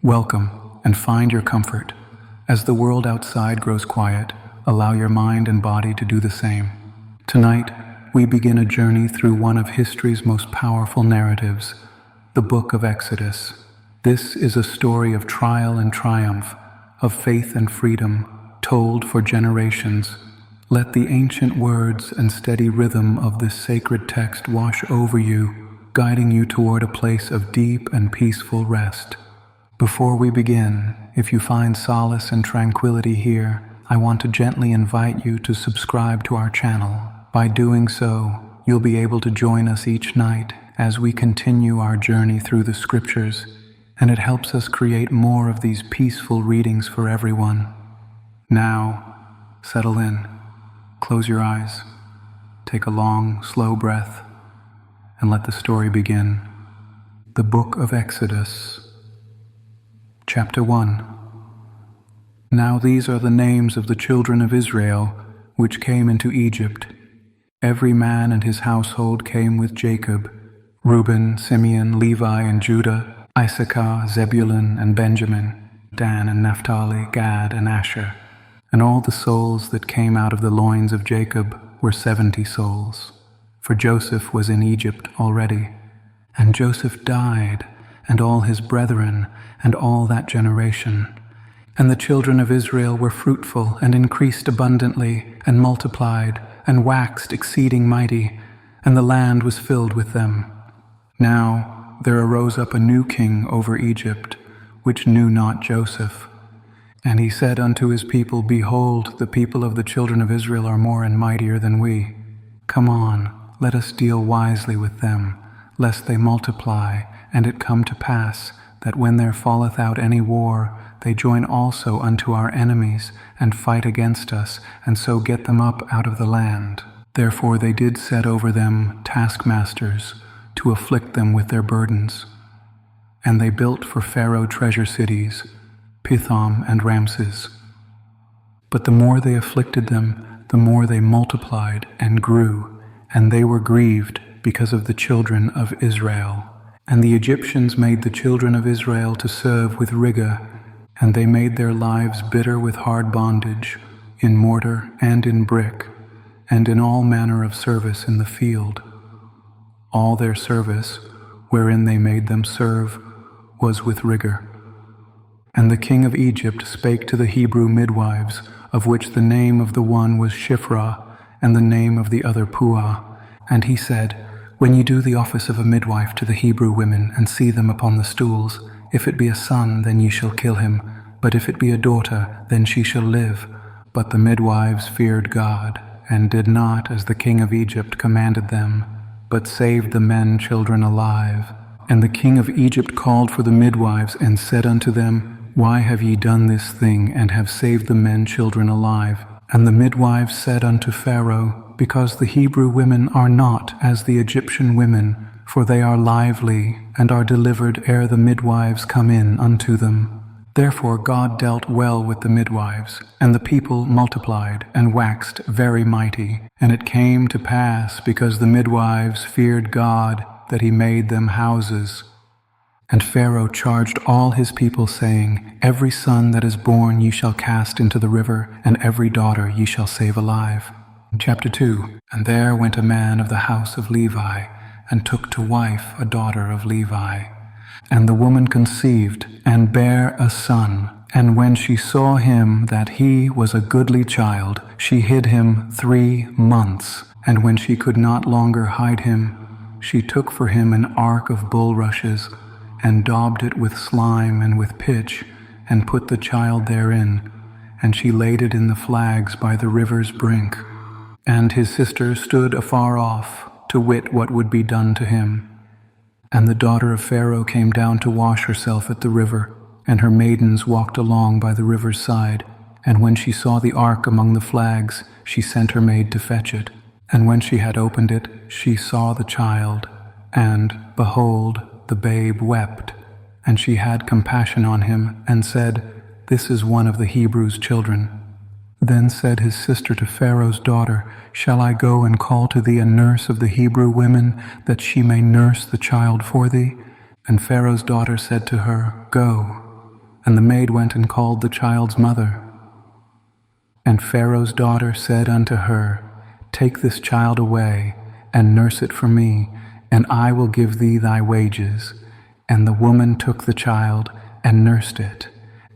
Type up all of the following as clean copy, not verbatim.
Welcome, and find your comfort. As the world outside grows quiet, allow your mind and body to do the same. Tonight, we begin a journey through one of history's most powerful narratives, the Book of Exodus. This is a story of trial and triumph, of faith and freedom, told for generations. Let the ancient words and steady rhythm of this sacred text wash over you, guiding you toward a place of deep and peaceful rest. Before we begin, if you find solace and tranquility here, I want to gently invite you to subscribe to our channel. By doing so, you'll be able to join us each night as we continue our journey through the scriptures, and it helps us create more of these peaceful readings for everyone. Now, settle in, close your eyes, take a long, slow breath, and let the story begin. The Book of Exodus. Chapter 1. Now these are the names of the children of Israel, which came into Egypt. Every man and his household came with Jacob: Reuben, Simeon, Levi, and Judah, Issachar, Zebulun, and Benjamin, Dan and Naphtali, Gad and Asher. And all the souls that came out of the loins of Jacob were 70 souls. For Joseph was in Egypt already. And Joseph died, and all his brethren, and all that generation. And the children of Israel were fruitful, and increased abundantly, and multiplied, and waxed exceeding mighty, and the land was filled with them. Now there arose up a new king over Egypt, which knew not Joseph. And he said unto his people, Behold, the people of the children of Israel are more and mightier than we. Come on, let us deal wisely with them, lest they multiply, and it come to pass, that when there falleth out any war, they join also unto our enemies, and fight against us, and so get them up out of the land. Therefore they did set over them taskmasters, to afflict them with their burdens. And they built for Pharaoh treasure cities, Pithom and Ramses. But the more they afflicted them, the more they multiplied and grew, and they were grieved because of the children of Israel. And the Egyptians made the children of Israel to serve with rigor, and they made their lives bitter with hard bondage, in mortar and in brick, and in all manner of service in the field. All their service, wherein they made them serve, was with rigor. And the king of Egypt spake to the Hebrew midwives, of which the name of the one was Shiphrah, and the name of the other Puah. And he said, When ye do the office of a midwife to the Hebrew women, and see them upon the stools, if it be a son, then ye shall kill him, but if it be a daughter, then she shall live. But the midwives feared God, and did not as the king of Egypt commanded them, but saved the men children alive. And the king of Egypt called for the midwives, and said unto them, Why have ye done this thing, and have saved the men children alive? And the midwives said unto Pharaoh, Because the Hebrew women are not as the Egyptian women, for they are lively, and are delivered ere the midwives come in unto them. Therefore God dealt well with the midwives, and the people multiplied, and waxed very mighty. And it came to pass, because the midwives feared God, that he made them houses. And Pharaoh charged all his people, saying, Every son that is born ye shall cast into the river, and every daughter ye shall save alive. Chapter 2. And there went a man of the house of Levi, and took to wife a daughter of Levi. And the woman conceived, and bare a son. And when she saw him that he was a goodly child, she hid him 3 months. And when she could not longer hide him, she took for him an ark of bulrushes, and daubed it with slime and with pitch, and put the child therein. And she laid it in the flags by the river's brink. And his sister stood afar off, to wit what would be done to him. And the daughter of Pharaoh came down to wash herself at the river, and her maidens walked along by the river's side. And when she saw the ark among the flags, she sent her maid to fetch it. And when she had opened it, she saw the child, and, behold, the babe wept. And she had compassion on him, and said, This is one of the Hebrews' children. Then said his sister to Pharaoh's daughter, Shall I go and call to thee a nurse of the Hebrew women, that she may nurse the child for thee? And Pharaoh's daughter said to her, Go. And the maid went and called the child's mother. And Pharaoh's daughter said unto her, Take this child away, and nurse it for me, and I will give thee thy wages. And the woman took the child, and nursed it.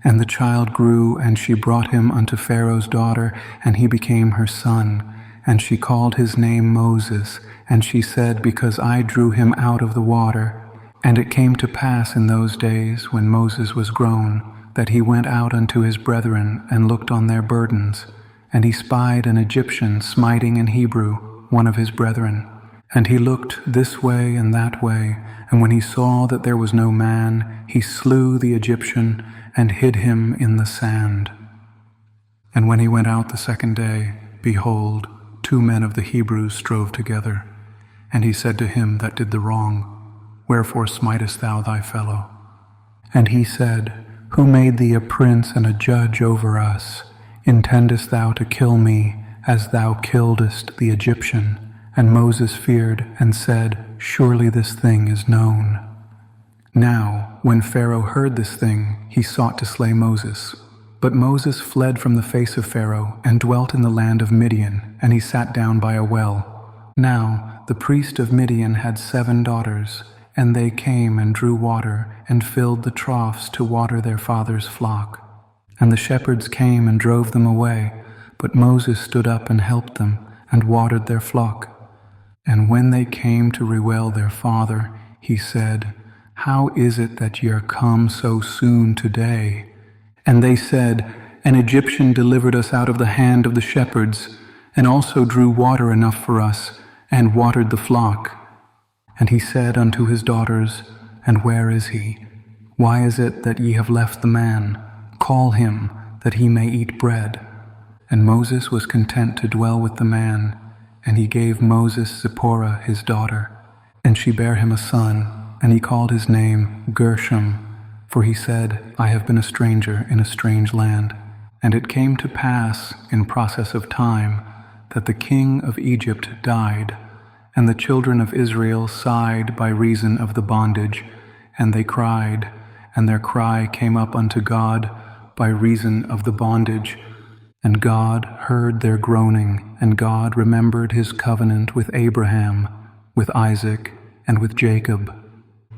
And the child grew, and she brought him unto Pharaoh's daughter, and he became her son. And she called his name Moses, and she said, Because I drew him out of the water. And it came to pass in those days, when Moses was grown, that he went out unto his brethren, and looked on their burdens. And he spied an Egyptian smiting an Hebrew, one of his brethren. And he looked this way and that way, and when he saw that there was no man, he slew the Egyptian, and hid him in the sand. And when he went out the second day, behold, 2 men of the Hebrews strove together. And he said to him that did the wrong, Wherefore smitest thou thy fellow? And he said, Who made thee a prince and a judge over us? Intendest thou to kill me, as thou killedst the Egyptian? And Moses feared, and said, Surely this thing is known. Now, when Pharaoh heard this thing, he sought to slay Moses. But Moses fled from the face of Pharaoh, and dwelt in the land of Midian, and he sat down by a well. Now, the priest of Midian had 7 daughters, and they came and drew water, and filled the troughs to water their father's flock. And the shepherds came and drove them away, but Moses stood up and helped them, and watered their flock. And when they came to Reuel their father, he said, How is it that ye are come so soon today? And they said, An Egyptian delivered us out of the hand of the shepherds, and also drew water enough for us, and watered the flock. And he said unto his daughters, And where is he? Why is it that ye have left the man? Call him, that he may eat bread. And Moses was content to dwell with the man, and he gave Moses Zipporah his daughter. And she bare him a son, and he called his name Gershom, for he said, I have been a stranger in a strange land. And it came to pass, in process of time, that the king of Egypt died, and the children of Israel sighed by reason of the bondage, and they cried, and their cry came up unto God by reason of the bondage. And God heard their groaning, and God remembered his covenant with Abraham, with Isaac, and with Jacob.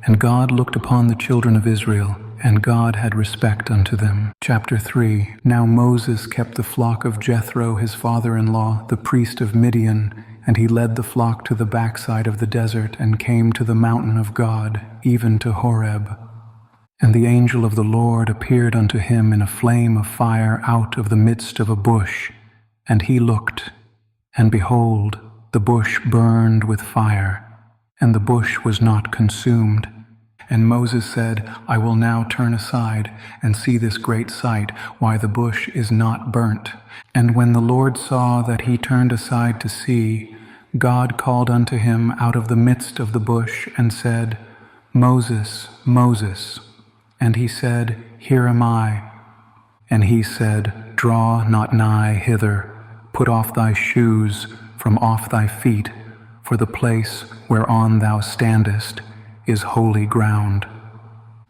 And God looked upon the children of Israel, and God had respect unto them. Chapter 3. Now Moses kept the flock of Jethro his father-in-law, the priest of Midian, and he led the flock to the backside of the desert, and came to the mountain of God, even to Horeb. And the angel of the Lord appeared unto him in a flame of fire out of the midst of a bush. And he looked, and behold, the bush burned with fire, and the bush was not consumed. And Moses said, I will now turn aside, and see this great sight, why the bush is not burnt. And when the Lord saw that he turned aside to see, God called unto him out of the midst of the bush, and said, Moses, Moses. And he said, Here am I. And he said, Draw not nigh hither, put off thy shoes from off thy feet, for the place whereon thou standest is holy ground.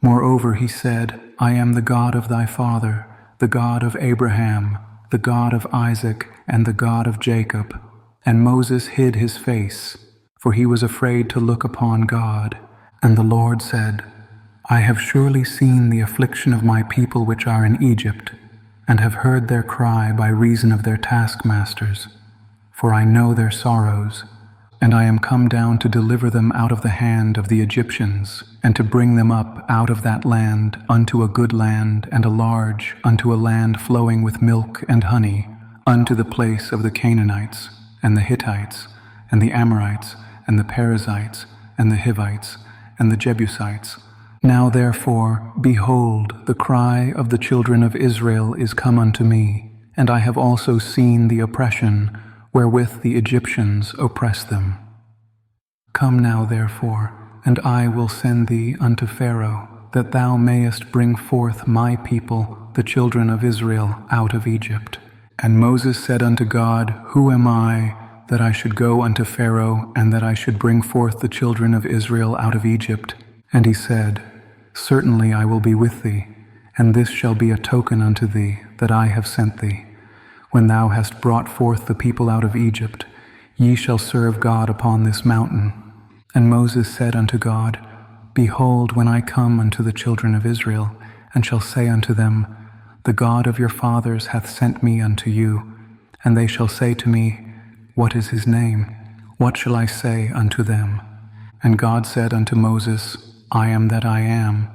Moreover he said, I am the God of thy father, the God of Abraham, the God of Isaac, and the God of Jacob. And Moses hid his face, for he was afraid to look upon God. And the Lord said, I have surely seen the affliction of my people which are in Egypt, and have heard their cry by reason of their taskmasters. For I know their sorrows, and I am come down to deliver them out of the hand of the Egyptians, and to bring them up out of that land unto a good land, and a large, unto a land flowing with milk and honey, unto the place of the Canaanites, and the Hittites, and the Amorites, and the Perizzites, and the Hivites, and the Jebusites. Now therefore, behold, the cry of the children of Israel is come unto me, and I have also seen the oppression wherewith the Egyptians oppress them. Come now therefore, and I will send thee unto Pharaoh, that thou mayest bring forth my people, the children of Israel, out of Egypt. And Moses said unto God, Who am I, that I should go unto Pharaoh, and that I should bring forth the children of Israel out of Egypt? And he said, Certainly I will be with thee, And this shall be a token unto thee, that I have sent thee. When thou hast brought forth the people out of Egypt, ye shall serve God upon this mountain. And Moses said unto God, Behold, when I come unto the children of Israel, and shall say unto them, The God of your fathers hath sent me unto you, and they shall say to me, What is his name? What shall I say unto them? And God said unto Moses, I am that I am.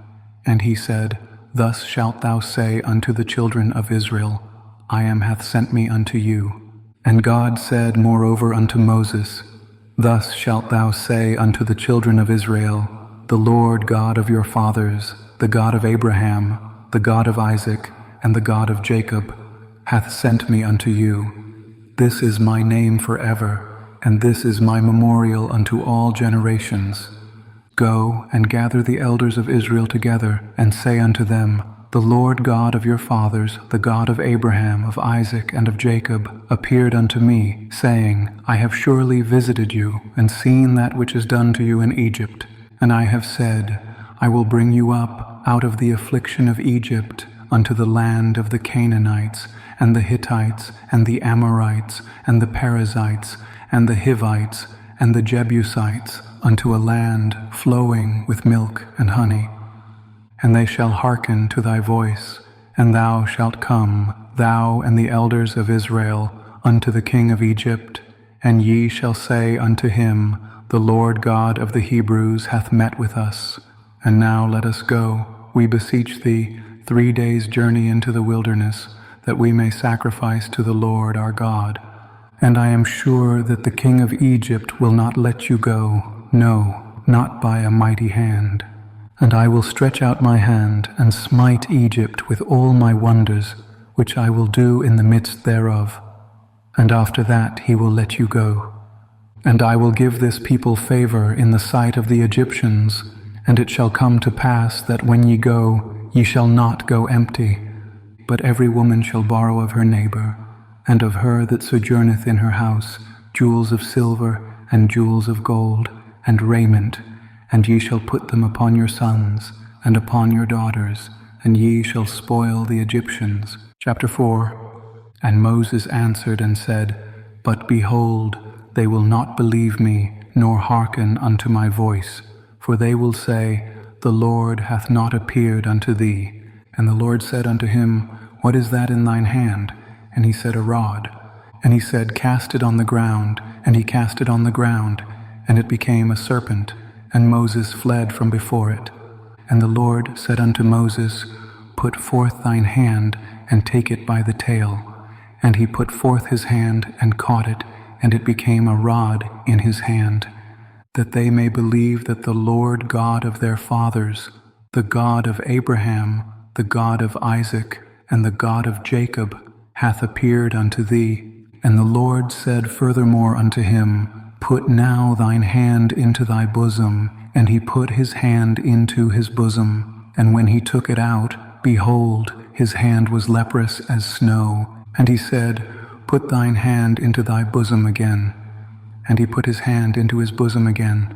And he said, Thus shalt thou say unto the children of Israel, I am hath sent me unto you. And God said moreover unto Moses, Thus shalt thou say unto the children of Israel, The Lord God of your fathers, the God of Abraham, the God of Isaac, and the God of Jacob, hath sent me unto you. This is my name forever, and this is my memorial unto all generations. Go and gather the elders of Israel together, and say unto them, The Lord God of your fathers, the God of Abraham, of Isaac, and of Jacob, appeared unto me, saying, I have surely visited you, and seen that which is done to you in Egypt. And I have said, I will bring you up out of the affliction of Egypt unto the land of the Canaanites, and the Hittites, and the Amorites, and the Perizzites, and the Hivites, and the Jebusites, unto a land flowing with milk and honey. And they shall hearken to thy voice, and thou shalt come, thou and the elders of Israel, unto the king of Egypt, and ye shall say unto him, The Lord God of the Hebrews hath met with us. And now let us go, we beseech thee, 3 days' journey into the wilderness, that we may sacrifice to the Lord our God. And I am sure that the king of Egypt will not let you go, no, not by a mighty hand. And I will stretch out my hand, and smite Egypt with all my wonders, which I will do in the midst thereof. And after that he will let you go. And I will give this people favor in the sight of the Egyptians, and it shall come to pass that when ye go, ye shall not go empty, but every woman shall borrow of her neighbor, and of her that sojourneth in her house, jewels of silver, and jewels of gold, and raiment, and ye shall put them upon your sons, and upon your daughters, and ye shall spoil the Egyptians. Chapter 4. And Moses answered and said, But behold, they will not believe me, nor hearken unto my voice. For they will say, The Lord hath not appeared unto thee. And the Lord said unto him, What is that in thine hand? And he said, A rod. And he said, Cast it on the ground. And he cast it on the ground, and it became a serpent. And Moses fled from before it. And the Lord said unto Moses, Put forth thine hand, and take it by the tail. And he put forth his hand, and caught it, and it became a rod in his hand, that they may believe that the Lord God of their fathers, the God of Abraham, the God of Isaac, and the God of Jacob, hath appeared unto thee. And the Lord said furthermore unto him, Put now thine hand into thy bosom. And he put his hand into his bosom. And when he took it out, behold, his hand was leprous as snow. And he said, Put thine hand into thy bosom again. And he put his hand into his bosom again,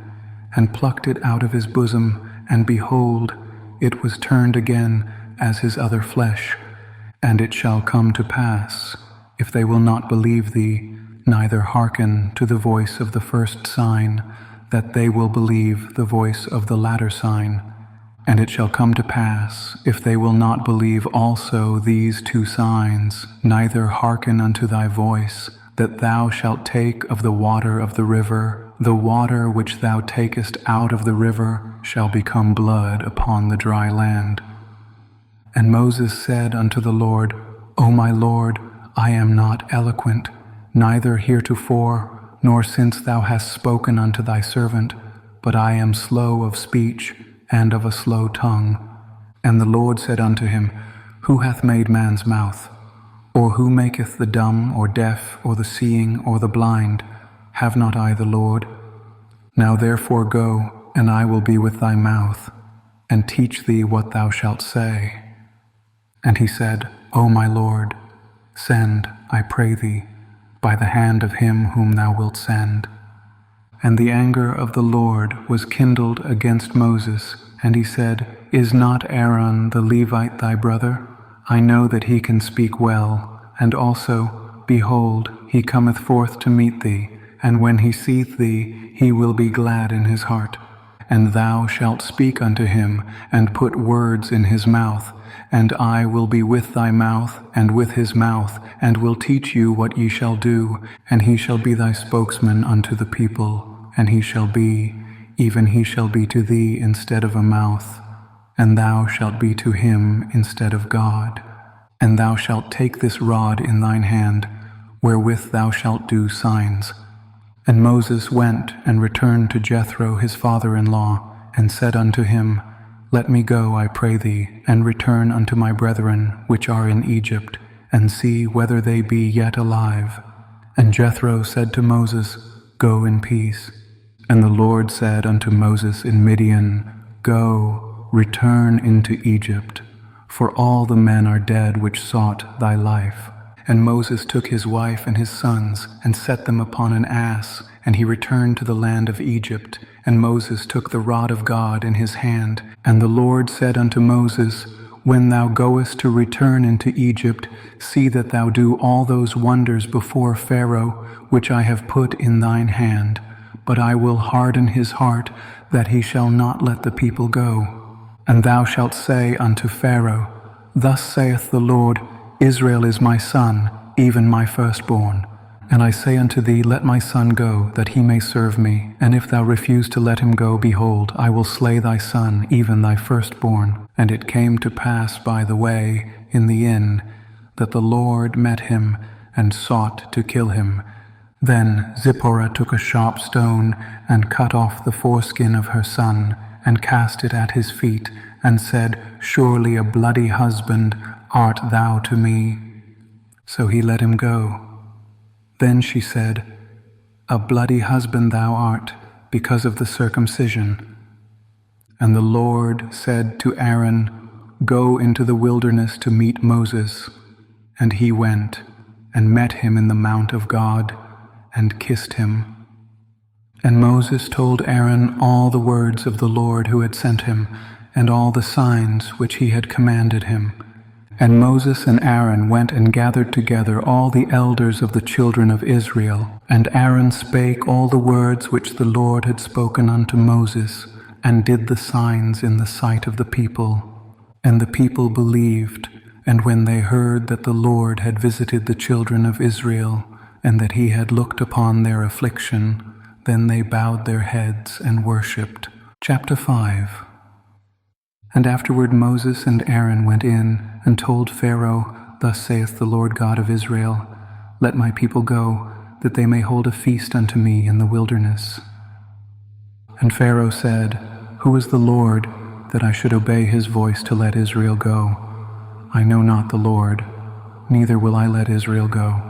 and plucked it out of his bosom, and behold, it was turned again as his other flesh. And it shall come to pass, if they will not believe thee, neither hearken to the voice of the first sign, that they will believe the voice of the latter sign. And it shall come to pass, if they will not believe also these 2 signs, neither hearken unto thy voice, that thou shalt take of the water of the river, the water which thou takest out of the river shall become blood upon the dry land. And Moses said unto the Lord, O my Lord, I am not eloquent, neither heretofore, nor since thou hast spoken unto thy servant, but I am slow of speech, and of a slow tongue. And the Lord said unto him, Who hath made man's mouth? Or who maketh the dumb, or deaf, or the seeing, or the blind? Have not I the Lord? Now therefore go, and I will be with thy mouth, and teach thee what thou shalt say. And he said, O my Lord, send, I pray thee, by the hand of him whom thou wilt send. And the anger of the Lord was kindled against Moses, and he said, "Is not Aaron the Levite thy brother? I know that he can speak well, and also, behold, he cometh forth to meet thee, and when he seeth thee, he will be glad in his heart. And thou shalt speak unto him, and put words in his mouth, and I will be with thy mouth, and with his mouth, and will teach you what ye shall do, and he shall be thy spokesman unto the people, and he shall be, even he shall be to thee instead of a mouth, and thou shalt be to him instead of God. And thou shalt take this rod in thine hand, wherewith thou shalt do signs." And Moses went and returned to Jethro his father-in-law, and said unto him, "Let me go, I pray thee, and return unto my brethren which are in Egypt, and see whether they be yet alive." And Jethro said to Moses, "Go in peace." And the Lord said unto Moses in Midian, "Go, return into Egypt, for all the men are dead which sought thy life." And Moses took his wife and his sons, and set them upon an ass, and he returned to the land of Egypt. And Moses took the rod of God in his hand. And the Lord said unto Moses, "When thou goest to return into Egypt, see that thou do all those wonders before Pharaoh, which I have put in thine hand. But I will harden his heart, that he shall not let the people go. And thou shalt say unto Pharaoh, Thus saith the Lord, Israel is my son, even my firstborn. And I say unto thee, Let my son go, that he may serve me. And if thou refuse to let him go, behold, I will slay thy son, even thy firstborn. And it came to pass by the way, in the inn, that the Lord met him, and sought to kill him. Then Zipporah took a sharp stone, and cut off the foreskin of her son, and cast it at his feet, and said, Surely a bloody husband art thou to me. So he let him go. Then she said, A bloody husband thou art, because of the circumcision. And the Lord said to Aaron, Go into the wilderness to meet Moses. And he went, and met him in the mount of God, and kissed him. And Moses told Aaron all the words of the Lord who had sent him, and all the signs which he had commanded him. And Moses and Aaron went and gathered together all the elders of the children of Israel. And Aaron spake all the words which the Lord had spoken unto Moses, and did the signs in the sight of the people. And the people believed, and when they heard that the Lord had visited the children of Israel, and that he had looked upon their affliction, then they bowed their heads and worshipped. Chapter 5. And afterward Moses and Aaron went in, and told Pharaoh, Thus saith the Lord God of Israel, Let my people go, that they may hold a feast unto me in the wilderness. And Pharaoh said, Who is the Lord, that I should obey his voice to let Israel go? I know not the Lord, neither will I let Israel go.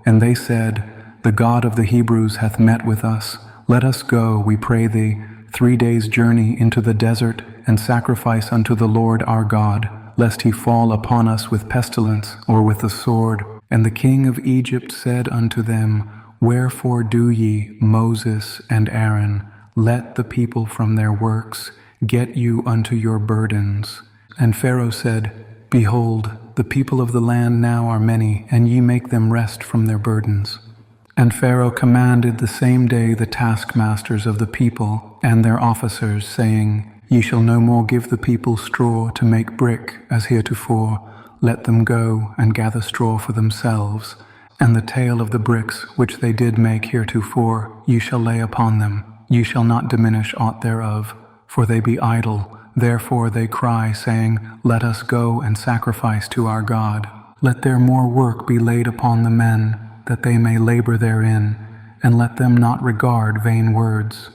And they said, The God of the Hebrews hath met with us. Let us go, we pray thee, 3 days' journey into the desert, and sacrifice unto the Lord our God, lest he fall upon us with pestilence, or with the sword. And the king of Egypt said unto them, Wherefore do ye, Moses and Aaron, let the people from their works, get you unto your burdens? And Pharaoh said, Behold, the people of the land now are many, and ye make them rest from their burdens. And Pharaoh commanded the same day the taskmasters of the people and their officers, saying, Ye shall no more give the people straw to make brick, as heretofore. Let them go and gather straw for themselves. And the tale of the bricks which they did make heretofore, ye shall lay upon them. Ye shall not diminish aught thereof, for they be idle. Therefore they cry, saying, Let us go and sacrifice to our God. Let their more work be laid upon the men, that they may labor therein, and let them not regard vain words.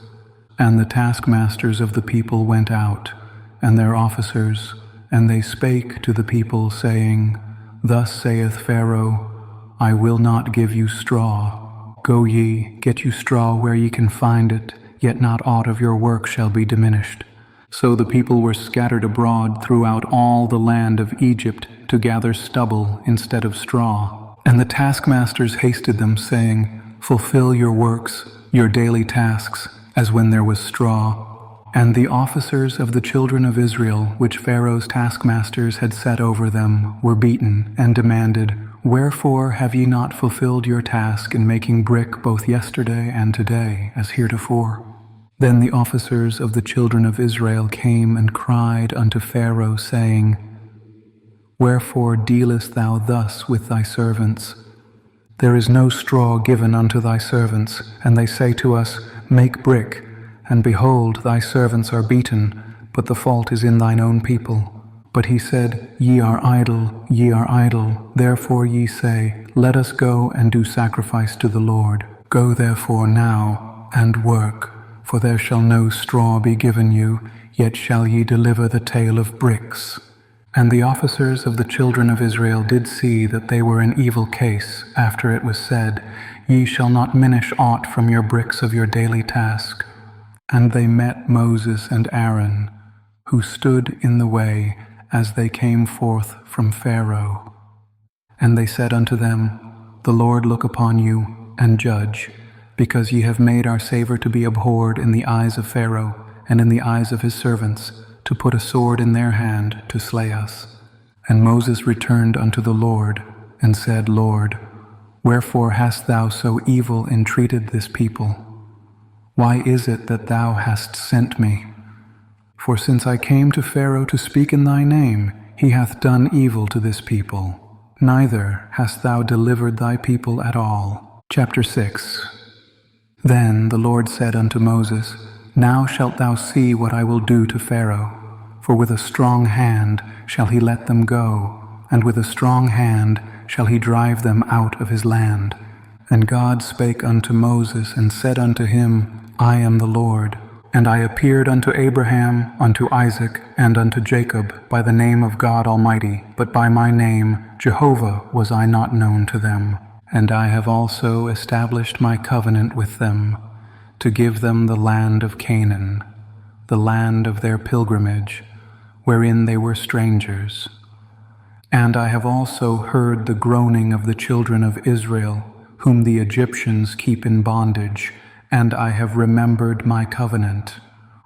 And the taskmasters of the people went out, and their officers, and they spake to the people, saying, Thus saith Pharaoh, I will not give you straw. Go ye, get you straw where ye can find it, yet not aught of your work shall be diminished. So the people were scattered abroad throughout all the land of Egypt to gather stubble instead of straw. And the taskmasters hasted them, saying, Fulfill your works, your daily tasks, as when there was straw. And the officers of the children of Israel, which Pharaoh's taskmasters had set over them, were beaten, and demanded, Wherefore have ye not fulfilled your task in making brick both yesterday and today, as heretofore? Then the officers of the children of Israel came and cried unto Pharaoh, saying, Wherefore dealest thou thus with thy servants? There is no straw given unto thy servants, and they say to us, Make brick. And behold, thy servants are beaten, but the fault is in thine own people. But he said, Ye are idle, ye are idle. Therefore ye say, Let us go and do sacrifice to the Lord. Go therefore now, and work, for there shall no straw be given you, yet shall ye deliver the tale of bricks. And the officers of the children of Israel did see that they were in evil case, after it was said, Ye shall not minish aught from your bricks of your daily task. And they met Moses and Aaron, who stood in the way as they came forth from Pharaoh. And they said unto them, The Lord look upon you, and judge, because ye have made our savor to be abhorred in the eyes of Pharaoh, and in the eyes of his servants, to put a sword in their hand to slay us. And Moses returned unto the Lord, and said, Lord, wherefore hast thou so evil entreated this people? Why is it that thou hast sent me? For since I came to Pharaoh to speak in thy name, he hath done evil to this people. Neither hast thou delivered thy people at all. Chapter 6. Then the Lord said unto Moses, Now shalt thou see what I will do to Pharaoh. For with a strong hand shall he let them go, and with a strong hand shall he drive them out of his land. And God spake unto Moses, and said unto him, I am the Lord. And I appeared unto Abraham, unto Isaac, and unto Jacob by the name of God Almighty, but by my name Jehovah was I not known to them. And I have also established my covenant with them, to give them the land of Canaan, the land of their pilgrimage, wherein they were strangers. And I have also heard the groaning of the children of Israel, whom the Egyptians keep in bondage, and I have remembered my covenant.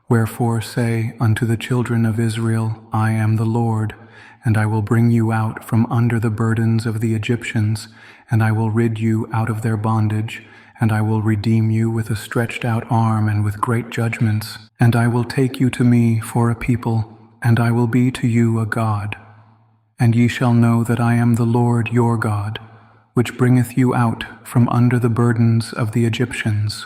Wherefore say unto the children of Israel, I am the Lord, and I will bring you out from under the burdens of the Egyptians, and I will rid you out of their bondage, and I will redeem you with a stretched out arm and with great judgments, and I will take you to me for a people, and I will be to you a God. And ye shall know that I am the Lord your God, which bringeth you out from under the burdens of the Egyptians.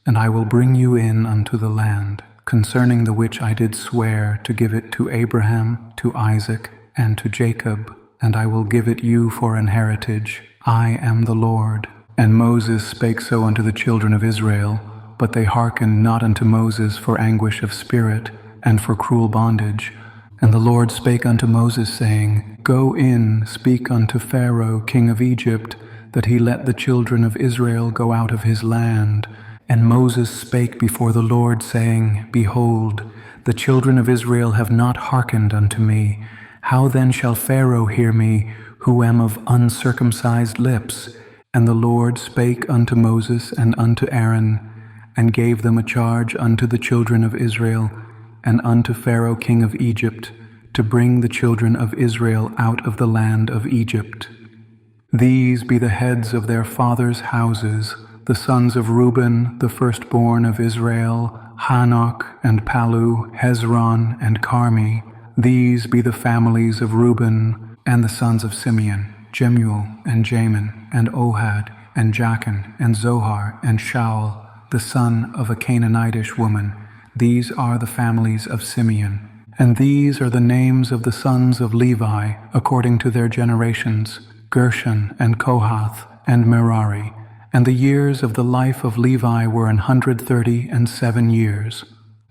And I will bring you in unto the land, concerning the which I did swear to give it to Abraham, to Isaac, and to Jacob, and I will give it you for an heritage. I am the Lord. And Moses spake so unto the children of Israel, but they hearkened not unto Moses for anguish of spirit, and for cruel bondage. And the Lord spake unto Moses, saying, Go in, speak unto Pharaoh king of Egypt, that he let the children of Israel go out of his land. And Moses spake before the Lord, saying, Behold, the children of Israel have not hearkened unto me. How then shall Pharaoh hear me, who am of uncircumcised lips? And the Lord spake unto Moses and unto Aaron, and gave them a charge unto the children of Israel, and unto Pharaoh king of Egypt, to bring the children of Israel out of the land of Egypt. These be the heads of their fathers' houses, the sons of Reuben, the firstborn of Israel, Hanok and Palu, Hezron and Carmi. These be the families of Reuben, and the sons of Simeon, Jemuel and Jamin, and Ohad, and Jachin, and Zohar, and Shaul, the son of a Canaanitish woman. These are the families of Simeon. And these are the names of the sons of Levi, according to their generations, Gershon, and Kohath, and Merari. And the years of the life of Levi were 137 years.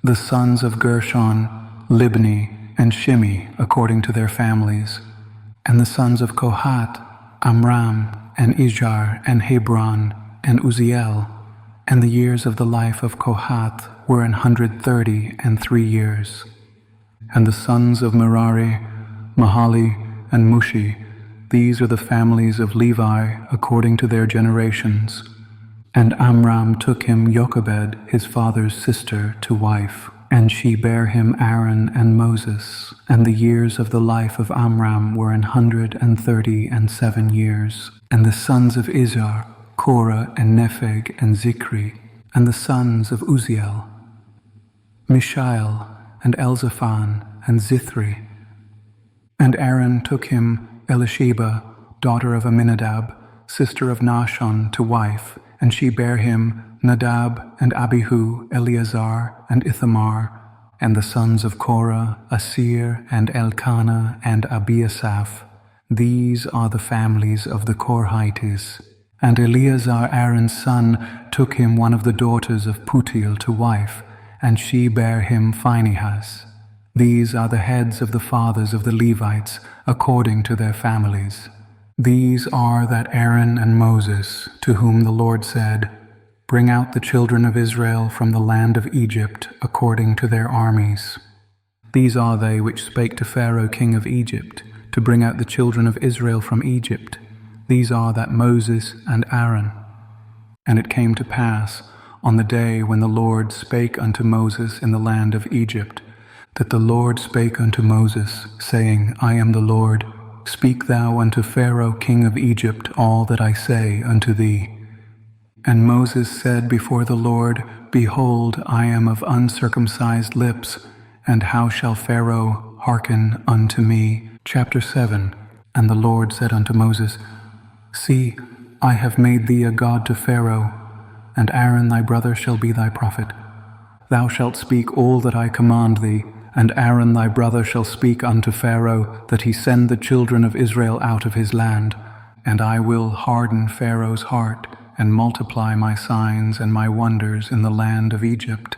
The sons of Gershon, Libni, and Shimi, according to their families. And the sons of Kohath, Amram, and Izhar, and Hebron, and Uzziel. And the years of the life of Kohath were 133 years. And the sons of Merari, Mahali, and Mushi. These are the families of Levi according to their generations. And Amram took him Jochebed, his father's sister, to wife. And she bare him Aaron and Moses, and the years of the life of Amram were 137 years. And the sons of Izhar, Korah and Nepheg and Zikri, and the sons of Uzziel, Mishael and Elzaphan and Zithri. And Aaron took him Elisheba, daughter of Aminadab, sister of Nahshon, to wife, and she bare him Nadab and Abihu, Eleazar and Ithamar, and the sons of Korah, Asir and Elkanah and Abiasaph. These are the families of the Korhites. And Eleazar, Aaron's son, took him one of the daughters of Putiel to wife, and she bare him Phinehas. These are the heads of the fathers of the Levites, according to their families. These are that Aaron and Moses, to whom the Lord said, Bring out the children of Israel from the land of Egypt, according to their armies. These are they which spake to Pharaoh king of Egypt, to bring out the children of Israel from Egypt. These are that Moses and Aaron. And it came to pass, on the day when the Lord spake unto Moses in the land of Egypt, that the Lord spake unto Moses, saying, I am the Lord. Speak thou unto Pharaoh king of Egypt all that I say unto thee. And Moses said before the Lord, Behold, I am of uncircumcised lips, and how shall Pharaoh hearken unto me? Chapter 7. And the Lord said unto Moses, See, I have made thee a god to Pharaoh, and Aaron thy brother shall be thy prophet. Thou shalt speak all that I command thee, and Aaron thy brother shall speak unto Pharaoh, that he send the children of Israel out of his land. And I will harden Pharaoh's heart, and multiply my signs and my wonders in the land of Egypt.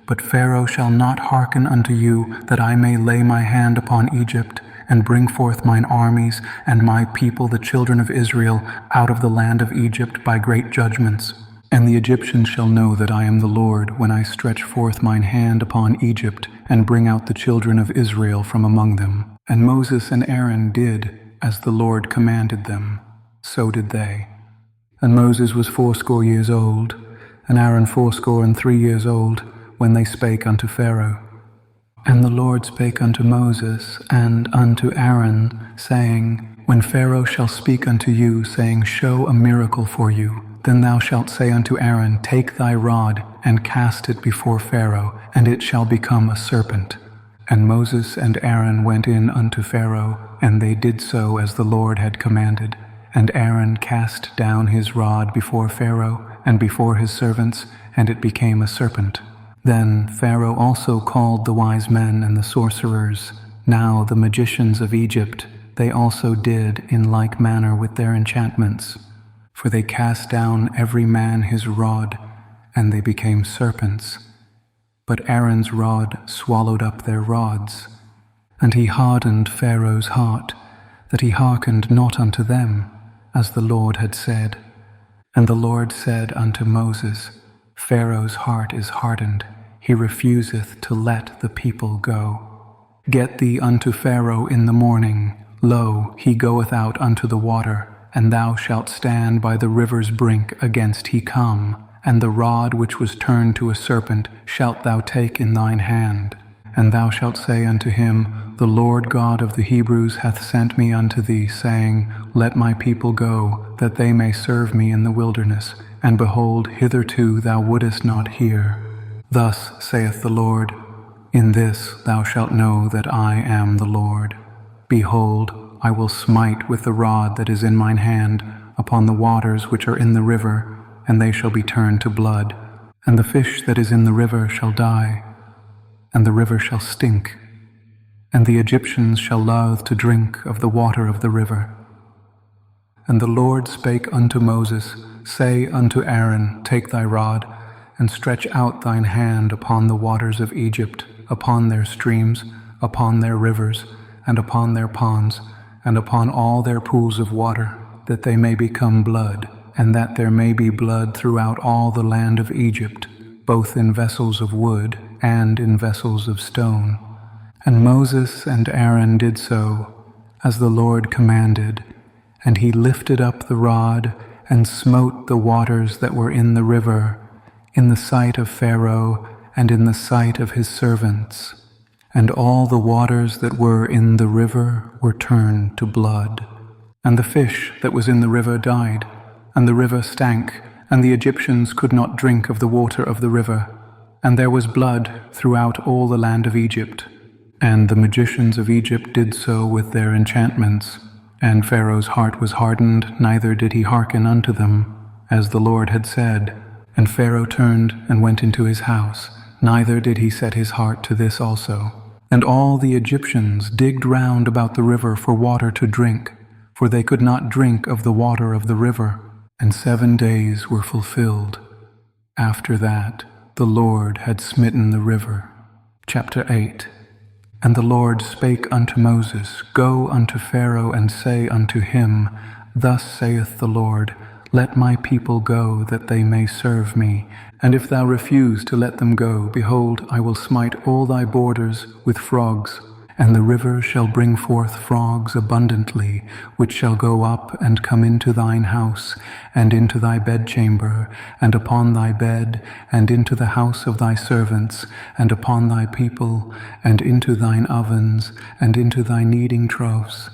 But Pharaoh shall not hearken unto you, that I may lay my hand upon Egypt, and bring forth mine armies and my people the children of Israel out of the land of Egypt by great judgments. And the Egyptians shall know that I am the Lord, when I stretch forth mine hand upon Egypt, and bring out the children of Israel from among them. And Moses and Aaron did as the Lord commanded them, so did they. And Moses was 80 years old, and Aaron 83 years old, when they spake unto Pharaoh. And the Lord spake unto Moses and unto Aaron, saying, When Pharaoh shall speak unto you, saying, Show a miracle for you, then thou shalt say unto Aaron, Take thy rod, and cast it before Pharaoh, and it shall become a serpent. And Moses and Aaron went in unto Pharaoh, and they did so as the Lord had commanded. And Aaron cast down his rod before Pharaoh, and before his servants, and it became a serpent. Then Pharaoh also called the wise men and the sorcerers, now the magicians of Egypt. They also did in like manner with their enchantments. For they cast down every man his rod, and they became serpents. But Aaron's rod swallowed up their rods. And he hardened Pharaoh's heart, that he hearkened not unto them, as the Lord had said. And the Lord said unto Moses, Pharaoh's heart is hardened, he refuseth to let the people go. Get thee unto Pharaoh in the morning, lo, he goeth out unto the water, and thou shalt stand by the river's brink against he come, and the rod which was turned to a serpent shalt thou take in thine hand. And thou shalt say unto him, The Lord God of the Hebrews hath sent me unto thee, saying, Let my people go, that they may serve me in the wilderness. And behold, hitherto thou wouldest not hear. Thus saith the Lord, In this thou shalt know that I am the Lord. Behold, I will smite with the rod that is in mine hand upon the waters which are in the river, and they shall be turned to blood. And the fish that is in the river shall die, and the river shall stink, and the Egyptians shall loathe to drink of the water of the river. And the Lord spake unto Moses, Say unto Aaron, Take thy rod, and stretch out thine hand upon the waters of Egypt, upon their streams, upon their rivers, and upon their ponds, and upon all their pools of water, that they may become blood, and that there may be blood throughout all the land of Egypt, both in vessels of wood and in vessels of stone. And Moses and Aaron did so, as the Lord commanded, and he lifted up the rod, and smote the waters that were in the river, in the sight of Pharaoh, and in the sight of his servants. And all the waters that were in the river were turned to blood. And the fish that was in the river died, and the river stank, and the Egyptians could not drink of the water of the river. And there was blood throughout all the land of Egypt. And the magicians of Egypt did so with their enchantments. And Pharaoh's heart was hardened, neither did he hearken unto them, as the Lord had said. And Pharaoh turned and went into his house, neither did he set his heart to this also. And all the Egyptians digged round about the river for water to drink, for they could not drink of the water of the river. And 7 days were fulfilled. After that, the Lord had smitten the river. Chapter 8. And the Lord spake unto Moses, Go unto Pharaoh, and say unto him, Thus saith the Lord, Let my people go, that they may serve me. And if thou refuse to let them go, behold, I will smite all thy borders with frogs. And the river shall bring forth frogs abundantly, which shall go up and come into thine house, and into thy bedchamber, and upon thy bed, and into the house of thy servants, and upon thy people, and into thine ovens, and into thy kneading troughs.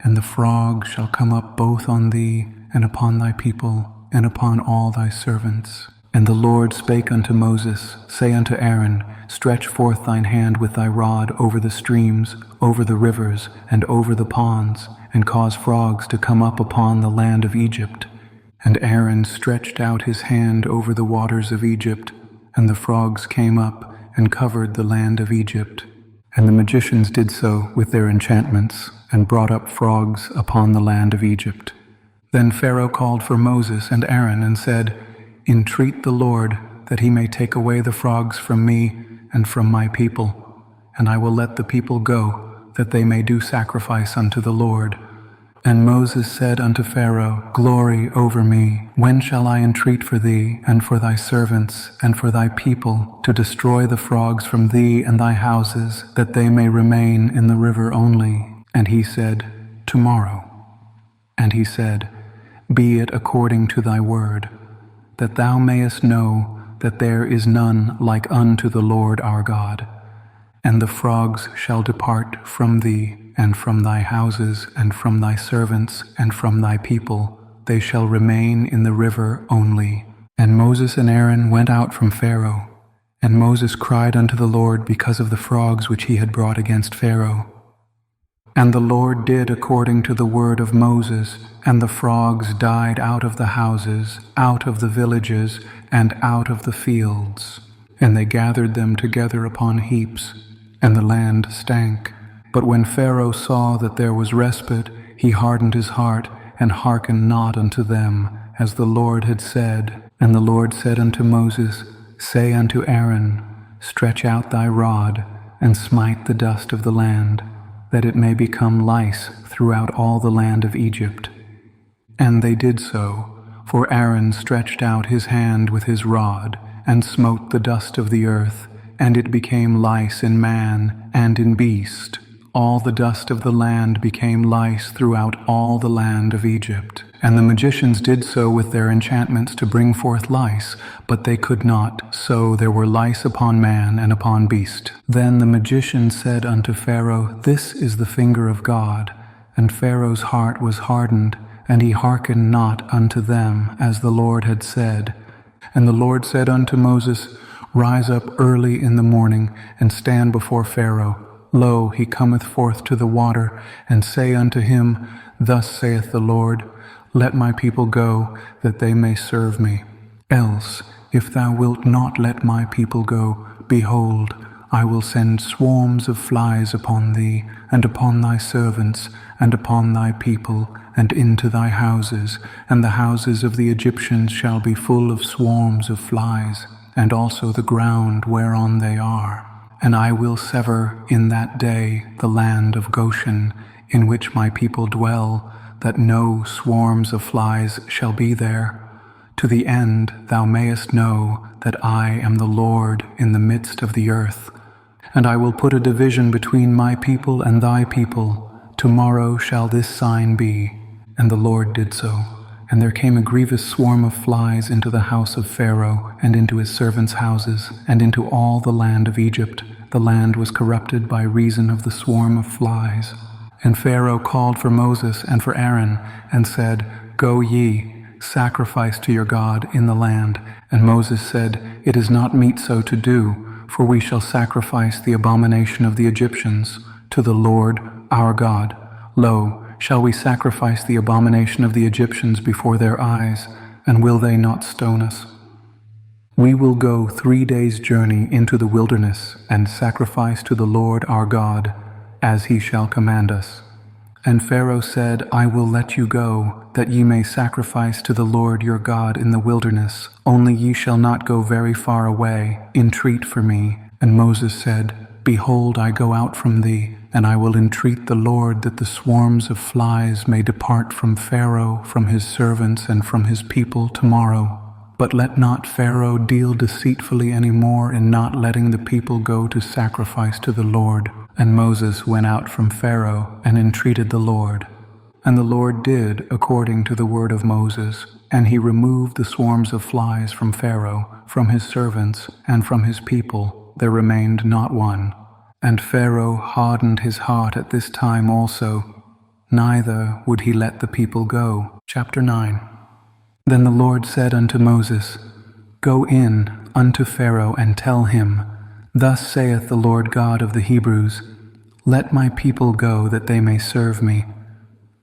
And the frogs shall come up both on thee, and upon thy people, and upon all thy servants. And the Lord spake unto Moses, Say unto Aaron, Stretch forth thine hand with thy rod over the streams, over the rivers, and over the ponds, and cause frogs to come up upon the land of Egypt. And Aaron stretched out his hand over the waters of Egypt, and the frogs came up and covered the land of Egypt. And the magicians did so with their enchantments, and brought up frogs upon the land of Egypt. Then Pharaoh called for Moses and Aaron, and said, Entreat the Lord, that he may take away the frogs from me and from my people, and I will let the people go, that they may do sacrifice unto the Lord. And Moses said unto Pharaoh, Glory over me, when shall I entreat for thee, and for thy servants, and for thy people, to destroy the frogs from thee and thy houses, that they may remain in the river only? And he said, Tomorrow. And he said, Be it according to thy word, that thou mayest know that there is none like unto the Lord our God. And the frogs shall depart from thee, and from thy houses, and from thy servants, and from thy people. They shall remain in the river only. And Moses and Aaron went out from Pharaoh. And Moses cried unto the Lord because of the frogs which he had brought against Pharaoh. And the Lord did according to the word of Moses, and the frogs died out of the houses, out of the villages, and out of the fields. And they gathered them together upon heaps, and the land stank. But when Pharaoh saw that there was respite, he hardened his heart, and hearkened not unto them, as the Lord had said. And the Lord said unto Moses, Say unto Aaron, Stretch out thy rod, and smite the dust of the land, that it may become lice throughout all the land of Egypt. And they did so, for Aaron stretched out his hand with his rod, and smote the dust of the earth, and it became lice in man and in beast. All the dust of the land became lice throughout all the land of Egypt. And the magicians did so with their enchantments to bring forth lice, but they could not, so there were lice upon man and upon beast. Then the magician said unto Pharaoh, This is the finger of God. And Pharaoh's heart was hardened, and he hearkened not unto them, as the Lord had said. And the Lord said unto Moses, Rise up early in the morning, and stand before Pharaoh. Lo, he cometh forth to the water, and say unto him, Thus saith the Lord, Let my people go, that they may serve me. Else, if thou wilt not let my people go, behold, I will send swarms of flies upon thee, and upon thy servants, and upon thy people, and into thy houses, and the houses of the Egyptians shall be full of swarms of flies, and also the ground whereon they are. And I will sever in that day the land of Goshen, in which my people dwell, that no swarms of flies shall be there, to the end thou mayest know that I am the Lord in the midst of the earth. And I will put a division between my people and thy people. Tomorrow shall this sign be. And the Lord did so. And there came a grievous swarm of flies into the house of Pharaoh, and into his servants' houses, and into all the land of Egypt. The land was corrupted by reason of the swarm of flies. And Pharaoh called for Moses and for Aaron, and said, Go ye, sacrifice to your God in the land. And Moses said, It is not meet so to do, for we shall sacrifice the abomination of the Egyptians to the Lord our God. Lo, shall we sacrifice the abomination of the Egyptians before their eyes, and will they not stone us? We will go 3 days' journey into the wilderness, and sacrifice to the Lord our God, as he shall command us. And Pharaoh said, I will let you go, that ye may sacrifice to the Lord your God in the wilderness. Only ye shall not go very far away. Entreat for me. And Moses said, Behold, I go out from thee, and I will entreat the Lord that the swarms of flies may depart from Pharaoh, from his servants, and from his people tomorrow. But let not Pharaoh deal deceitfully any more in not letting the people go to sacrifice to the Lord. And Moses went out from Pharaoh and entreated the Lord. And the Lord did according to the word of Moses, and he removed the swarms of flies from Pharaoh, from his servants, and from his people. There remained not one. And Pharaoh hardened his heart at this time also, neither would he let the people go. Chapter 9. Then the Lord said unto Moses, Go in unto Pharaoh and tell him, Thus saith the Lord God of the Hebrews, Let my people go, that they may serve me.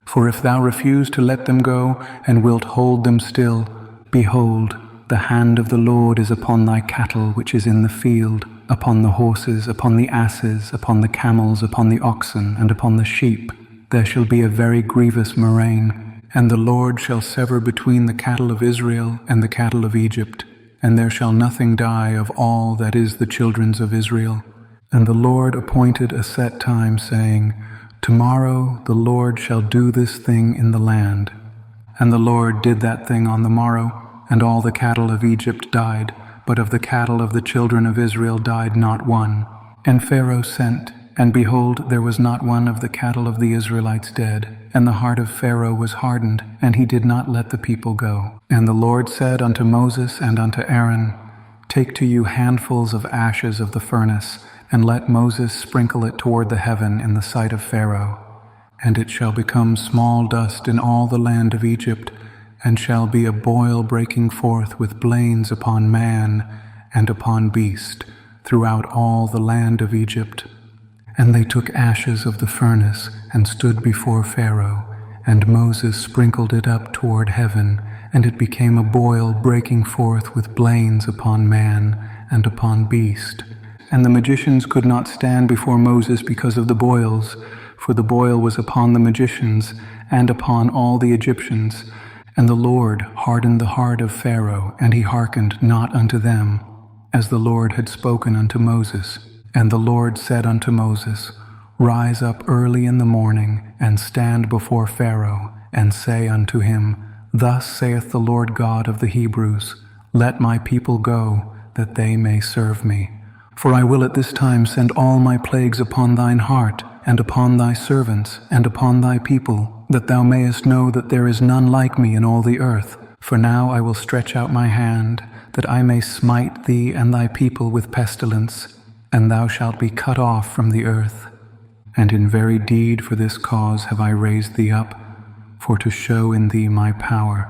For if thou refuse to let them go, and wilt hold them still, behold, the hand of the Lord is upon thy cattle which is in the field, upon the horses, upon the asses, upon the camels, upon the oxen, and upon the sheep. There shall be a very grievous murrain, and the Lord shall sever between the cattle of Israel and the cattle of Egypt, and there shall nothing die of all that is the children's of Israel. And the Lord appointed a set time, saying, Tomorrow the Lord shall do this thing in the land. And the Lord did that thing on the morrow, and all the cattle of Egypt died, but of the cattle of the children of Israel died not one. And Pharaoh sent, and behold, there was not one of the cattle of the Israelites dead. And the heart of Pharaoh was hardened, and he did not let the people go. And the Lord said unto Moses and unto Aaron, Take to you handfuls of ashes of the furnace, and let Moses sprinkle it toward the heaven in the sight of Pharaoh. And it shall become small dust in all the land of Egypt, and shall be a boil breaking forth with blains upon man and upon beast throughout all the land of Egypt. And they took ashes of the furnace and stood before Pharaoh, and Moses sprinkled it up toward heaven, and it became a boil breaking forth with blains upon man and upon beast. And the magicians could not stand before Moses because of the boils, for the boil was upon the magicians and upon all the Egyptians. And the Lord hardened the heart of Pharaoh, and he hearkened not unto them, as the Lord had spoken unto Moses. And the Lord said unto Moses, Rise up early in the morning, and stand before Pharaoh, and say unto him, Thus saith the Lord God of the Hebrews, Let my people go, that they may serve me. For I will at this time send all my plagues upon thine heart, and upon thy servants, and upon thy people, that thou mayest know that there is none like me in all the earth. For now I will stretch out my hand, that I may smite thee and thy people with pestilence, and thou shalt be cut off from the earth. And in very deed for this cause have I raised thee up, for to show in thee my power,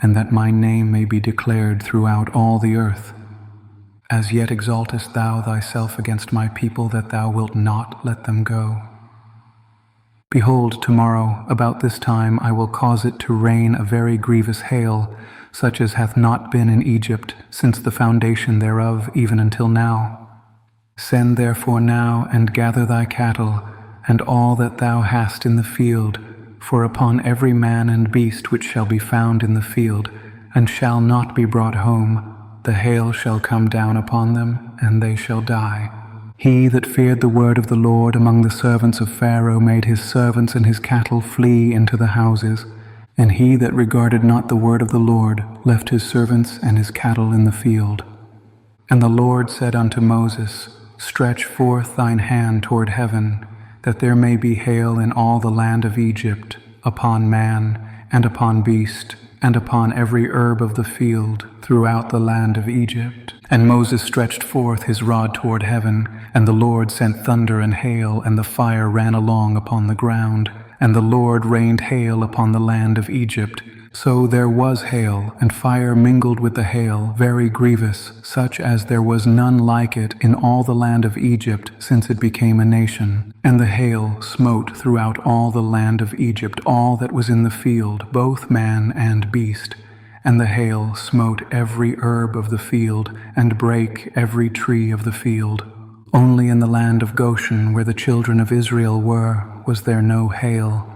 and that my name may be declared throughout all the earth. As yet exaltest thou thyself against my people, that thou wilt not let them go. Behold, tomorrow, about this time, I will cause it to rain a very grievous hail, such as hath not been in Egypt, since the foundation thereof, even until now. Send therefore now, and gather thy cattle, and all that thou hast in the field, for upon every man and beast which shall be found in the field, and shall not be brought home, the hail shall come down upon them, and they shall die. He that feared the word of the Lord among the servants of Pharaoh made his servants and his cattle flee into the houses, and he that regarded not the word of the Lord left his servants and his cattle in the field. And the Lord said unto Moses, Stretch forth thine hand toward heaven, that there may be hail in all the land of Egypt, upon man, and upon beast, and upon every herb of the field throughout the land of Egypt. And Moses stretched forth his rod toward heaven, and the Lord sent thunder and hail, and the fire ran along upon the ground. And the Lord rained hail upon the land of Egypt. So there was hail, and fire mingled with the hail, very grievous, such as there was none like it in all the land of Egypt since it became a nation. And the hail smote throughout all the land of Egypt all that was in the field, both man and beast. And the hail smote every herb of the field, and brake every tree of the field. Only in the land of Goshen, where the children of Israel were, was there no hail.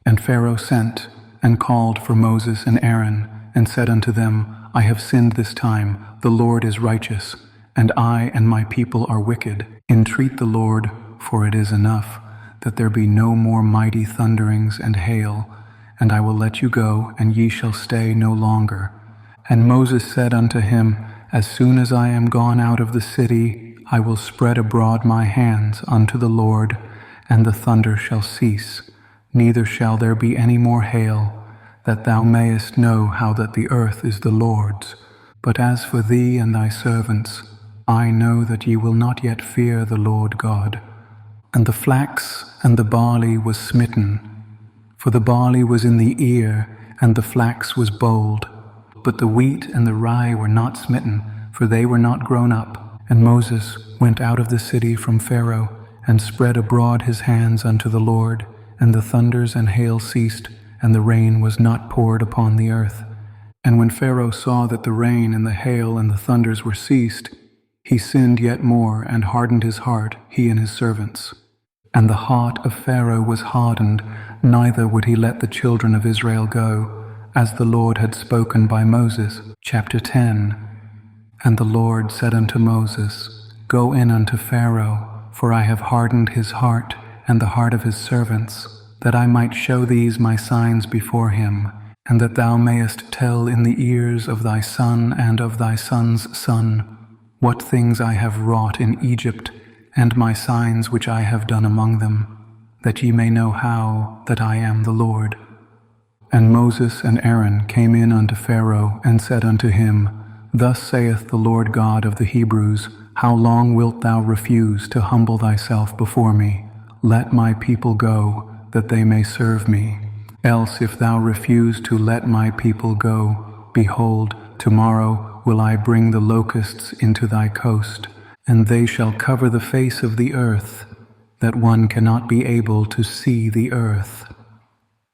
And Pharaoh sent and called for Moses and Aaron, and said unto them, I have sinned this time, the Lord is righteous, and I and my people are wicked. Entreat the Lord, for it is enough, that there be no more mighty thunderings and hail, and I will let you go, and ye shall stay no longer. And Moses said unto him, As soon as I am gone out of the city, I will spread abroad my hands unto the Lord, and the thunder shall cease, neither shall there be any more hail, that thou mayest know how that the earth is the Lord's. But as for thee and thy servants, I know that ye will not yet fear the Lord God. And the flax and the barley was smitten, for the barley was in the ear, and the flax was bold. But the wheat and the rye were not smitten, for they were not grown up. And Moses went out of the city from Pharaoh, and spread abroad his hands unto the Lord, and the thunders and hail ceased, and the rain was not poured upon the earth. And when Pharaoh saw that the rain and the hail and the thunders were ceased, he sinned yet more, and hardened his heart, he and his servants. And the heart of Pharaoh was hardened, neither would he let the children of Israel go, as the Lord had spoken by Moses. Chapter 10. And the Lord said unto Moses, Go in unto Pharaoh, for I have hardened his heart, and the heart of his servants, that I might show these my signs before him, and that thou mayest tell in the ears of thy son and of thy son's son, what things I have wrought in Egypt, and my signs which I have done among them, that ye may know how that I am the Lord. And Moses and Aaron came in unto Pharaoh, and said unto him, Thus saith the Lord God of the Hebrews, How long wilt thou refuse to humble thyself before me? Let my people go, that they may serve me. Else if thou refuse to let my people go, behold, tomorrow will I bring the locusts into thy coast, and they shall cover the face of the earth, that one cannot be able to see the earth.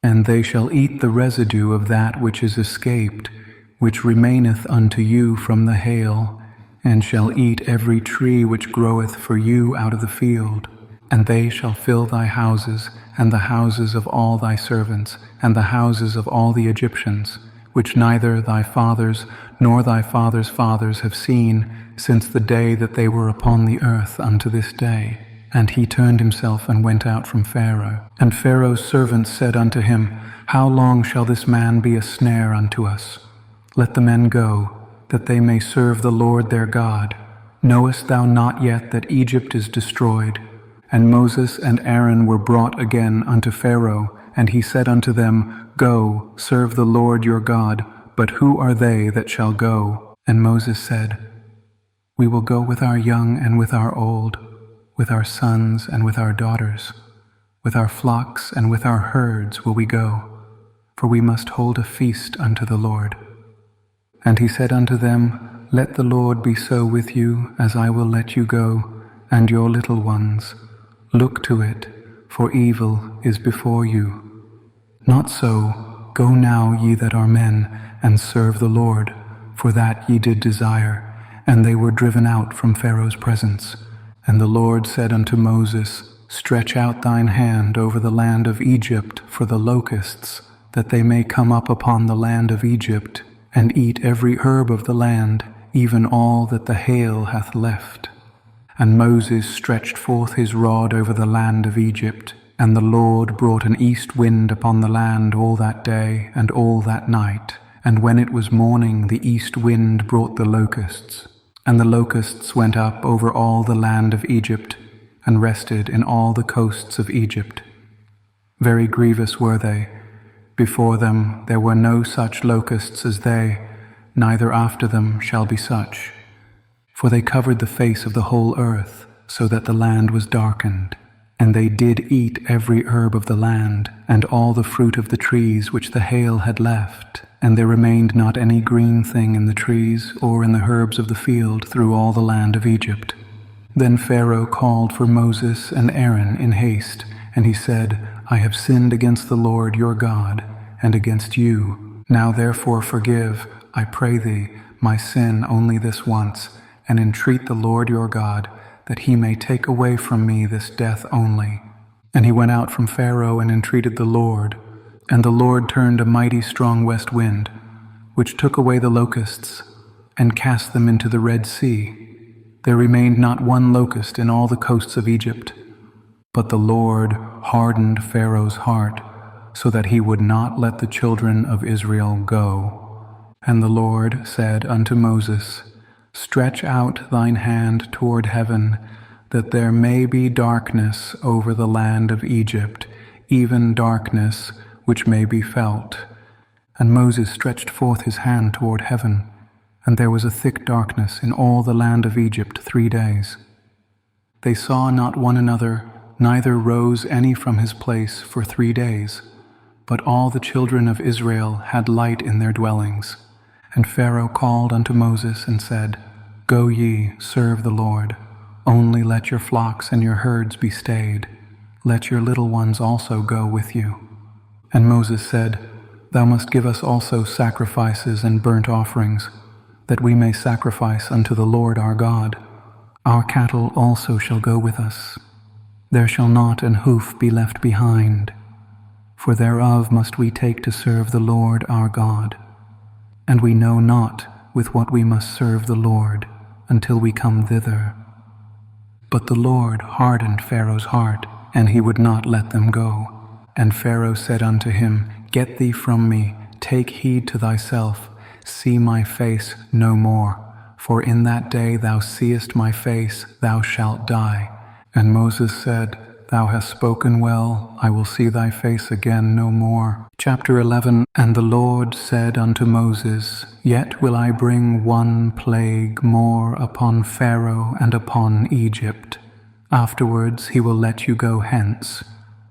And they shall eat the residue of that which is escaped, which remaineth unto you from the hail, and shall eat every tree which groweth for you out of the field. And they shall fill thy houses, and the houses of all thy servants, and the houses of all the Egyptians, which neither thy fathers nor thy fathers' fathers have seen, since the day that they were upon the earth unto this day. And he turned himself and went out from Pharaoh. And Pharaoh's servants said unto him, How long shall this man be a snare unto us? Let the men go, that they may serve the Lord their God. Knowest thou not yet that Egypt is destroyed? And Moses and Aaron were brought again unto Pharaoh, and he said unto them, Go, serve the Lord your God, but who are they that shall go? And Moses said, We will go with our young and with our old, with our sons and with our daughters, with our flocks and with our herds will we go, for we must hold a feast unto the Lord. And he said unto them, Let the Lord be so with you, as I will let you go, and your little ones. Look to it, for evil is before you. Not so, go now ye that are men, and serve the Lord, for that ye did desire. And they were driven out from Pharaoh's presence. And the Lord said unto Moses, Stretch out thine hand over the land of Egypt for the locusts, that they may come up upon the land of Egypt, and eat every herb of the land, even all that the hail hath left. And Moses stretched forth his rod over the land of Egypt, and the Lord brought an east wind upon the land all that day and all that night. And when it was morning, the east wind brought the locusts. And the locusts went up over all the land of Egypt, and rested in all the coasts of Egypt. Very grievous were they, Before them there were no such locusts as they, neither after them shall be such. For they covered the face of the whole earth, so that the land was darkened. And they did eat every herb of the land, and all the fruit of the trees which the hail had left, and there remained not any green thing in the trees or in the herbs of the field through all the land of Egypt. Then Pharaoh called for Moses and Aaron in haste, and he said, I have sinned against the Lord your God, and against you. Now therefore forgive, I pray thee, my sin only this once, and entreat the Lord your God, that he may take away from me this death only. And he went out from Pharaoh and entreated the Lord, and the Lord turned a mighty strong west wind, which took away the locusts, and cast them into the Red Sea. There remained not one locust in all the coasts of Egypt. But the Lord hardened Pharaoh's heart, so that he would not let the children of Israel go. And the Lord said unto Moses, Stretch out thine hand toward heaven, that there may be darkness over the land of Egypt, even darkness which may be felt. And Moses stretched forth his hand toward heaven, and there was a thick darkness in all the land of Egypt 3 days. They saw not one another, neither rose any from his place for 3 days. But all the children of Israel had light in their dwellings. And Pharaoh called unto Moses and said, Go ye, serve the Lord. Only let your flocks and your herds be stayed. Let your little ones also go with you. And Moses said, Thou must give us also sacrifices and burnt offerings, that we may sacrifice unto the Lord our God. Our cattle also shall go with us. There shall not an hoof be left behind, for thereof must we take to serve the Lord our God. And we know not with what we must serve the Lord until we come thither. But the Lord hardened Pharaoh's heart, and he would not let them go. And Pharaoh said unto him, Get thee from me, take heed to thyself, see my face no more. For in that day thou seest my face, thou shalt die. And Moses said, Thou hast spoken well, I will see thy face again no more. Chapter 11. And the Lord said unto Moses, Yet will I bring one plague more upon Pharaoh and upon Egypt. Afterwards he will let you go hence.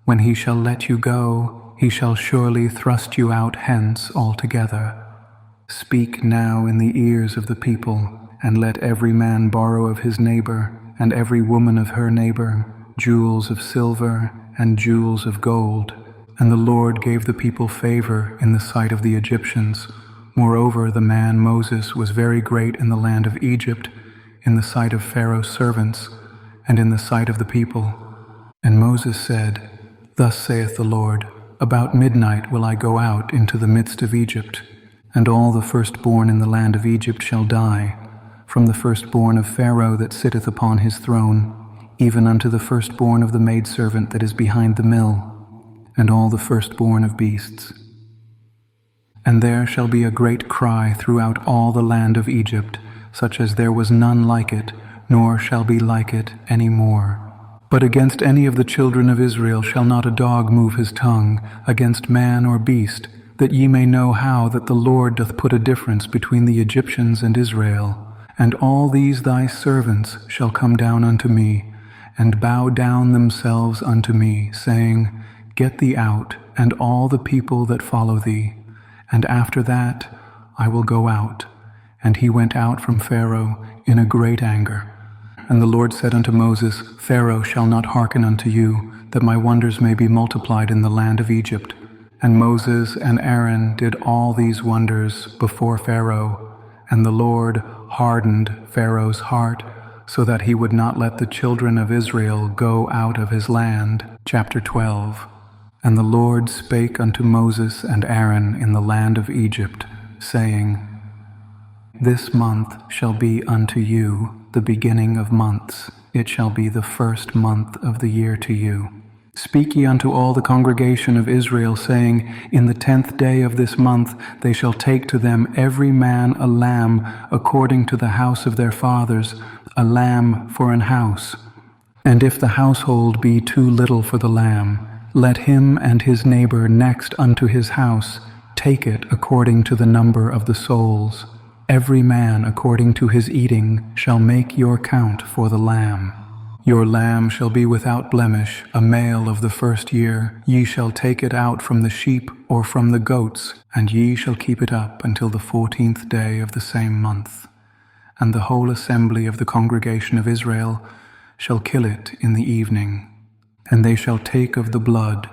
When he shall let you go, he shall surely thrust you out hence altogether. Speak now in the ears of the people, and let every man borrow of his neighbor, and every woman of her neighbor, jewels of silver and jewels of gold. And the Lord gave the people favor in the sight of the Egyptians. Moreover, the man Moses was very great in the land of Egypt, in the sight of Pharaoh's servants, and in the sight of the people. And Moses said, Thus saith the Lord, About midnight will I go out into the midst of Egypt, and all the firstborn in the land of Egypt shall die, from the firstborn of Pharaoh that sitteth upon his throne, even unto the firstborn of the maidservant that is behind the mill, and all the firstborn of beasts. And there shall be a great cry throughout all the land of Egypt, such as there was none like it, nor shall be like it any more. But against any of the children of Israel shall not a dog move his tongue, against man or beast, that ye may know how that the Lord doth put a difference between the Egyptians and Israel. And all these thy servants shall come down unto me, and bow down themselves unto me, saying, Get thee out, and all the people that follow thee. And after that I will go out. And he went out from Pharaoh in a great anger. And the Lord said unto Moses, Pharaoh shall not hearken unto you, that my wonders may be multiplied in the land of Egypt. And Moses and Aaron did all these wonders before Pharaoh, and the Lord hardened Pharaoh's heart, so that he would not let the children of Israel go out of his land. Chapter 12. And the Lord spake unto Moses and Aaron in the land of Egypt, saying, This month shall be unto you the beginning of months. It shall be the first month of the year to you. Speak ye unto all the congregation of Israel, saying, In the 10th day of this month they shall take to them every man a lamb according to the house of their fathers, a lamb for an house. And if the household be too little for the lamb, let him and his neighbor next unto his house take it according to the number of the souls. Every man according to his eating shall make your count for the lamb. Your lamb shall be without blemish, a male of the first year. Ye shall take it out from the sheep or from the goats, and ye shall keep it up until the 14th day of the same month. And the whole assembly of the congregation of Israel shall kill it in the evening. And they shall take of the blood,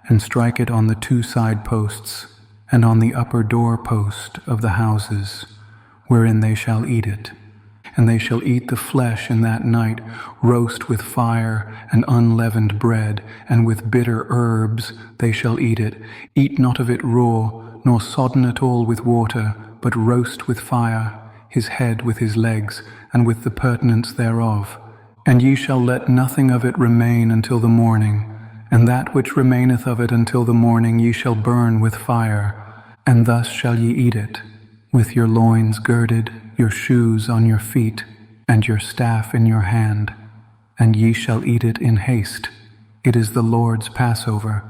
and strike it on the 2 side posts, and on the upper door post of the houses, wherein they shall eat it. And they shall eat the flesh in that night, roast with fire and unleavened bread, and with bitter herbs they shall eat it. Eat not of it raw, nor sodden at all with water, but roast with fire, his head with his legs, and with the purtenance thereof. And ye shall let nothing of it remain until the morning, and that which remaineth of it until the morning ye shall burn with fire. And thus shall ye eat it, with your loins girded, your shoes on your feet, and your staff in your hand. And ye shall eat it in haste. It is the Lord's Passover.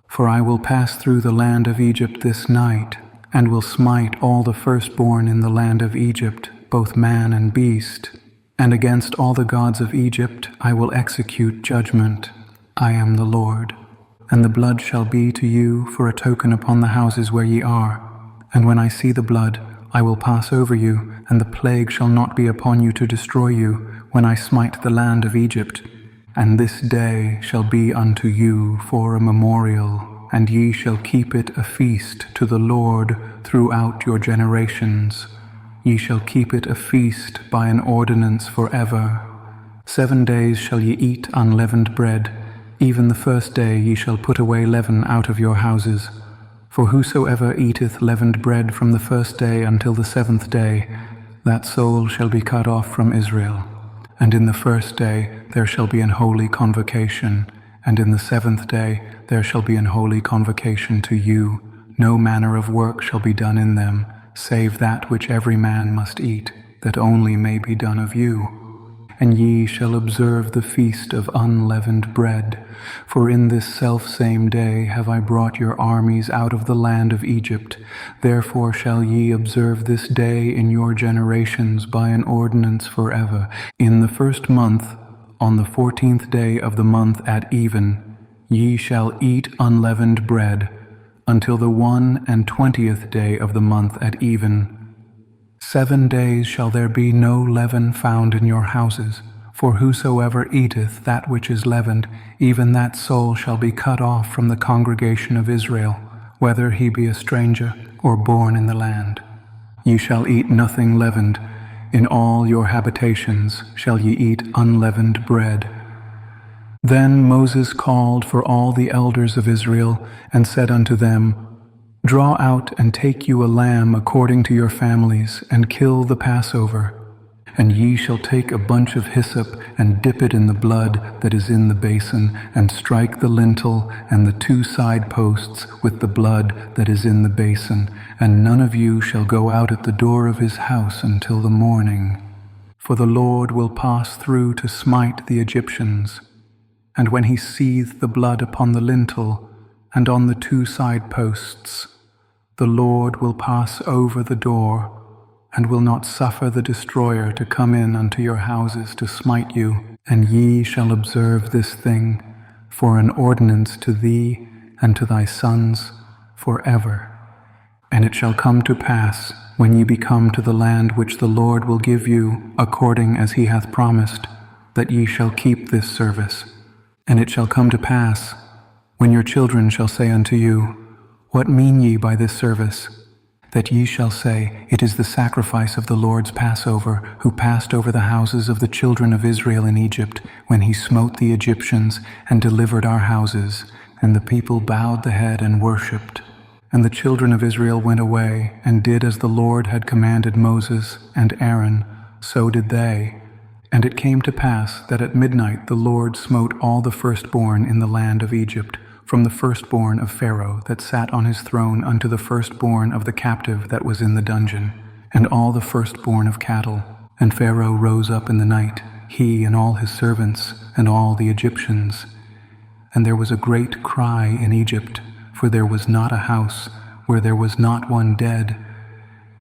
For I will pass through the land of Egypt this night, and will smite all the firstborn in the land of Egypt, both man and beast. And against all the gods of Egypt I will execute judgment. I am the Lord. And the blood shall be to you for a token upon the houses where ye are. And when I see the blood, I will pass over you, and the plague shall not be upon you to destroy you, when I smite the land of Egypt. And this day shall be unto you for a memorial, and ye shall keep it a feast to the Lord throughout your generations. Ye shall keep it a feast by an ordinance forever. 7 days shall ye eat unleavened bread. Even the first day ye shall put away leaven out of your houses. For whosoever eateth leavened bread from the first day until the 7th day, that soul shall be cut off from Israel. And in the first day there shall be an holy convocation, and in the 7th day there shall be an holy convocation to you. No manner of work shall be done in them, save that which every man must eat, that only may be done of you. And ye shall observe the feast of unleavened bread. For in this selfsame day have I brought your armies out of the land of Egypt. Therefore shall ye observe this day in your generations by an ordinance forever. In the 1st month, on the 14th day of the month at even, ye shall eat unleavened bread, until the 21st day of the month at even. 7 days shall there be no leaven found in your houses. For whosoever eateth that which is leavened, even that soul shall be cut off from the congregation of Israel, whether he be a stranger or born in the land. Ye shall eat nothing leavened. In all your habitations shall ye eat unleavened bread. Then Moses called for all the elders of Israel, and said unto them, Draw out and take you a lamb according to your families, and kill the Passover. And ye shall take a bunch of hyssop, and dip it in the blood that is in the basin, and strike the lintel and the 2 side posts with the blood that is in the basin. And none of you shall go out at the door of his house until the morning. For the Lord will pass through to smite the Egyptians. And when he seeth the blood upon the lintel and on the 2 side posts, the Lord will pass over the door, and will not suffer the destroyer to come in unto your houses to smite you. And ye shall observe this thing for an ordinance to thee and to thy sons forever. And it shall come to pass, when ye be come to the land which the Lord will give you, according as he hath promised, that ye shall keep this service. And it shall come to pass, when your children shall say unto you, What mean ye by this service? That ye shall say, It is the sacrifice of the Lord's Passover, who passed over the houses of the children of Israel in Egypt, when he smote the Egyptians and delivered our houses. And the people bowed the head and worshipped. And the children of Israel went away, and did as the Lord had commanded Moses and Aaron, so did they. And it came to pass that at midnight the Lord smote all the firstborn in the land of Egypt, from the firstborn of Pharaoh that sat on his throne unto the firstborn of the captive that was in the dungeon, and all the firstborn of cattle. And Pharaoh rose up in the night, he and all his servants, and all the Egyptians. And there was a great cry in Egypt, for there was not a house where there was not one dead.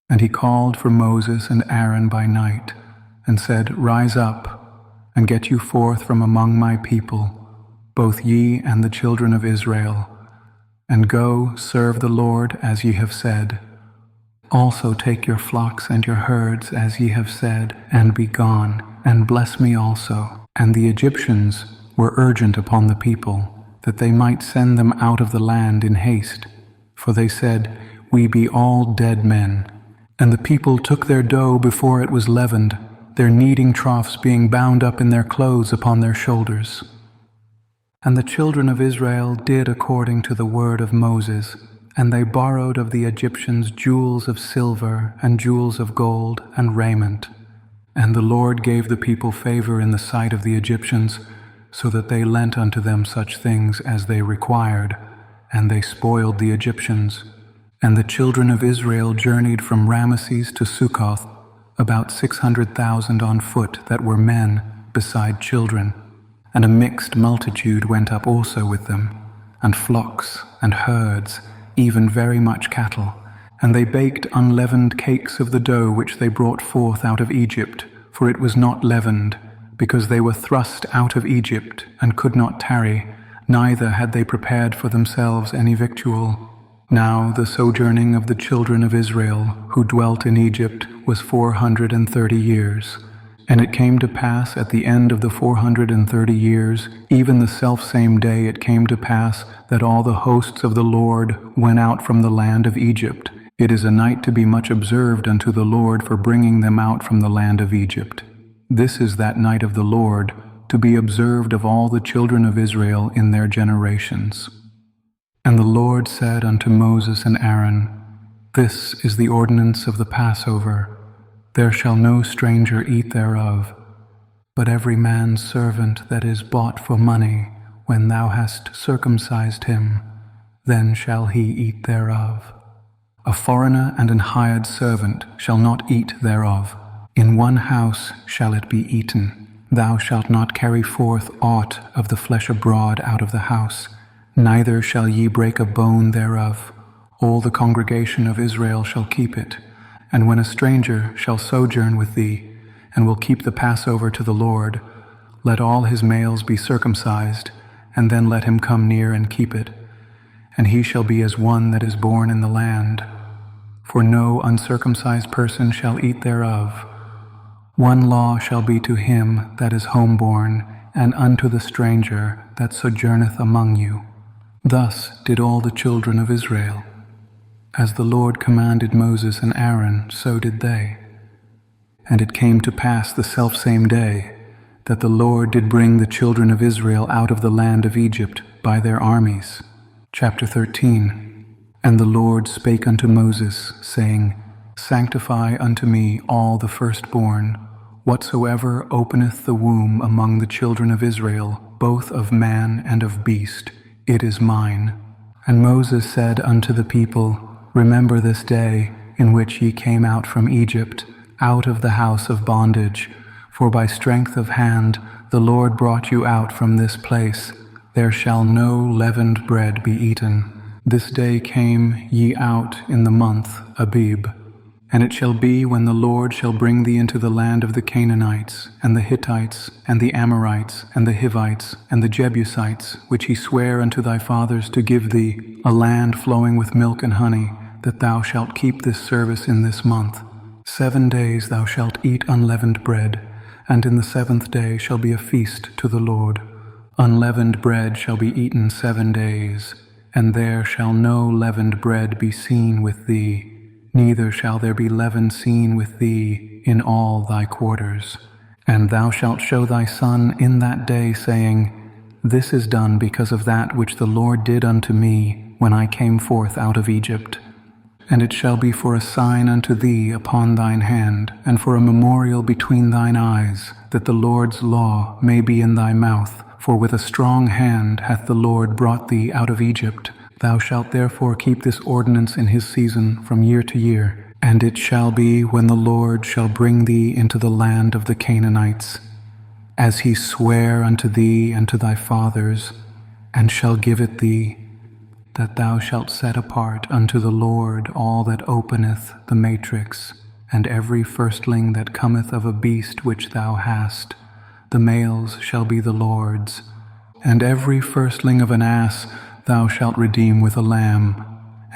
And he called for Moses and Aaron by night, and said, Rise up, and get you forth from among my people, both ye and the children of Israel, and go serve the Lord as ye have said. Also take your flocks and your herds as ye have said, and be gone, and bless me also. And the Egyptians were urgent upon the people, that they might send them out of the land in haste. For they said, We be all dead men. And the people took their dough before it was leavened, their kneading troughs being bound up in their clothes upon their shoulders. And the children of Israel did according to the word of Moses, and they borrowed of the Egyptians jewels of silver and jewels of gold and raiment. And the Lord gave the people favor in the sight of the Egyptians, so that they lent unto them such things as they required, and they spoiled the Egyptians. And the children of Israel journeyed from Ramesses to Succoth, about 600,000 on foot that were men, beside children. And a mixed multitude went up also with them, and flocks and herds, even very much cattle. And they baked unleavened cakes of the dough which they brought forth out of Egypt, for it was not leavened, because they were thrust out of Egypt, and could not tarry, neither had they prepared for themselves any victual. Now the sojourning of the children of Israel, who dwelt in Egypt, was 430 years. And it came to pass at the end of the 430 years, even the selfsame day it came to pass, that all the hosts of the Lord went out from the land of Egypt. It is a night to be much observed unto the Lord for bringing them out from the land of Egypt. This is that night of the Lord, to be observed of all the children of Israel in their generations. And the Lord said unto Moses and Aaron, This is the ordinance of the Passover. There shall no stranger eat thereof, but every man's servant that is bought for money, when thou hast circumcised him, then shall he eat thereof. A foreigner and an hired servant shall not eat thereof. In one house shall it be eaten. Thou shalt not carry forth aught of the flesh abroad out of the house, neither shall ye break a bone thereof. All the congregation of Israel shall keep it. And when a stranger shall sojourn with thee, and will keep the Passover to the Lord, let all his males be circumcised, and then let him come near and keep it. And he shall be as one that is born in the land. For no uncircumcised person shall eat thereof. One law shall be to him that is homeborn, and unto the stranger that sojourneth among you. Thus did all the children of Israel. As the Lord commanded Moses and Aaron, so did they. And it came to pass the selfsame day, that the Lord did bring the children of Israel out of the land of Egypt by their armies. Chapter 13. And the Lord spake unto Moses, saying, Sanctify unto me all the firstborn, whatsoever openeth the womb among the children of Israel, both of man and of beast, it is mine. And Moses said unto the people, Remember this day in which ye came out from Egypt, out of the house of bondage, for by strength of hand the Lord brought you out from this place. There shall no leavened bread be eaten. This day came ye out in the month Abib. And it shall be when the Lord shall bring thee into the land of the Canaanites, and the Hittites, and the Amorites, and the Hivites, and the Jebusites, which he sware unto thy fathers to give thee, a land flowing with milk and honey, that thou shalt keep this service in this month. 7 days thou shalt eat unleavened bread, and in the 7th day shall be a feast to the Lord. Unleavened bread shall be eaten 7 days, and there shall no leavened bread be seen with thee, neither shall there be leaven seen with thee in all thy quarters. And thou shalt show thy son in that day, saying, This is done because of that which the Lord did unto me when I came forth out of Egypt. And it shall be for a sign unto thee upon thine hand, and for a memorial between thine eyes, that the Lord's law may be in thy mouth. For with a strong hand hath the Lord brought thee out of Egypt. Thou shalt therefore keep this ordinance in his season from year to year. And it shall be when the Lord shall bring thee into the land of the Canaanites, as he sware unto thee and to thy fathers, and shall give it thee, that thou shalt set apart unto the Lord all that openeth the matrix, and every firstling that cometh of a beast which thou hast, the males shall be the Lord's. And every firstling of an ass thou shalt redeem with a lamb.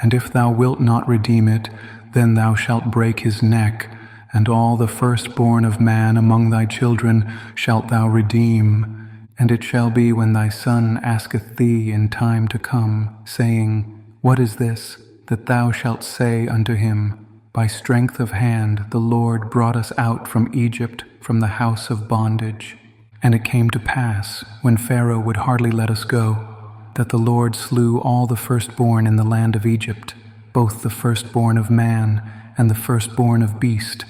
And if thou wilt not redeem it, then thou shalt break his neck, and all the firstborn of man among thy children shalt thou redeem. And it shall be when thy son asketh thee in time to come, saying, What is this? That thou shalt say unto him, By strength of hand the Lord brought us out from Egypt, from the house of bondage. And it came to pass, when Pharaoh would hardly let us go, that the Lord slew all the firstborn in the land of Egypt, both the firstborn of man and the firstborn of beast.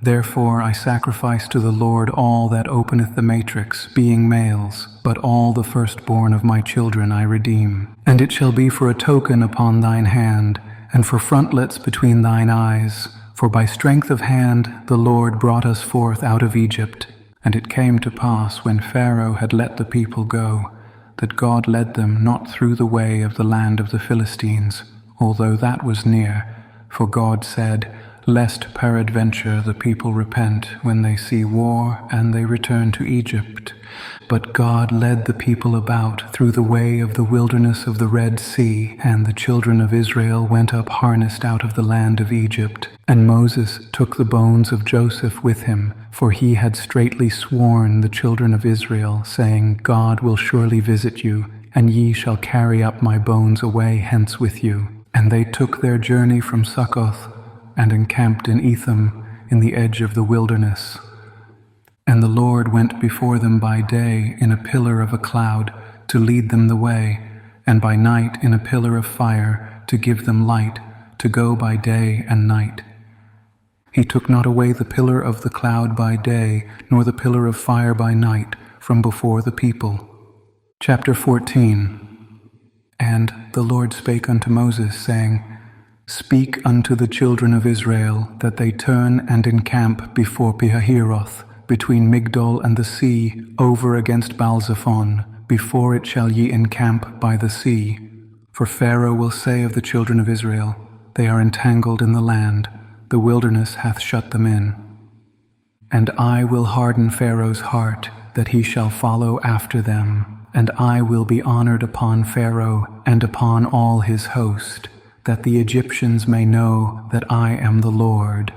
Therefore I sacrifice to the Lord all that openeth the matrix, being males, but all the firstborn of my children I redeem. And it shall be for a token upon thine hand, and for frontlets between thine eyes. For by strength of hand the Lord brought us forth out of Egypt. And it came to pass, when Pharaoh had let the people go, that God led them not through the way of the land of the Philistines, although that was near. For God said, Lest peradventure the people repent when they see war, and they return to Egypt. But God led the people about through the way of the wilderness of the Red Sea, and the children of Israel went up harnessed out of the land of Egypt. And Moses took the bones of Joseph with him, for he had straitly sworn the children of Israel, saying, God will surely visit you, and ye shall carry up my bones away hence with you. And they took their journey from Succoth, and encamped in Etham, in the edge of the wilderness. And the Lord went before them by day in a pillar of a cloud, to lead them the way, and by night in a pillar of fire, to give them light, to go by day and night. He took not away the pillar of the cloud by day, nor the pillar of fire by night, from before the people. Chapter 14. And the Lord spake unto Moses, saying, Speak unto the children of Israel, that they turn and encamp before Pihahiroth, between Migdol and the sea, over against Baalzephon, before it shall ye encamp by the sea. For Pharaoh will say of the children of Israel, They are entangled in the land, the wilderness hath shut them in. And I will harden Pharaoh's heart, that he shall follow after them, and I will be honored upon Pharaoh and upon all his host, that the Egyptians may know that I am the Lord.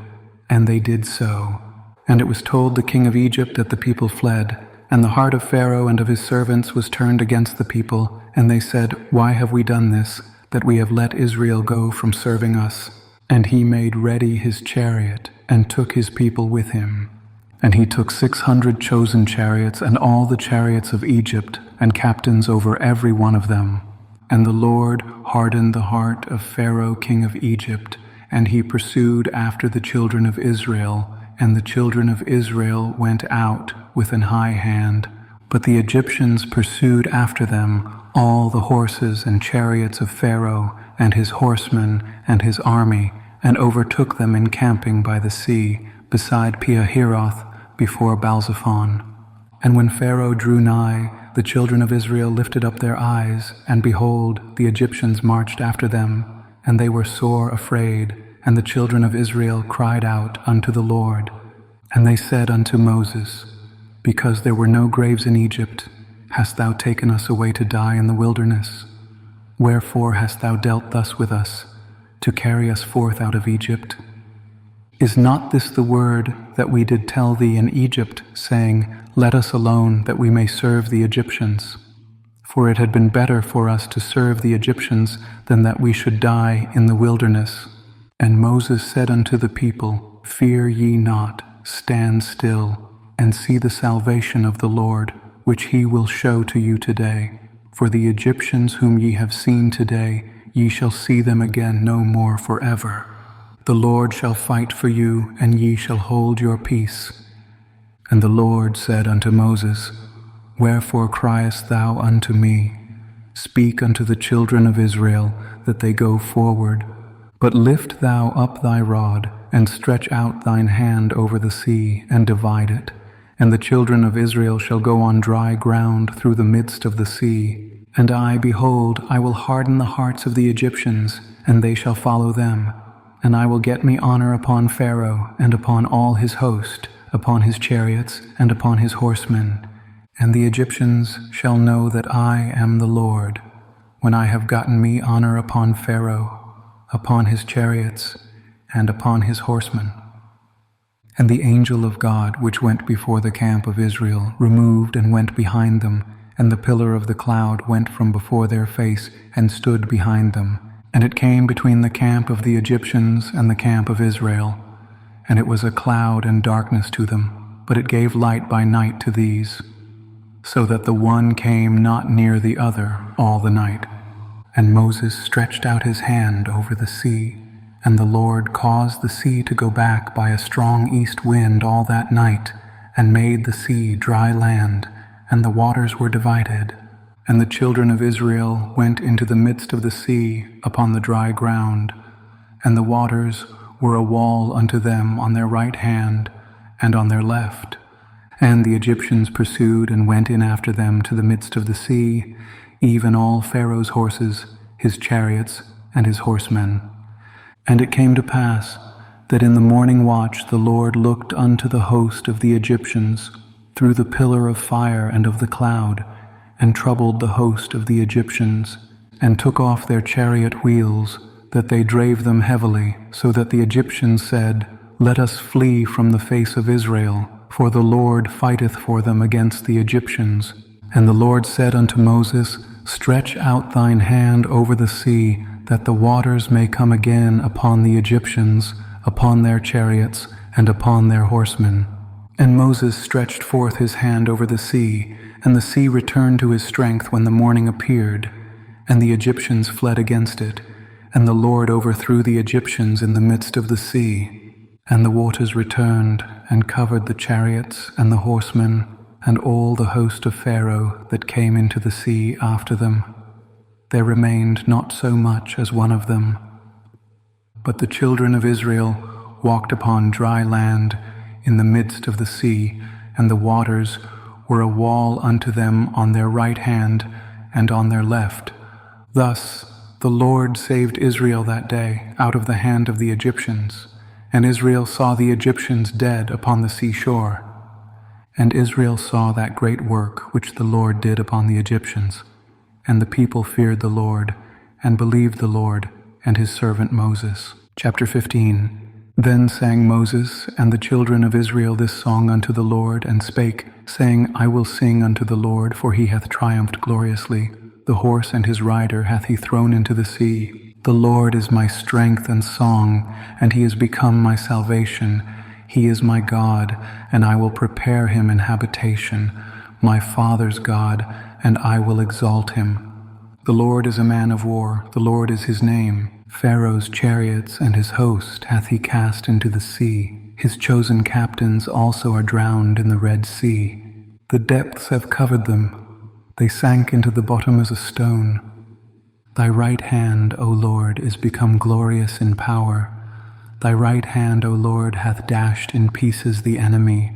And they did so. And it was told the king of Egypt that the people fled, and the heart of Pharaoh and of his servants was turned against the people, and they said, Why have we done this, that we have let Israel go from serving us? And he made ready his chariot, and took his people with him. And he took 600 chosen chariots, and all the chariots of Egypt, and captains over every one of them. And the Lord hardened the heart of Pharaoh king of Egypt, and he pursued after the children of Israel, and the children of Israel went out with an high hand. But the Egyptians pursued after them all the horses and chariots of Pharaoh, and his horsemen, and his army, and overtook them encamping by the sea, beside Pihahiroth, before Baalzephon. And when Pharaoh drew nigh, the children of Israel lifted up their eyes, and behold, the Egyptians marched after them, and they were sore afraid. And the children of Israel cried out unto the Lord. And they said unto Moses, Because there were no graves in Egypt, hast thou taken us away to die in the wilderness? Wherefore hast thou dealt thus with us, to carry us forth out of Egypt? Is not this the word that we did tell thee in Egypt, saying, Let us alone, that we may serve the Egyptians? For it had been better for us to serve the Egyptians than that we should die in the wilderness. And Moses said unto the people, Fear ye not, stand still, and see the salvation of the Lord, which he will show to you today. For the Egyptians whom ye have seen today, ye shall see them again no more forever. The Lord shall fight for you, and ye shall hold your peace. And the Lord said unto Moses, Wherefore criest thou unto me? Speak unto the children of Israel, that they go forward. But lift thou up thy rod, and stretch out thine hand over the sea, and divide it. And the children of Israel shall go on dry ground through the midst of the sea. And I, behold, I will harden the hearts of the Egyptians, and they shall follow them. And I will get me honor upon Pharaoh, and upon all his host, upon his chariots, and upon his horsemen. And the Egyptians shall know that I am the Lord, when I have gotten me honor upon Pharaoh, upon his chariots, and upon his horsemen. And the angel of God, which went before the camp of Israel, removed and went behind them, and the pillar of the cloud went from before their face, and stood behind them. And it came between the camp of the Egyptians and the camp of Israel. And it was a cloud and darkness to them, but it gave light by night to these, so that the one came not near the other all the night. And Moses stretched out his hand over the sea, and the Lord caused the sea to go back by a strong east wind all that night, and made the sea dry land, and the waters were divided. And the children of Israel went into the midst of the sea upon the dry ground, and the waters were a wall unto them on their right hand and on their left. And the Egyptians pursued and went in after them to the midst of the sea, even all Pharaoh's horses, his chariots, and his horsemen. And it came to pass that in the morning watch the Lord looked unto the host of the Egyptians through the pillar of fire and of the cloud, and troubled the host of the Egyptians, and took off their chariot wheels, that they drave them heavily, so that the Egyptians said, Let us flee from the face of Israel, for the Lord fighteth for them against the Egyptians. And the Lord said unto Moses, Stretch out thine hand over the sea, that the waters may come again upon the Egyptians, upon their chariots, and upon their horsemen. And Moses stretched forth his hand over the sea, and the sea returned to his strength when the morning appeared, and the Egyptians fled against it. And the Lord overthrew the Egyptians in the midst of the sea. And the waters returned, and covered the chariots and the horsemen, and all the host of Pharaoh that came into the sea after them. There remained not so much as one of them. But the children of Israel walked upon dry land in the midst of the sea, and the waters were a wall unto them on their right hand and on their left. Thus the Lord saved Israel that day out of the hand of the Egyptians, and Israel saw the Egyptians dead upon the seashore. And Israel saw that great work which the Lord did upon the Egyptians. And the people feared the Lord, and believed the Lord and his servant Moses. Chapter 15. Then sang Moses and the children of Israel this song unto the Lord, and spake, saying, I will sing unto the Lord, for he hath triumphed gloriously. The horse and his rider hath he thrown into the sea. The Lord is my strength and song, and he is become my salvation. He is my God, and I will prepare him an habitation, my father's God, and I will exalt him. The Lord is a man of war, the Lord is his name. Pharaoh's chariots and his host hath he cast into the sea. His chosen captains also are drowned in the Red Sea. The depths have covered them. They sank into the bottom as a stone. Thy right hand, O Lord, is become glorious in power. Thy right hand, O Lord, hath dashed in pieces the enemy.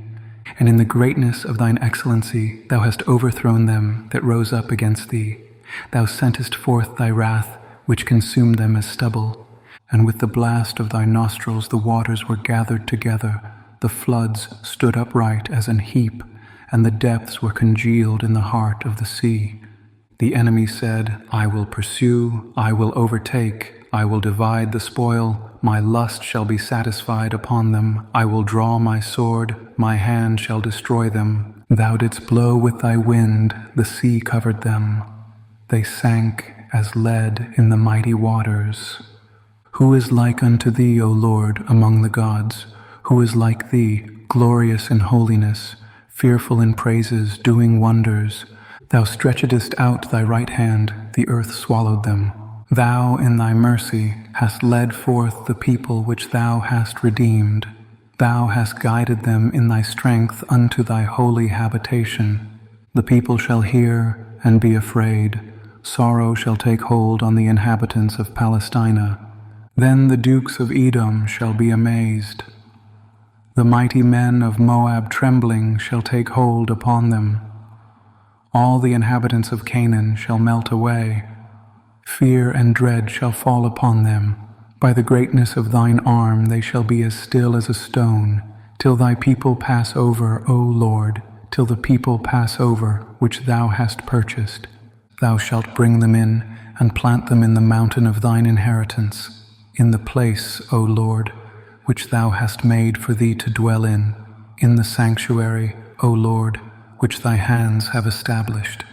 And in the greatness of thine excellency thou hast overthrown them that rose up against thee. Thou sentest forth thy wrath, which consumed them as stubble. And with the blast of thy nostrils the waters were gathered together. The floods stood upright as an heap, and the depths were congealed in the heart of the sea. The enemy said, I will pursue, I will overtake, I will divide the spoil. My lust shall be satisfied upon them. I will draw my sword, my hand shall destroy them. Thou didst blow with thy wind, the sea covered them. They sank as lead in the mighty waters. Who is like unto thee, O Lord, among the gods? Who is like thee, glorious in holiness, fearful in praises, doing wonders? Thou stretchedst out thy right hand, the earth swallowed them. Thou in thy mercy hast led forth the people which thou hast redeemed. Thou hast guided them in thy strength unto thy holy habitation. The people shall hear and be afraid. Sorrow shall take hold on the inhabitants of Palestina. Then the dukes of Edom shall be amazed. The mighty men of Moab trembling shall take hold upon them. All the inhabitants of Canaan shall melt away. Fear and dread shall fall upon them. By the greatness of thine arm they shall be as still as a stone, till thy people pass over, O Lord, till the people pass over, which thou hast purchased. Thou shalt bring them in, and plant them in the mountain of thine inheritance, in the place, O Lord, which thou hast made for thee to dwell in the sanctuary, O Lord, which thy hands have established.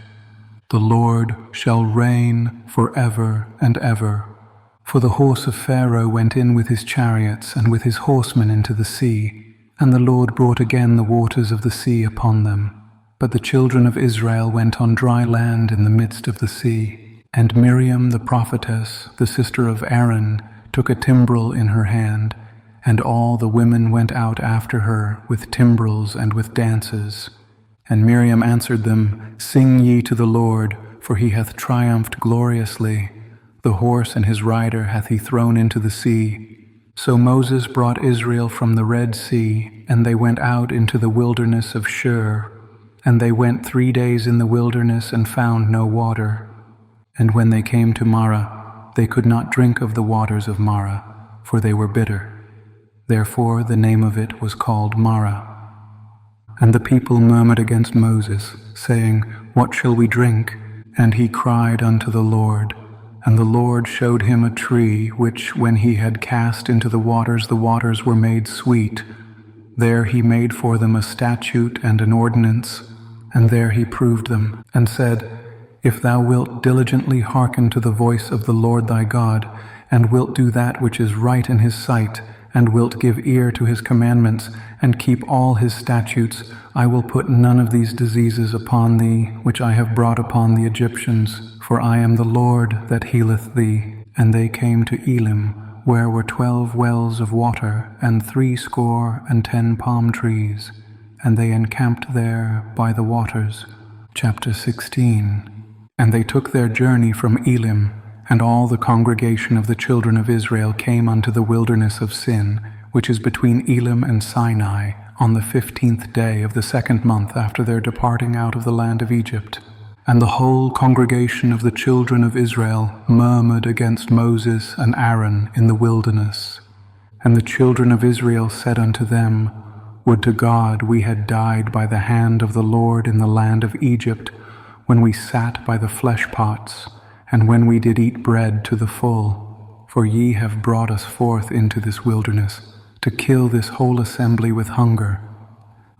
The Lord shall reign forever and ever. For the horse of Pharaoh went in with his chariots and with his horsemen into the sea, and the Lord brought again the waters of the sea upon them. But the children of Israel went on dry land in the midst of the sea. And Miriam the prophetess, the sister of Aaron, took a timbrel in her hand, and all the women went out after her with timbrels and with dances. And Miriam answered them, Sing ye to the Lord, for he hath triumphed gloriously. The horse and his rider hath he thrown into the sea. So Moses brought Israel from the Red Sea, and they went out into the wilderness of Shur. And they went 3 days in the wilderness and found no water. And when they came to Marah, they could not drink of the waters of Marah, for they were bitter. Therefore the name of it was called Marah. And the people murmured against Moses, saying, What shall we drink? And he cried unto the Lord. And the Lord showed him a tree, which, when he had cast into the waters were made sweet. There he made for them a statute and an ordinance, and there he proved them, and said, If thou wilt diligently hearken to the voice of the Lord thy God, and wilt do that which is right in his sight, and wilt give ear to his commandments, and keep all his statutes, I will put none of these diseases upon thee, which I have brought upon the Egyptians, for I am the Lord that healeth thee. And they came to Elim, where were 12 wells of water, and 70 palm trees, and they encamped there by the waters. Chapter 16. And they took their journey from Elim, and all the congregation of the children of Israel came unto the wilderness of Sin, which is between Elim and Sinai, on the 15th day of the 2nd month after their departing out of the land of Egypt. And the whole congregation of the children of Israel murmured against Moses and Aaron in the wilderness. And the children of Israel said unto them, Would to God we had died by the hand of the Lord in the land of Egypt, when we sat by the flesh pots, and when we did eat bread to the full. For ye have brought us forth into this wilderness, to kill this whole assembly with hunger.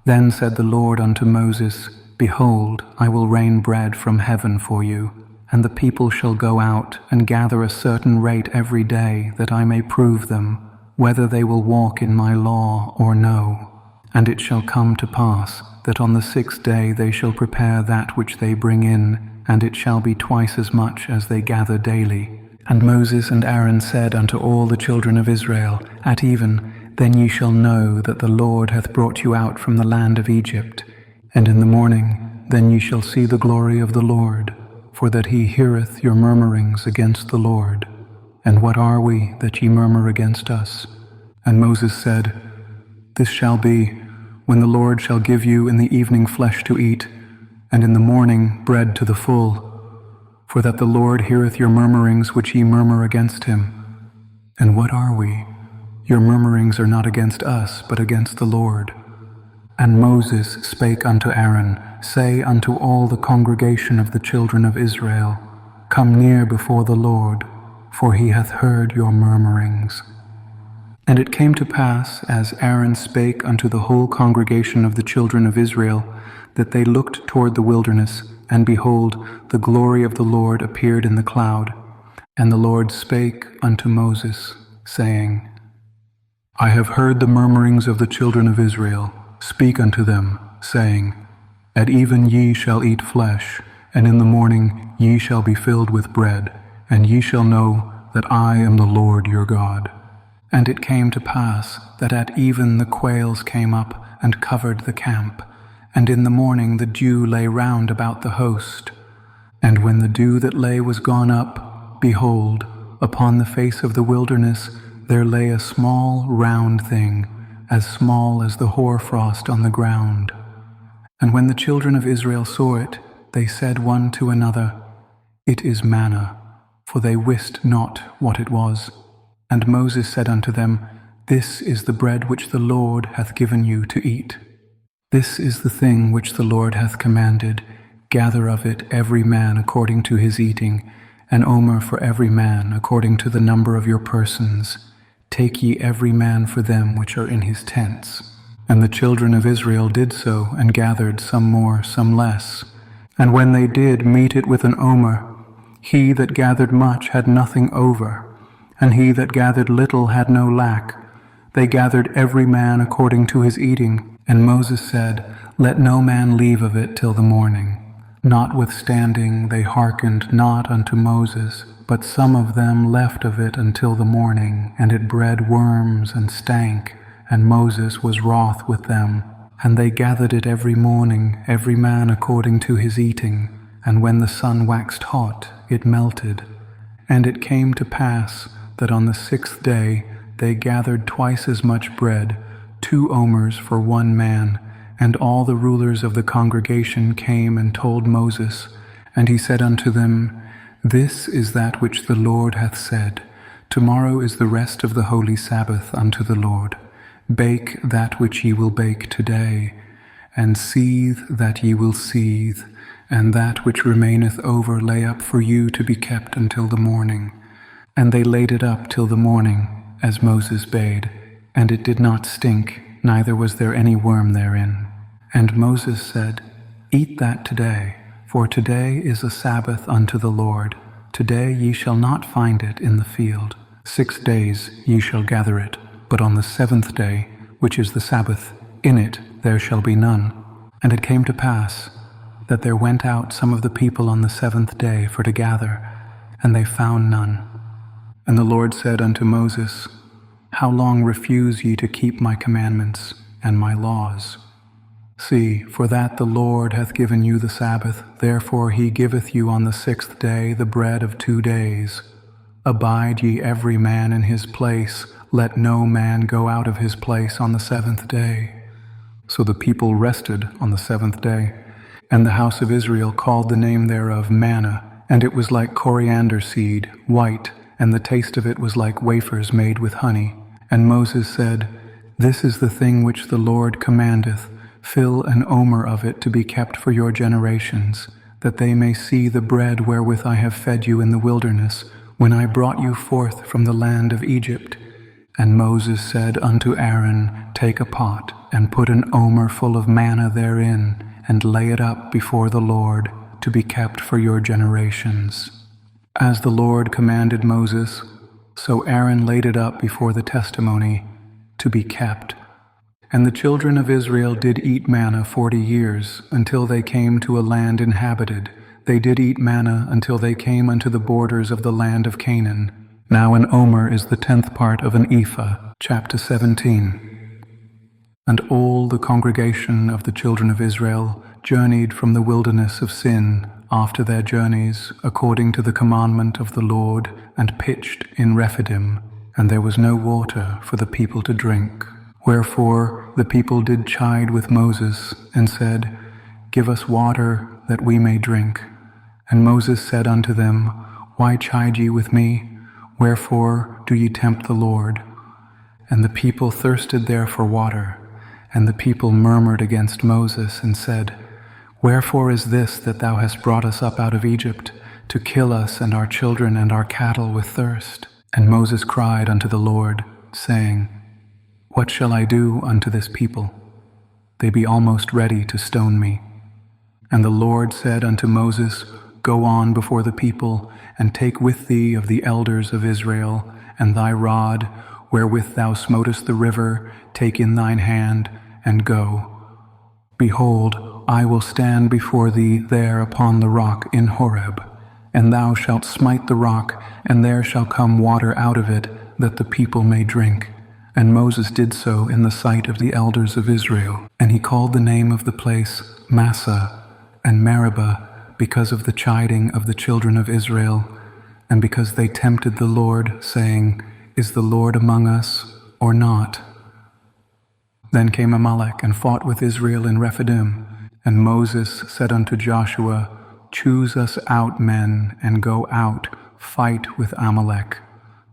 Then said the Lord unto Moses, Behold, I will rain bread from heaven for you, and the people shall go out and gather a certain rate every day, that I may prove them, whether they will walk in my law or no. And it shall come to pass, that on the 6th day they shall prepare that which they bring in, and it shall be twice as much as they gather daily. And Moses and Aaron said unto all the children of Israel, At even, then ye shall know that the Lord hath brought you out from the land of Egypt. And in the morning, then ye shall see the glory of the Lord, for that he heareth your murmurings against the Lord. And what are we that ye murmur against us? And Moses said, This shall be, when the Lord shall give you in the evening flesh to eat, and in the morning bread to the full, for that the Lord heareth your murmurings which ye murmur against him. And what are we? Your murmurings are not against us, but against the Lord. And Moses spake unto Aaron, Say unto all the congregation of the children of Israel, Come near before the Lord, for he hath heard your murmurings. And it came to pass, as Aaron spake unto the whole congregation of the children of Israel, that they looked toward the wilderness, and behold, the glory of the Lord appeared in the cloud. And the Lord spake unto Moses, saying, I have heard the murmurings of the children of Israel. Speak unto them, saying, At even ye shall eat flesh, and in the morning ye shall be filled with bread, and ye shall know that I am the Lord your God. And it came to pass that at even the quails came up and covered the camp, and in the morning the dew lay round about the host. And when the dew that lay was gone up, behold, upon the face of the wilderness there lay a small round thing, as small as the hoarfrost on the ground. And when the children of Israel saw it, they said one to another, It is manna, for they wist not what it was. And Moses said unto them, This is the bread which the Lord hath given you to eat. This is the thing which the Lord hath commanded, gather of it every man according to his eating, an omer for every man according to the number of your persons. Take ye every man for them which are in his tents. And the children of Israel did so, and gathered some more, some less. And when they did meet it with an omer, he that gathered much had nothing over, and he that gathered little had no lack. They gathered every man according to his eating. And Moses said, Let no man leave of it till the morning. Notwithstanding they hearkened not unto Moses, but some of them left of it until the morning, and it bred worms and stank, and Moses was wroth with them. And they gathered it every morning, every man according to his eating, and when the sun waxed hot, it melted. And it came to pass that on the 6th day they gathered twice as much bread, 2 omers for one man. And all the rulers of the congregation came and told Moses, and he said unto them, This is that which the Lord hath said, Tomorrow is the rest of the holy Sabbath unto the Lord. Bake that which ye will bake today, and seethe that ye will seethe, and that which remaineth over lay up for you to be kept until the morning. And they laid it up till the morning, as Moses bade, and it did not stink, neither was there any worm therein. And Moses said, Eat that today, for today is a Sabbath unto the Lord. Today ye shall not find it in the field. 6 days ye shall gather it, but on the 7th day, which is the Sabbath, in it there shall be none. And it came to pass that there went out some of the people on the 7th day for to gather, and they found none. And the Lord said unto Moses, How long refuse ye to keep my commandments and my laws? See, for that the Lord hath given you the Sabbath, therefore he giveth you on the 6th day the bread of 2 days. Abide ye every man in his place, let no man go out of his place on the 7th day. So the people rested on the 7th day, and the house of Israel called the name thereof manna, and it was like coriander seed, white, and the taste of it was like wafers made with honey. And Moses said, This is the thing which the Lord commandeth, fill an omer of it to be kept for your generations, that they may see the bread wherewith I have fed you in the wilderness, when I brought you forth from the land of Egypt. And Moses said unto Aaron, Take a pot, and put an omer full of manna therein, and lay it up before the Lord, to be kept for your generations. As the Lord commanded Moses, so Aaron laid it up before the testimony, to be kept. And the children of Israel did eat manna 40 years, until they came to a land inhabited. They did eat manna until they came unto the borders of the land of Canaan. Now an omer is the 10th part of an ephah. Chapter 17. And all the congregation of the children of Israel journeyed from the wilderness of Sin after their journeys, according to the commandment of the Lord, and pitched in Rephidim, and there was no water for the people to drink. Wherefore the people did chide with Moses, and said, Give us water, that we may drink. And Moses said unto them, Why chide ye with me? Wherefore do ye tempt the Lord? And the people thirsted there for water, and the people murmured against Moses, and said, Wherefore is this that thou hast brought us up out of Egypt, to kill us and our children and our cattle with thirst? And Moses cried unto the Lord, saying, What shall I do unto this people? They be almost ready to stone me. And the Lord said unto Moses, Go on before the people, and take with thee of the elders of Israel, and thy rod, wherewith thou smotest the river, take in thine hand, and go. Behold, I will stand before thee there upon the rock in Horeb, and thou shalt smite the rock, and there shall come water out of it, that the people may drink. And Moses did so in the sight of the elders of Israel. And he called the name of the place Massah and Meribah, because of the chiding of the children of Israel, and because they tempted the Lord, saying, Is the Lord among us, or not? Then came Amalek and fought with Israel in Rephidim. And Moses said unto Joshua, choose us out men and go out, fight with Amalek.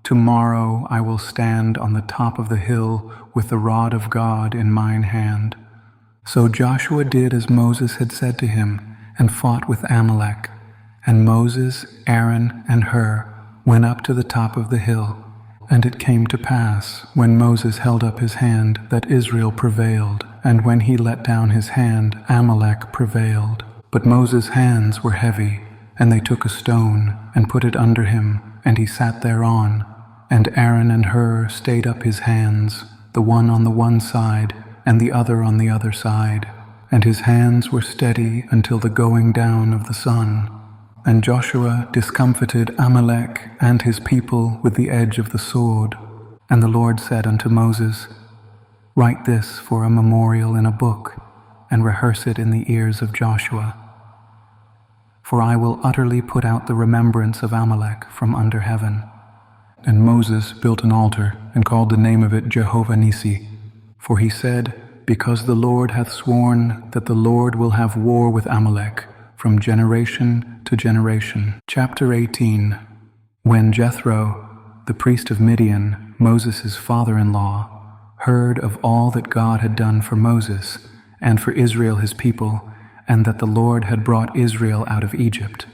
Tomorrow I will stand on the top of the hill with the rod of God in mine hand. So Joshua did as Moses had said to him, and fought with Amalek. And Moses, Aaron, and Hur went up to the top of the hill. And it came to pass, when Moses held up his hand, that Israel prevailed, and when he let down his hand, Amalek prevailed. But Moses' hands were heavy, and they took a stone, and put it under him, and he sat thereon. And Aaron and Hur stayed up his hands, the one on the one side, and the other on the other side. And his hands were steady until the going down of the sun. And Joshua discomfited Amalek and his people with the edge of the sword. And the Lord said unto Moses, Write this for a memorial in a book, and rehearse it in the ears of Joshua. For I will utterly put out the remembrance of Amalek from under heaven. And Moses built an altar, and called the name of it Jehovah Nissi. For he said, Because the Lord hath sworn that the Lord will have war with Amalek from generation to generation. Chapter 18. When Jethro, the priest of Midian, Moses' father-in-law, heard of all that God had done for Moses and for Israel his people, and that the Lord had brought Israel out of Egypt.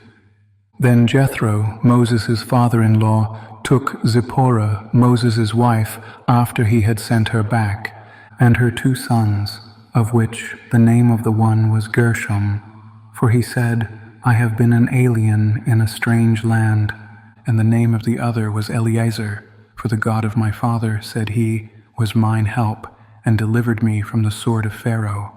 Then Jethro, Moses' father-in-law, took Zipporah, Moses' wife, after he had sent her back, and her 2 sons, of which the name of the one was Gershom. For he said, I have been an alien in a strange land. And the name of the other was Eleazar, for the God of my father, said he, was mine help, and delivered me from the sword of Pharaoh.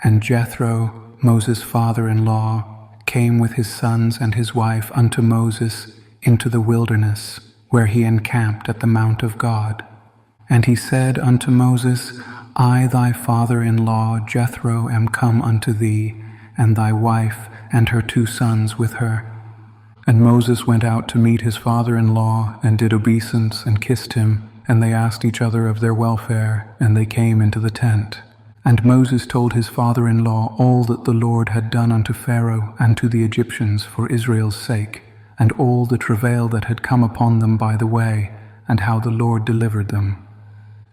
And Jethro, Moses' father-in-law, came with his sons and his wife unto Moses into the wilderness, where he encamped at the mount of God. And he said unto Moses, I thy father-in-law Jethro am come unto thee, and thy wife and her 2 sons with her. And Moses went out to meet his father-in-law, and did obeisance, and kissed him, and they asked each other of their welfare, and they came into the tent. And Moses told his father-in-law all that the Lord had done unto Pharaoh and to the Egyptians for Israel's sake, and all the travail that had come upon them by the way, and how the Lord delivered them.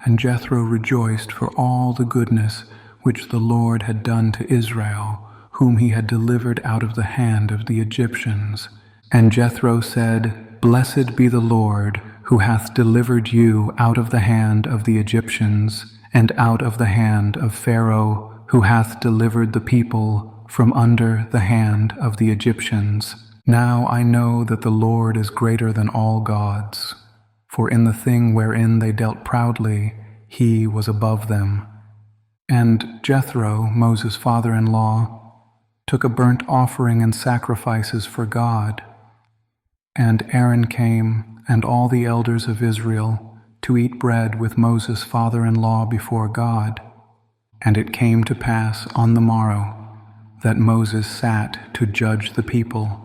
And Jethro rejoiced for all the goodness which the Lord had done to Israel, whom he had delivered out of the hand of the Egyptians. And Jethro said, Blessed be the Lord, who hath delivered you out of the hand of the Egyptians, and out of the hand of Pharaoh, who hath delivered the people from under the hand of the Egyptians. Now I know that the Lord is greater than all gods, for in the thing wherein they dealt proudly, he was above them. And Jethro, Moses' father-in-law, took a burnt offering and sacrifices for God. And Aaron came, and all the elders of Israel, to eat bread with Moses' father-in-law before God. And it came to pass on the morrow that Moses sat to judge the people,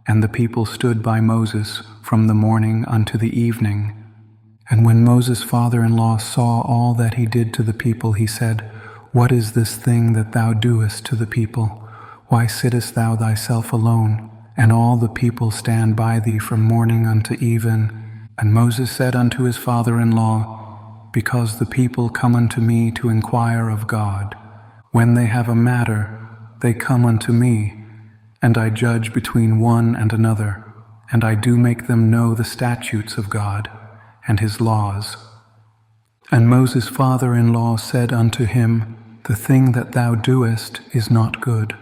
and the people stood by Moses from the morning unto the evening. And when Moses' father-in-law saw all that he did to the people, he said, What is this thing that thou doest to the people? Why sittest thou thyself alone, and all the people stand by thee from morning unto even? And Moses said unto his father-in-law, Because the people come unto me to inquire of God. When they have a matter, they come unto me, and I judge between one and another, and I do make them know the statutes of God, and his laws. And Moses' father-in-law said unto him, The thing that thou doest is not good.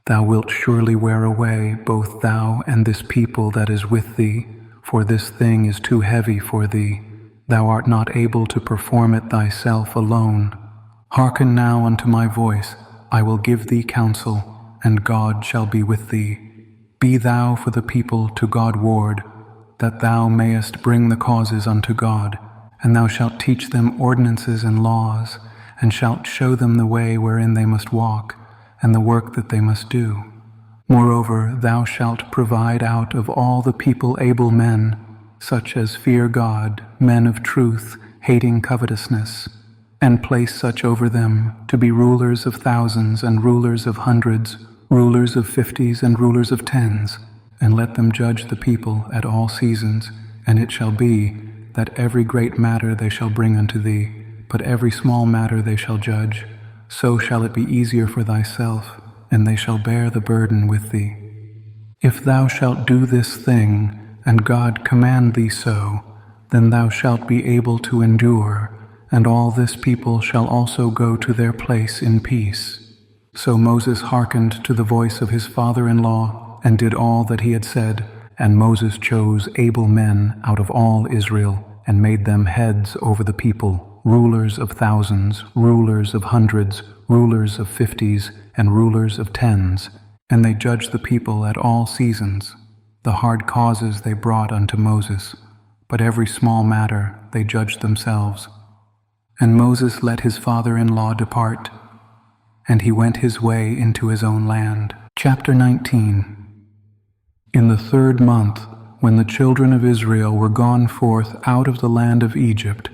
Thou wilt surely wear away both thou and this people that is with thee, for this thing is too heavy for thee. Thou art not able to perform it thyself alone. Hearken now unto my voice, I will give thee counsel, and God shall be with thee. Be thou for the people to God ward, that thou mayest bring the causes unto God, and thou shalt teach them ordinances and laws, and shalt show them the way wherein they must walk, and the work that they must do. Moreover, thou shalt provide out of all the people able men, such as fear God, men of truth, hating covetousness, and place such over them to be rulers of thousands and rulers of hundreds, rulers of 50s and rulers of 10s, and let them judge the people at all seasons. And it shall be, that every great matter they shall bring unto thee, but every small matter they shall judge. So shall it be easier for thyself, and they shall bear the burden with thee. If thou shalt do this thing, and God command thee so, then thou shalt be able to endure, and all this people shall also go to their place in peace. So Moses hearkened to the voice of his father-in-law, and did all that he had said. And Moses chose able men out of all Israel, and made them heads over the people, rulers of thousands, rulers of hundreds, rulers of 50s, and rulers of 10s. And they judged the people at all seasons. The hard causes they brought unto Moses, but every small matter they judged themselves. And Moses let his father-in-law depart, and he went his way into his own land. Chapter 19. In the 3rd month, when the children of Israel were gone forth out of the land of Egypt,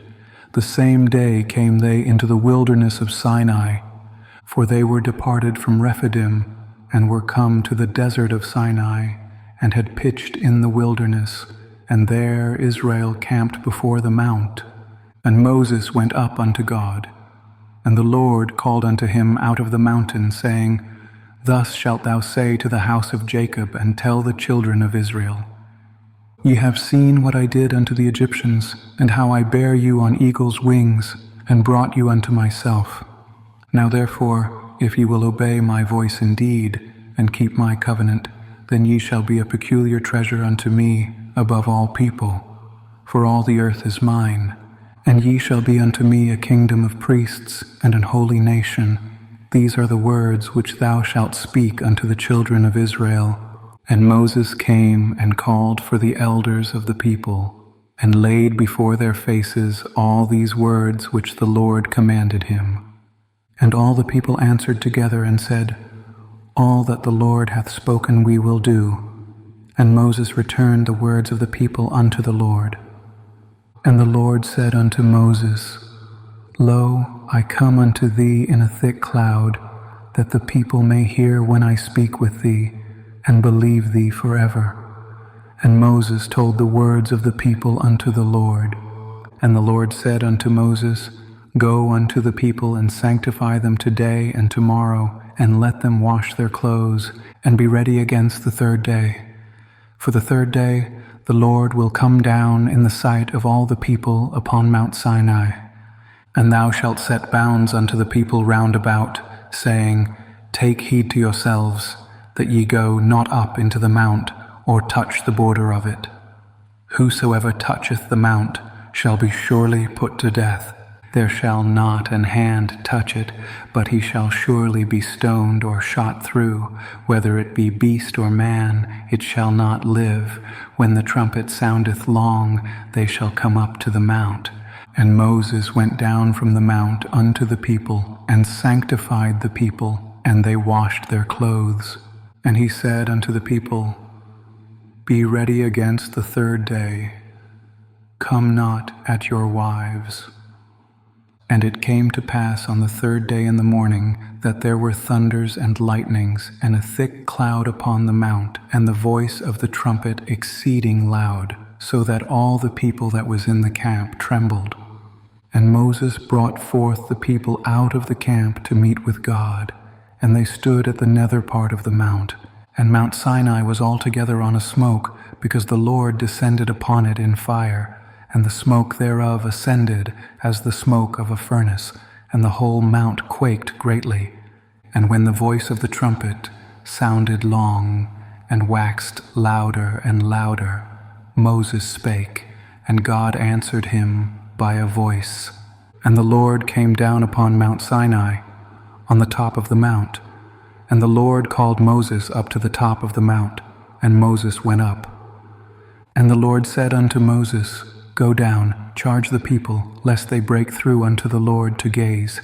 the same day came they into the wilderness of Sinai, for they were departed from Rephidim, and were come to the desert of Sinai, and had pitched in the wilderness, and there Israel camped before the mount. And Moses went up unto God. And the Lord called unto him out of the mountain, saying, Thus shalt thou say to the house of Jacob, and tell the children of Israel, Ye have seen what I did unto the Egyptians, and how I bare you on eagle's wings, and brought you unto myself. Now therefore, if ye will obey my voice indeed, and keep my covenant, then ye shall be a peculiar treasure unto me above all people. For all the earth is mine, and ye shall be unto me a kingdom of priests, and an holy nation. These are the words which thou shalt speak unto the children of Israel. And Moses came and called for the elders of the people, and laid before their faces all these words which the Lord commanded him. And all the people answered together and said, All that the Lord hath spoken we will do. And Moses returned the words of the people unto the Lord. And the Lord said unto Moses, Lo, I come unto thee in a thick cloud, that the people may hear when I speak with thee, and believe thee forever. And Moses told the words of the people unto the Lord. And the Lord said unto Moses, Go unto the people, and sanctify them today and tomorrow, and let them wash their clothes, and be ready against the 3rd day. For the 3rd day the Lord will come down in the sight of all the people upon Mount Sinai. And thou shalt set bounds unto the people round about, saying, Take heed to yourselves, that ye go not up into the mount, or touch the border of it. Whosoever toucheth the mount shall be surely put to death. There shall not an hand touch it, but he shall surely be stoned or shot through. Whether it be beast or man, it shall not live. When the trumpet soundeth long, they shall come up to the mount. And Moses went down from the mount unto the people, and sanctified the people, and they washed their clothes. And he said unto the people, Be ready against the 3rd day. Come not at your wives. And it came to pass on the 3rd day in the morning, that there were thunders and lightnings, and a thick cloud upon the mount, and the voice of the trumpet exceeding loud, so that all the people that was in the camp trembled. And Moses brought forth the people out of the camp to meet with God, and they stood at the nether part of the mount. And Mount Sinai was altogether on a smoke, because the Lord descended upon it in fire, and the smoke thereof ascended as the smoke of a furnace, and the whole mount quaked greatly. And when the voice of the trumpet sounded long, and waxed louder and louder, Moses spake, and God answered him by a voice. And the Lord came down upon Mount Sinai, on the top of the mount. And the Lord called Moses up to the top of the mount, and Moses went up. And the Lord said unto Moses, Go down, charge the people, lest they break through unto the Lord to gaze,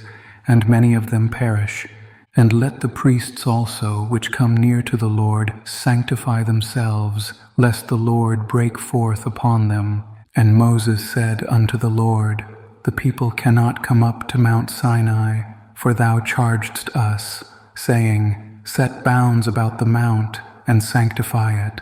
and many of them perish. And let the priests also, which come near to the Lord, sanctify themselves, lest the Lord break forth upon them. And Moses said unto the Lord, The people cannot come up to Mount Sinai, for thou chargedst us, saying, set bounds about the mount, and sanctify it.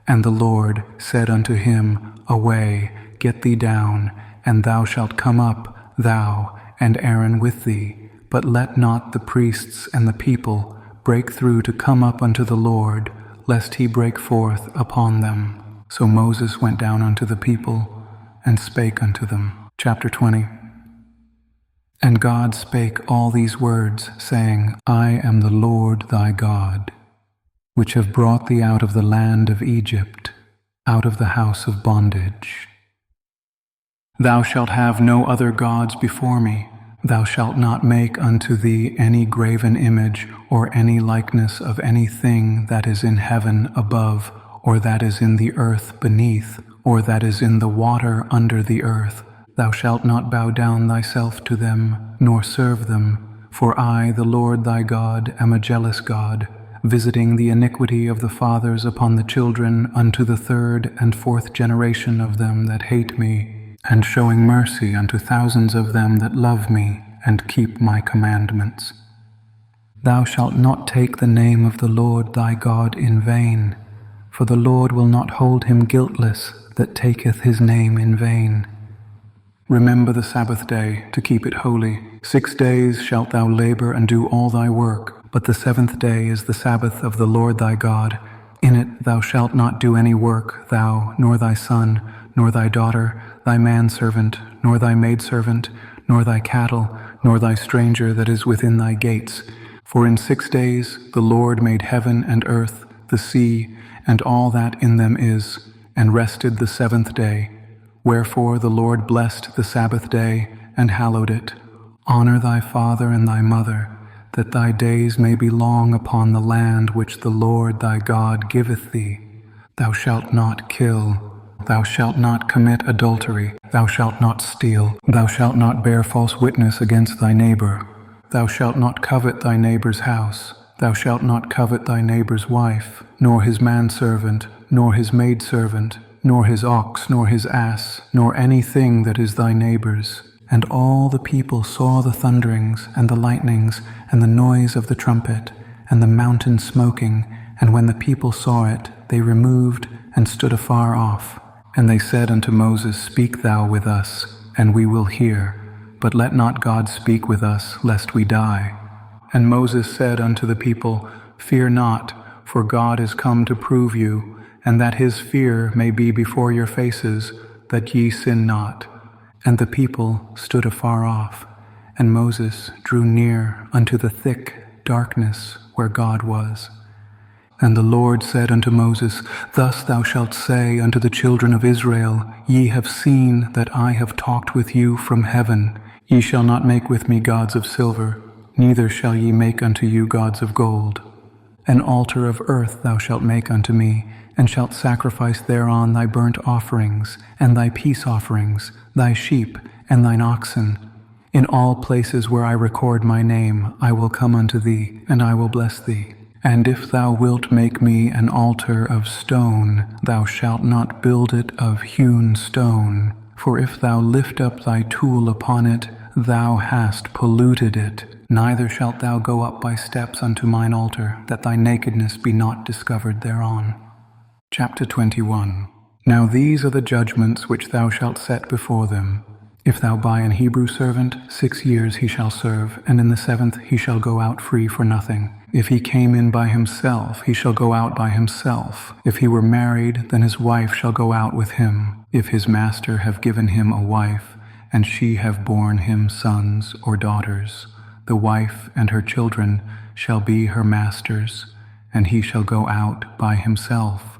And the Lord said unto him, Away, get thee down, and thou shalt come up, thou and Aaron with thee, but let not the priests and the people break through to come up unto the Lord, lest he break forth upon them. So Moses went down unto the people, and spake unto them. Chapter 20. And God spake all these words, saying, I am the Lord thy God, which have brought thee out of the land of Egypt, out of the house of bondage. Thou shalt have no other gods before me. Thou shalt not make unto thee any graven image, or any likeness of anything that is in heaven above, or that is in the earth beneath, or that is in the water under the earth. Thou shalt not bow down thyself to them, nor serve them. For I, the Lord thy God, am a jealous God, visiting the iniquity of the fathers upon the children unto the third and fourth generation of them that hate me, and showing mercy unto thousands of them that love me and keep my commandments. Thou shalt not take the name of the Lord thy God in vain, for the Lord will not hold him guiltless that taketh his name in vain. Remember the Sabbath day, to keep it holy. 6 days shalt thou labor and do all thy work, but the seventh day is the Sabbath of the Lord thy God. In it thou shalt not do any work, thou, nor thy son, nor thy daughter, thy manservant, nor thy maidservant, nor thy cattle, nor thy stranger that is within thy gates. For in 6 days the Lord made heaven and earth, the sea, and all that in them is, and rested the seventh day. Wherefore the Lord blessed the Sabbath day, and hallowed it. Honor thy father and thy mother, that thy days may be long upon the land which the Lord thy God giveth thee. Thou shalt not kill. Thou shalt not commit adultery. Thou shalt not steal. Thou shalt not bear false witness against thy neighbor. Thou shalt not covet thy neighbor's house. Thou shalt not covet thy neighbor's wife, nor his manservant, nor his maidservant, nor his ox, nor his ass, nor anything that is thy neighbor's. And all the people saw the thunderings, and the lightnings, and the noise of the trumpet, and the mountain smoking, and when the people saw it, they removed and stood afar off. And they said unto Moses, Speak thou with us, and we will hear, but let not God speak with us, lest we die. And Moses said unto the people, Fear not, for God is come to prove you, and that his fear may be before your faces, that ye sin not. And the people stood afar off, and Moses drew near unto the thick darkness where God was. And the Lord said unto Moses, Thus thou shalt say unto the children of Israel, Ye have seen that I have talked with you from heaven. Ye shall not make with me gods of silver, neither shall ye make unto you gods of gold. An altar of earth thou shalt make unto me, and shalt sacrifice thereon thy burnt offerings, and thy peace offerings, thy sheep, and thine oxen. In all places where I record my name, I will come unto thee, and I will bless thee. And if thou wilt make me an altar of stone, thou shalt not build it of hewn stone. For if thou lift up thy tool upon it, thou hast polluted it. Neither shalt thou go up by steps unto mine altar, that thy nakedness be not discovered thereon. Chapter 21. Now these are the judgments which thou shalt set before them. If thou buy an Hebrew servant, 6 years he shall serve, and in the 7th he shall go out free for nothing. If he came in by himself, he shall go out by himself. If he were married, then his wife shall go out with him. If his master have given him a wife, and she have borne him sons or daughters, the wife and her children shall be her master's, and he shall go out by himself.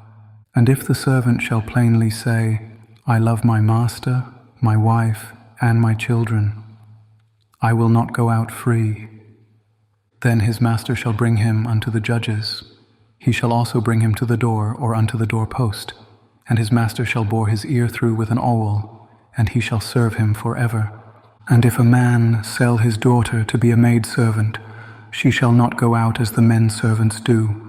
And if the servant shall plainly say, I love my master, my wife, and my children, I will not go out free, then his master shall bring him unto the judges. He shall also bring him to the door or unto the doorpost, and his master shall bore his ear through with an awl, and he shall serve him forever. And if a man sell his daughter to be a maidservant, she shall not go out as the men servants do.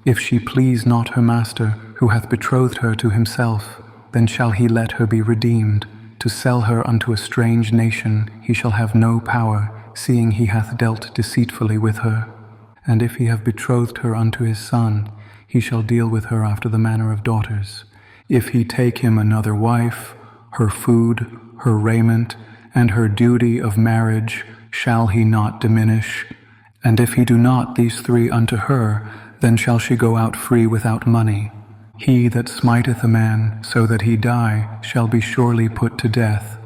If she please not her master, who hath betrothed her to himself, then shall he let her be redeemed. To sell her unto a strange nation he shall have no power, seeing he hath dealt deceitfully with her. and if he have betrothed her unto his son, he shall deal with her after the manner of daughters. If he take him another wife, her food, her raiment, and her duty of marriage shall he not diminish. And if he do not these three unto her, then shall she go out free without money. He that smiteth a man so that he die shall be surely put to death.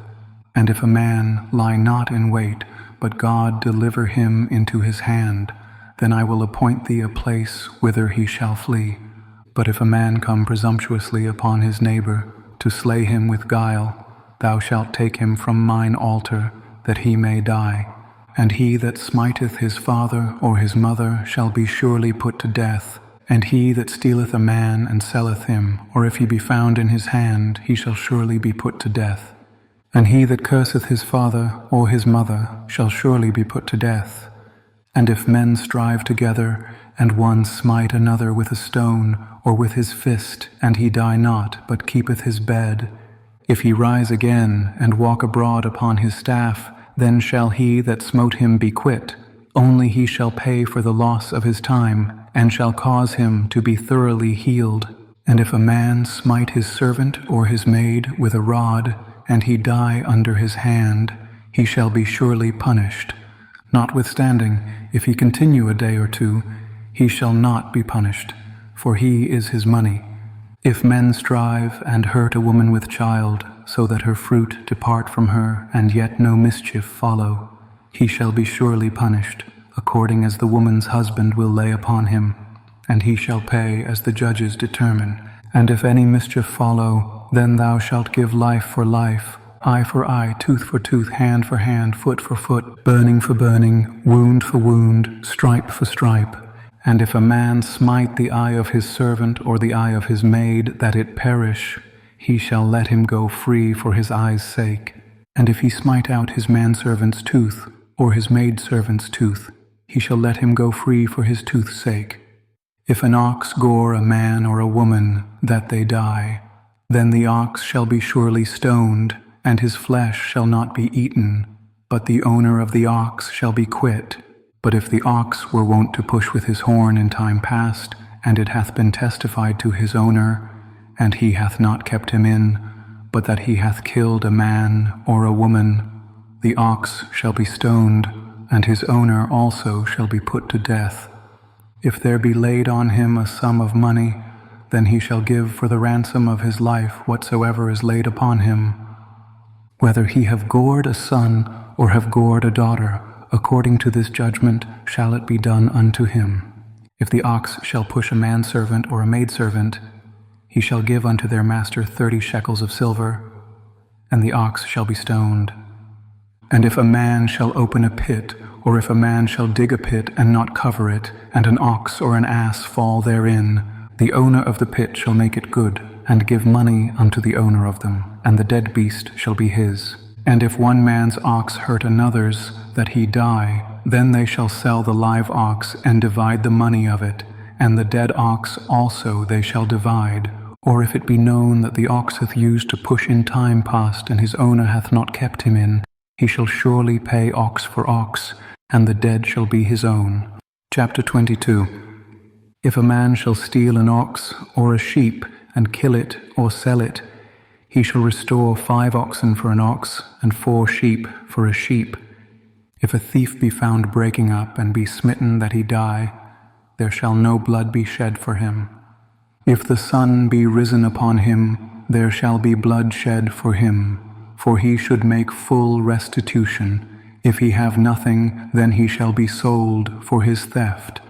And if a man lie not in wait, but God deliver him into his hand, then I will appoint thee a place whither he shall flee. But if a man come presumptuously upon his neighbor, to slay him with guile, thou shalt take him from mine altar, that he may die. And he that smiteth his father or his mother shall be surely put to death. And he that stealeth a man and selleth him, or if he be found in his hand, he shall surely be put to death. And he that curseth his father or his mother shall surely be put to death. And if men strive together, and one smite another with a stone, or with his fist, and he die not, but keepeth his bed, if he rise again, and walk abroad upon his staff, then shall he that smote him be quit, only he shall pay for the loss of his time, and shall cause him to be thoroughly healed. And if a man smite his servant or his maid with a rod, and he die under his hand, he shall be surely punished. Notwithstanding, if he continue a day or two, he shall not be punished, for he is his money. If men strive and hurt a woman with child, so that her fruit depart from her, and yet no mischief follow, he shall be surely punished, according as the woman's husband will lay upon him, and he shall pay as the judges determine. And if any mischief follow, then thou shalt give life for life, eye for eye, tooth for tooth, hand for hand, foot for foot, burning for burning, wound for wound, stripe for stripe. And if a man smite the eye of his servant or the eye of his maid, that it perish, he shall let him go free for his eye's sake. And if he smite out his manservant's tooth, or his maidservant's tooth, he shall let him go free for his tooth's sake. If an ox gore a man or a woman, that they die, then the ox shall be surely stoned, and his flesh shall not be eaten, but the owner of the ox shall be quit. But if the ox were wont to push with his horn in time past, and it hath been testified to his owner, and he hath not kept him in, but that he hath killed a man or a woman, the ox shall be stoned, and his owner also shall be put to death. If there be laid on him a sum of money, then he shall give for the ransom of his life whatsoever is laid upon him. Whether he have gored a son or have gored a daughter, according to this judgment shall it be done unto him. If the ox shall push a manservant or a maidservant, he shall give unto their master 30 shekels of silver, and the ox shall be stoned. And if a man shall open a pit, or if a man shall dig a pit and not cover it, and an ox or an ass fall therein, the owner of the pit shall make it good, and give money unto the owner of them, and the dead beast shall be his. And if one man's ox hurt another's, that he die, then they shall sell the live ox and divide the money of it, and the dead ox also they shall divide. Or if it be known that the ox hath used to push in time past, and his owner hath not kept him in, he shall surely pay ox for ox, and the dead shall be his own. Chapter 22. If a man shall steal an ox or a sheep, and kill it or sell it, he shall restore 5 oxen for an ox, and 4 sheep for a sheep. If a thief be found breaking up, and be smitten that he die, there shall no blood be shed for him. If the sun be risen upon him, there shall be blood shed for him, for he should make full restitution. If he have nothing, then he shall be sold for his theft.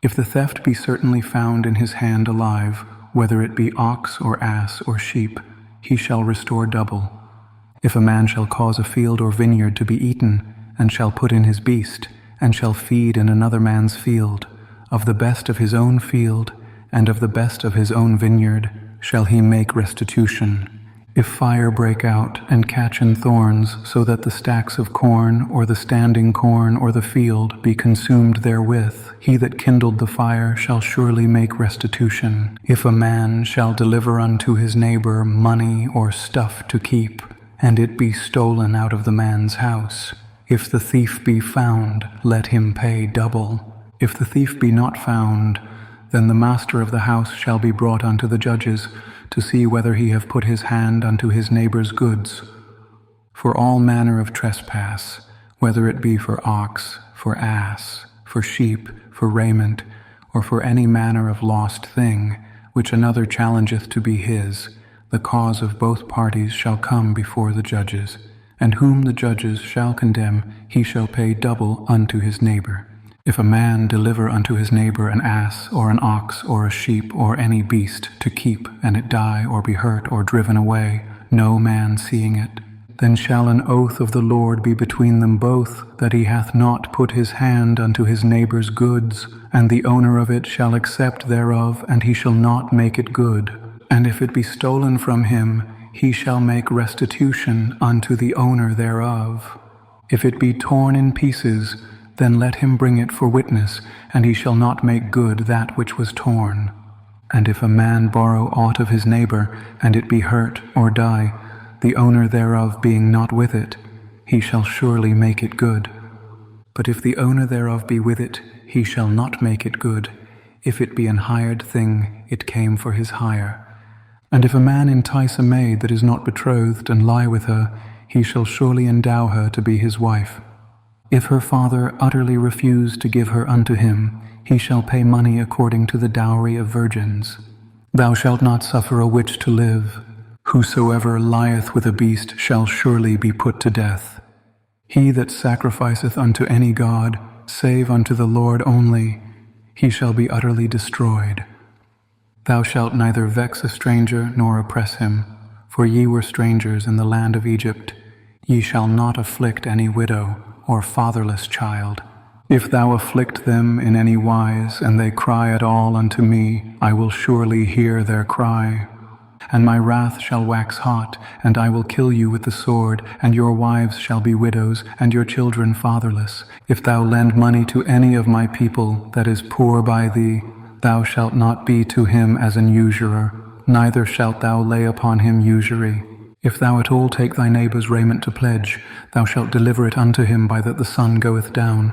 If the theft be certainly found in his hand alive, whether it be ox or ass or sheep, he shall restore double. If a man shall cause a field or vineyard to be eaten, and shall put in his beast, and shall feed in another man's field, of the best of his own field, and of the best of his own vineyard, shall he make restitution. If fire break out and catch in thorns, so that the stacks of corn, or the standing corn, or the field be consumed therewith, he that kindled the fire shall surely make restitution. If a man shall deliver unto his neighbor money or stuff to keep, and it be stolen out of the man's house, if the thief be found, let him pay double. If the thief be not found, then the master of the house shall be brought unto the judges, to see whether he have put his hand unto his neighbor's goods. For all manner of trespass, whether it be for ox, for ass, for sheep, for raiment, or for any manner of lost thing, which another challengeth to be his, the cause of both parties shall come before the judges, and whom the judges shall condemn, he shall pay double unto his neighbor. If a man deliver unto his neighbor an ass, or an ox, or a sheep, or any beast, to keep, and it die, or be hurt, or driven away, no man seeing it, then shall an oath of the Lord be between them both, that he hath not put his hand unto his neighbor's goods, and the owner of it shall accept thereof, and he shall not make it good. And if it be stolen from him, he shall make restitution unto the owner thereof. If it be torn in pieces, then let him bring it for witness, and he shall not make good that which was torn. And if a man borrow aught of his neighbor, and it be hurt or die, the owner thereof being not with it, he shall surely make it good. But if the owner thereof be with it, he shall not make it good. If it be an hired thing, it came for his hire. And if a man entice a maid that is not betrothed, and lie with her, he shall surely endow her to be his wife. If her father utterly refuse to give her unto him, he shall pay money according to the dowry of virgins. Thou shalt not suffer a witch to live. Whosoever lieth with a beast shall surely be put to death. He that sacrificeth unto any god, save unto the Lord only, he shall be utterly destroyed. Thou shalt neither vex a stranger nor oppress him, for ye were strangers in the land of Egypt. Ye shall not afflict any widow or fatherless child. If thou afflict them in any wise, and they cry at all unto me, I will surely hear their cry. And my wrath shall wax hot, and I will kill you with the sword, and your wives shall be widows, and your children fatherless. If thou lend money to any of my people that is poor by thee, thou shalt not be to him as an usurer, neither shalt thou lay upon him usury. If thou at all take thy neighbor's raiment to pledge, thou shalt deliver it unto him by that the sun goeth down.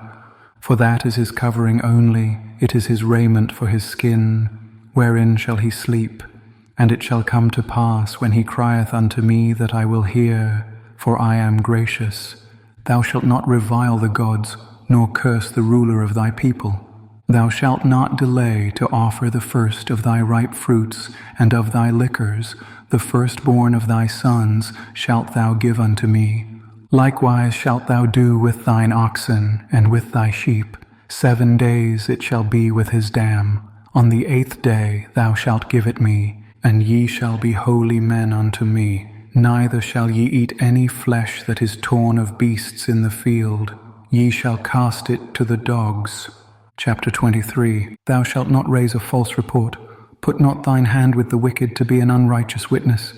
For that is his covering only, it is his raiment for his skin, wherein shall he sleep. And it shall come to pass, when he crieth unto me, that I will hear, for I am gracious. Thou shalt not revile the gods, nor curse the ruler of thy people. Thou shalt not delay to offer the first of thy ripe fruits, and of thy liquors, the firstborn of thy sons shalt thou give unto me. Likewise shalt thou do with thine oxen, and with thy sheep. 7 days it shall be with his dam. On the 8th day thou shalt give it me. And ye shall be holy men unto me. Neither shall ye eat any flesh that is torn of beasts in the field. Ye shall cast it to the dogs. Chapter 23. Thou shalt not raise a false report. Put not thine hand with the wicked to be an unrighteous witness.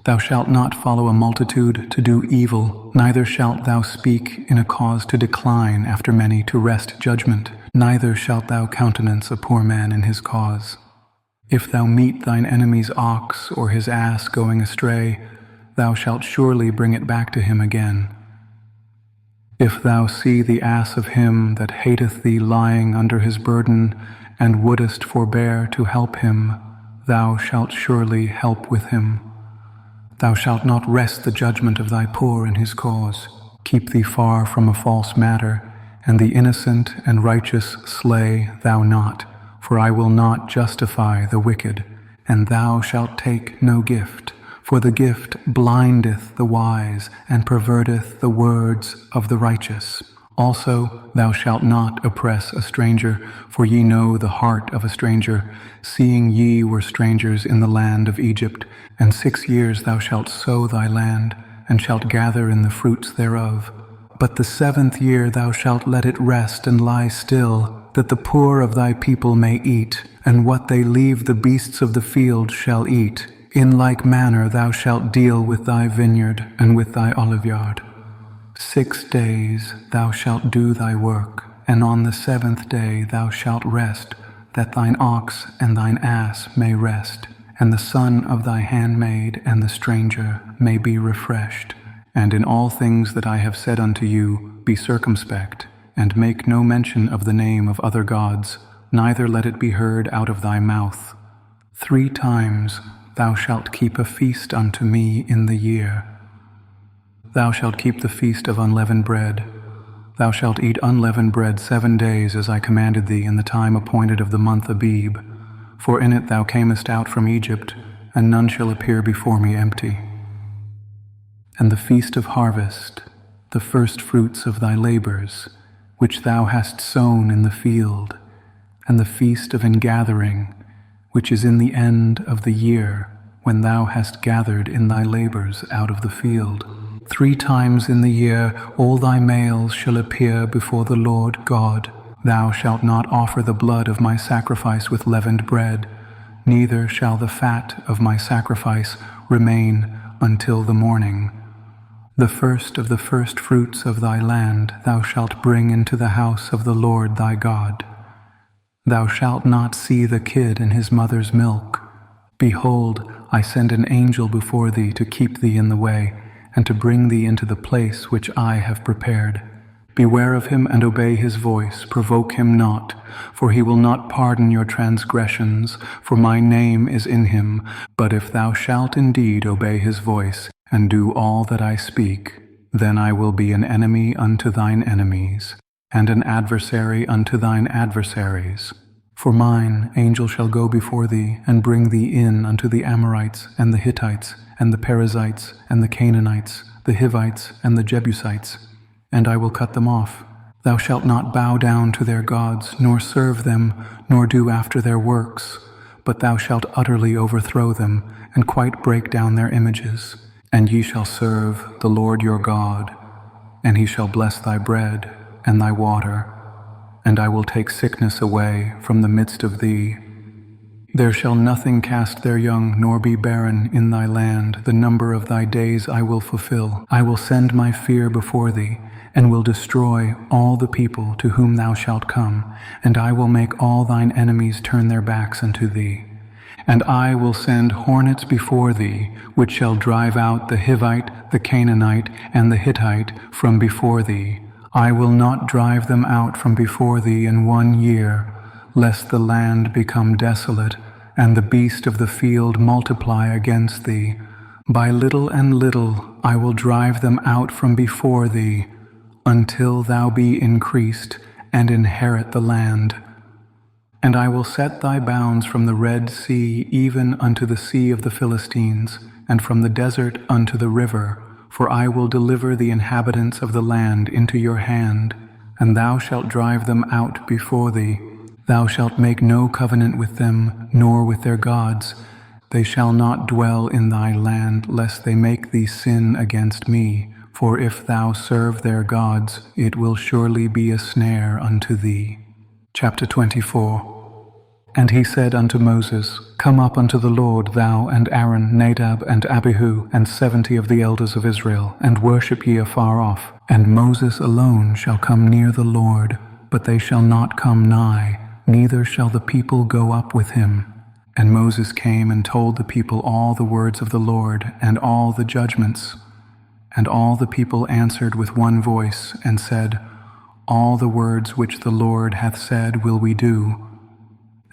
Thou shalt not follow a multitude to do evil. Neither shalt thou speak in a cause to decline after many to wrest judgment. Neither shalt thou countenance a poor man in his cause. If thou meet thine enemy's ox or his ass going astray, thou shalt surely bring it back to him again. If thou see the ass of him that hateth thee lying under his burden, and wouldest forbear to help him, thou shalt surely help with him. Thou shalt not wrest the judgment of thy poor in his cause. Keep thee far from a false matter, and the innocent and righteous slay thou not. For I will not justify the wicked, and thou shalt take no gift. For the gift blindeth the wise, and perverteth the words of the righteous. Also thou shalt not oppress a stranger, for ye know the heart of a stranger, seeing ye were strangers in the land of Egypt. And 6 years thou shalt sow thy land, and shalt gather in the fruits thereof. But the 7th year thou shalt let it rest and lie still, that the poor of thy people may eat, and what they leave the beasts of the field shall eat. In like manner thou shalt deal with thy vineyard and with thy oliveyard. 6 days thou shalt do thy work, and on the 7th day thou shalt rest, that thine ox and thine ass may rest, and the son of thy handmaid and the stranger may be refreshed. And in all things that I have said unto you, be circumspect, and make no mention of the name of other gods, neither let it be heard out of thy mouth. 3 times thou shalt keep a feast unto me in the year. Thou shalt keep the feast of unleavened bread. Thou shalt eat unleavened bread 7 days, as I commanded thee in the time appointed of the month Abib. For in it thou camest out from Egypt, and none shall appear before me empty. And the feast of harvest, the first fruits of thy labors, which thou hast sown in the field, and the feast of ingathering, which is in the end of the year, when thou hast gathered in thy labors out of the field. 3 times in the year all thy males shall appear before the Lord God. Thou shalt not offer the blood of my sacrifice with leavened bread, neither shall the fat of my sacrifice remain until the morning. The first of the first fruits of thy land thou shalt bring into the house of the Lord thy God. Thou shalt not see the kid in his mother's milk. Behold, I send an angel before thee to keep thee in the way, and to bring thee into the place which I have prepared. Beware of him and obey his voice, provoke him not, for he will not pardon your transgressions, for my name is in him. But if thou shalt indeed obey his voice, and do all that I speak, then I will be an enemy unto thine enemies, and an adversary unto thine adversaries. For mine angel shall go before thee, and bring thee in unto the Amorites, and the Hittites, and the Perizzites, and the Canaanites, the Hivites, and the Jebusites, and I will cut them off. Thou shalt not bow down to their gods, nor serve them, nor do after their works, but thou shalt utterly overthrow them, and quite break down their images. And ye shall serve the Lord your God, and he shall bless thy bread and thy water, and I will take sickness away from the midst of thee. There shall nothing cast their young, nor be barren in thy land. The number of thy days I will fulfill. I will send my fear before thee, and will destroy all the people to whom thou shalt come, and I will make all thine enemies turn their backs unto thee. And I will send hornets before thee, which shall drive out the Hivite, the Canaanite, and the Hittite from before thee. I will not drive them out from before thee in 1 year, lest the land become desolate, and the beast of the field multiply against thee. By little and little I will drive them out from before thee, until thou be increased, and inherit the land. And I will set thy bounds from the Red Sea even unto the sea of the Philistines, and from the desert unto the river, for I will deliver the inhabitants of the land into your hand, and thou shalt drive them out before thee. Thou shalt make no covenant with them, nor with their gods. They shall not dwell in thy land, lest they make thee sin against me. For if thou serve their gods, it will surely be a snare unto thee. Chapter 24. And he said unto Moses, Come up unto the Lord, thou and Aaron, Nadab and Abihu, and 70 of the elders of Israel, and worship ye afar off. And Moses alone shall come near the Lord, but they shall not come nigh, neither shall the people go up with him. And Moses came and told the people all the words of the Lord, and all the judgments. And all the people answered with one voice, and said, All the words which the Lord hath said will we do.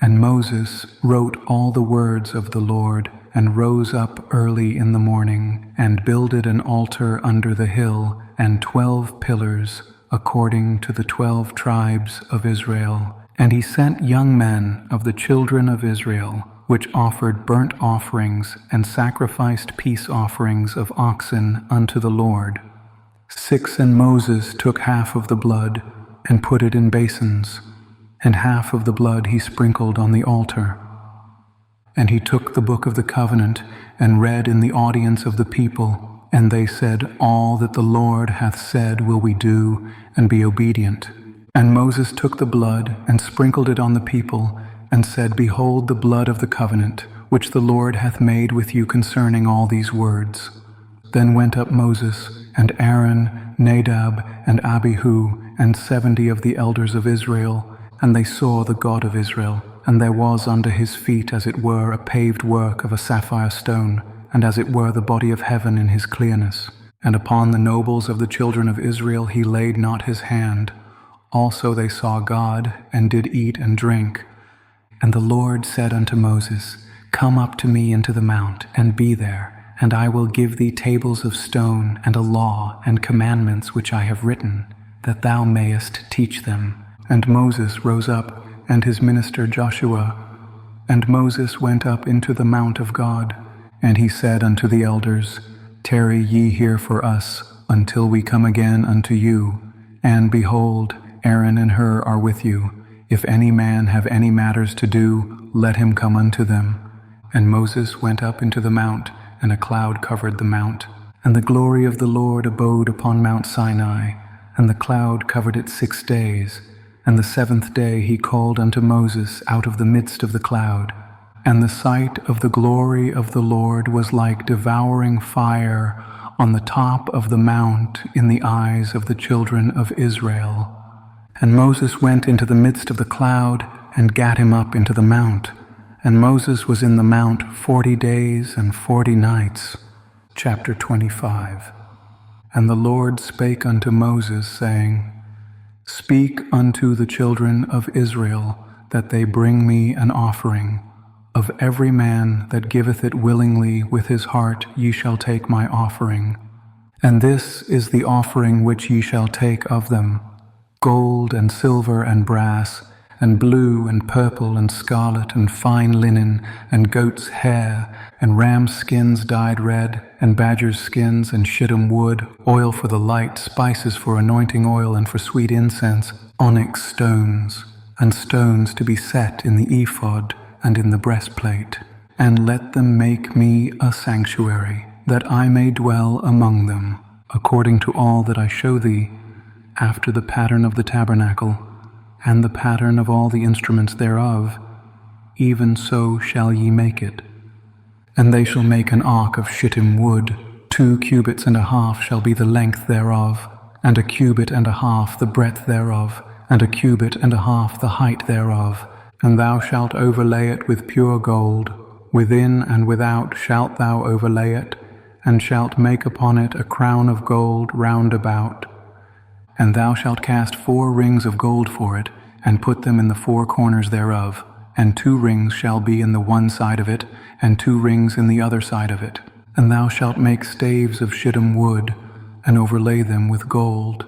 And Moses wrote all the words of the Lord, and rose up early in the morning, and builded an altar under the hill, and 12 pillars, according to the 12 tribes of Israel. And he sent young men of the children of Israel, which offered burnt offerings, and sacrificed peace offerings of oxen unto the Lord. 6 And Moses took half of the blood, and put it in basins, and half of the blood he sprinkled on the altar. And he took the book of the covenant, and read in the audience of the people, and they said, All that the Lord hath said will we do, and be obedient. And Moses took the blood, and sprinkled it on the people, and said, Behold the blood of the covenant, which the Lord hath made with you concerning all these words. Then went up Moses, and Aaron, Nadab, and Abihu, and 70 of the elders of Israel, and they saw the God of Israel. And there was under his feet as it were a paved work of a sapphire stone, and as it were the body of heaven in his clearness. And upon the nobles of the children of Israel he laid not his hand. Also they saw God, and did eat and drink. And the Lord said unto Moses, Come up to me into the mount, and be there, and I will give thee tables of stone, and a law, and commandments which I have written, that thou mayest teach them. And Moses rose up, and his minister Joshua. And Moses went up into the mount of God, and he said unto the elders, Tarry ye here for us, until we come again unto you. And behold, Aaron and Hur are with you. If any man have any matters to do, let him come unto them. And Moses went up into the mount, and a cloud covered the mount. And the glory of the Lord abode upon Mount Sinai, and the cloud covered it 6 days. And the 7th day he called unto Moses out of the midst of the cloud. And the sight of the glory of the Lord was like devouring fire on the top of the mount in the eyes of the children of Israel. And Moses went into the midst of the cloud, and gat him up into the mount. And Moses was in the mount 40 days and 40 nights. Chapter 25. And the Lord spake unto Moses, saying, Speak unto the children of Israel, that they bring me an offering. Of every man that giveth it willingly with his heart ye shall take my offering. And this is the offering which ye shall take of them: gold and silver and brass, and blue and purple and scarlet and fine linen, and goat's hair, and ram's skins dyed red, and badger's skins, and shittim wood, oil for the light, spices for anointing oil and for sweet incense, onyx stones, and stones to be set in the ephod and in the breastplate. And let them make me a sanctuary, that I may dwell among them, according to all that I show thee, after the pattern of the tabernacle, and the pattern of all the instruments thereof, even so shall ye make it. And they shall make an ark of shittim wood. 2 cubits and a half shall be the length thereof, and 1 cubit and a half the breadth thereof, and 1 cubit and a half the height thereof. And thou shalt overlay it with pure gold. Within and without shalt thou overlay it, and shalt make upon it a crown of gold round about. And thou shalt cast 4 rings of gold for it, and put them in the 4 corners thereof. And 2 rings shall be in the one side of it, and 2 rings in the other side of it. And thou shalt make staves of shittim wood, and overlay them with gold.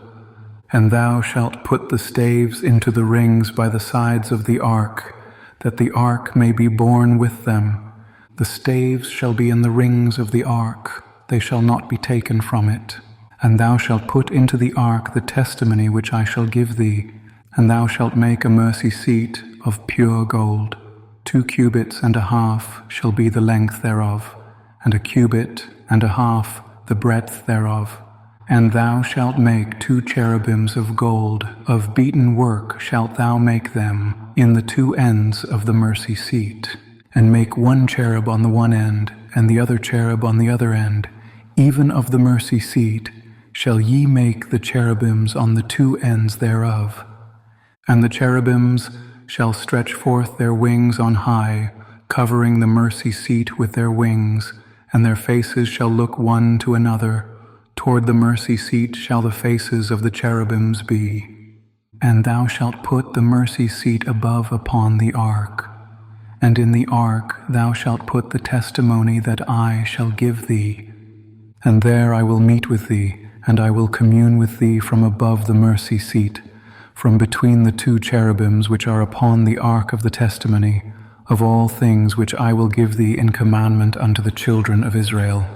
And thou shalt put the staves into the rings by the sides of the ark, that the ark may be borne with them. The staves shall be in the rings of the ark, they shall not be taken from it. And thou shalt put into the ark the testimony which I shall give thee. And thou shalt make a mercy seat of pure gold. 2 cubits and a half shall be the length thereof, and 1 cubit and a half the breadth thereof. And thou shalt make 2 cherubims of gold, of beaten work shalt thou make them, in the 2 ends of the mercy seat. And make 1 cherub on the one end, and the other cherub on the other end. Even of the mercy seat shall ye make the cherubims on the 2 ends thereof. And the cherubims shall stretch forth their wings on high, covering the mercy seat with their wings, and their faces shall look one to another. Toward the mercy seat shall the faces of the cherubims be. And thou shalt put the mercy seat above upon the ark. And in the ark thou shalt put the testimony that I shall give thee. And there I will meet with thee, and I will commune with thee from above the mercy seat, from between the 2 cherubims which are upon the ark of the testimony, of all things which I will give thee in commandment unto the children of Israel.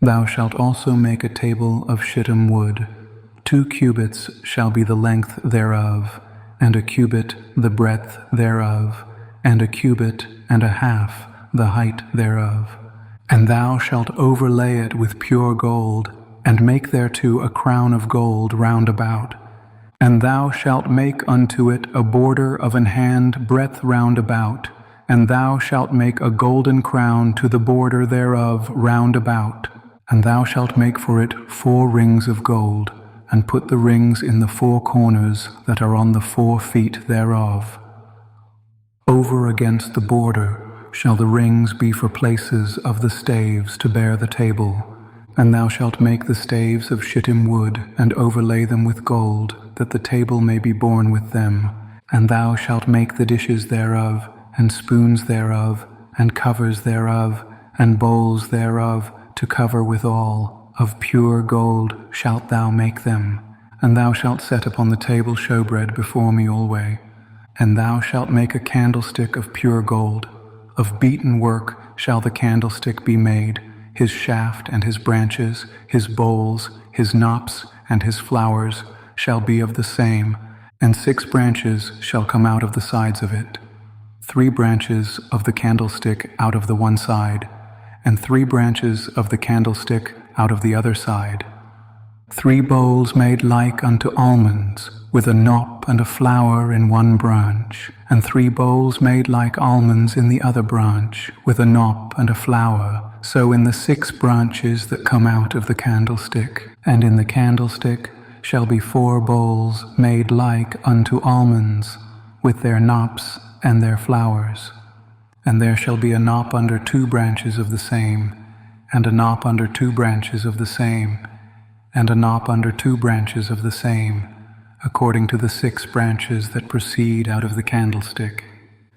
Thou shalt also make a table of shittim wood. 2 cubits shall be the length thereof, and 1 cubit the breadth thereof, and 1 cubit and a half the height thereof. And thou shalt overlay it with pure gold, and make thereto a crown of gold round about. And thou shalt make unto it a border of an hand breadth round about, and thou shalt make a golden crown to the border thereof round about. And thou shalt make for it 4 rings of gold, and put the rings in the 4 corners that are on the 4 feet thereof. Over against the border shall the rings be for places of the staves to bear the table. And thou shalt make the staves of shittim wood, and overlay them with gold, that the table may be borne with them. And thou shalt make the dishes thereof, and spoons thereof, and covers thereof, and bowls thereof, to cover withal. Of pure gold shalt thou make them. And thou shalt set upon the table showbread before me alway. And thou shalt make a candlestick of pure gold. Of beaten work shall the candlestick be made, his shaft and his branches, his bowls, his knops, and his flowers shall be of the same, and 6 branches shall come out of the sides of it. 3 branches of the candlestick out of the one side, and 3 branches of the candlestick out of the other side. 3 bowls made like unto almonds, with a knop and a flower in one branch, and 3 bowls made like almonds in the other branch, with a knop and a flower, so in the 6 branches that come out of the candlestick. And in the candlestick shall be 4 bowls made like unto almonds, with their knops and their flowers. And there shall be a knop under 2 branches of the same, and a knop under 2 branches of the same, and a knop under 2 branches of the same, according to the 6 branches that proceed out of the candlestick.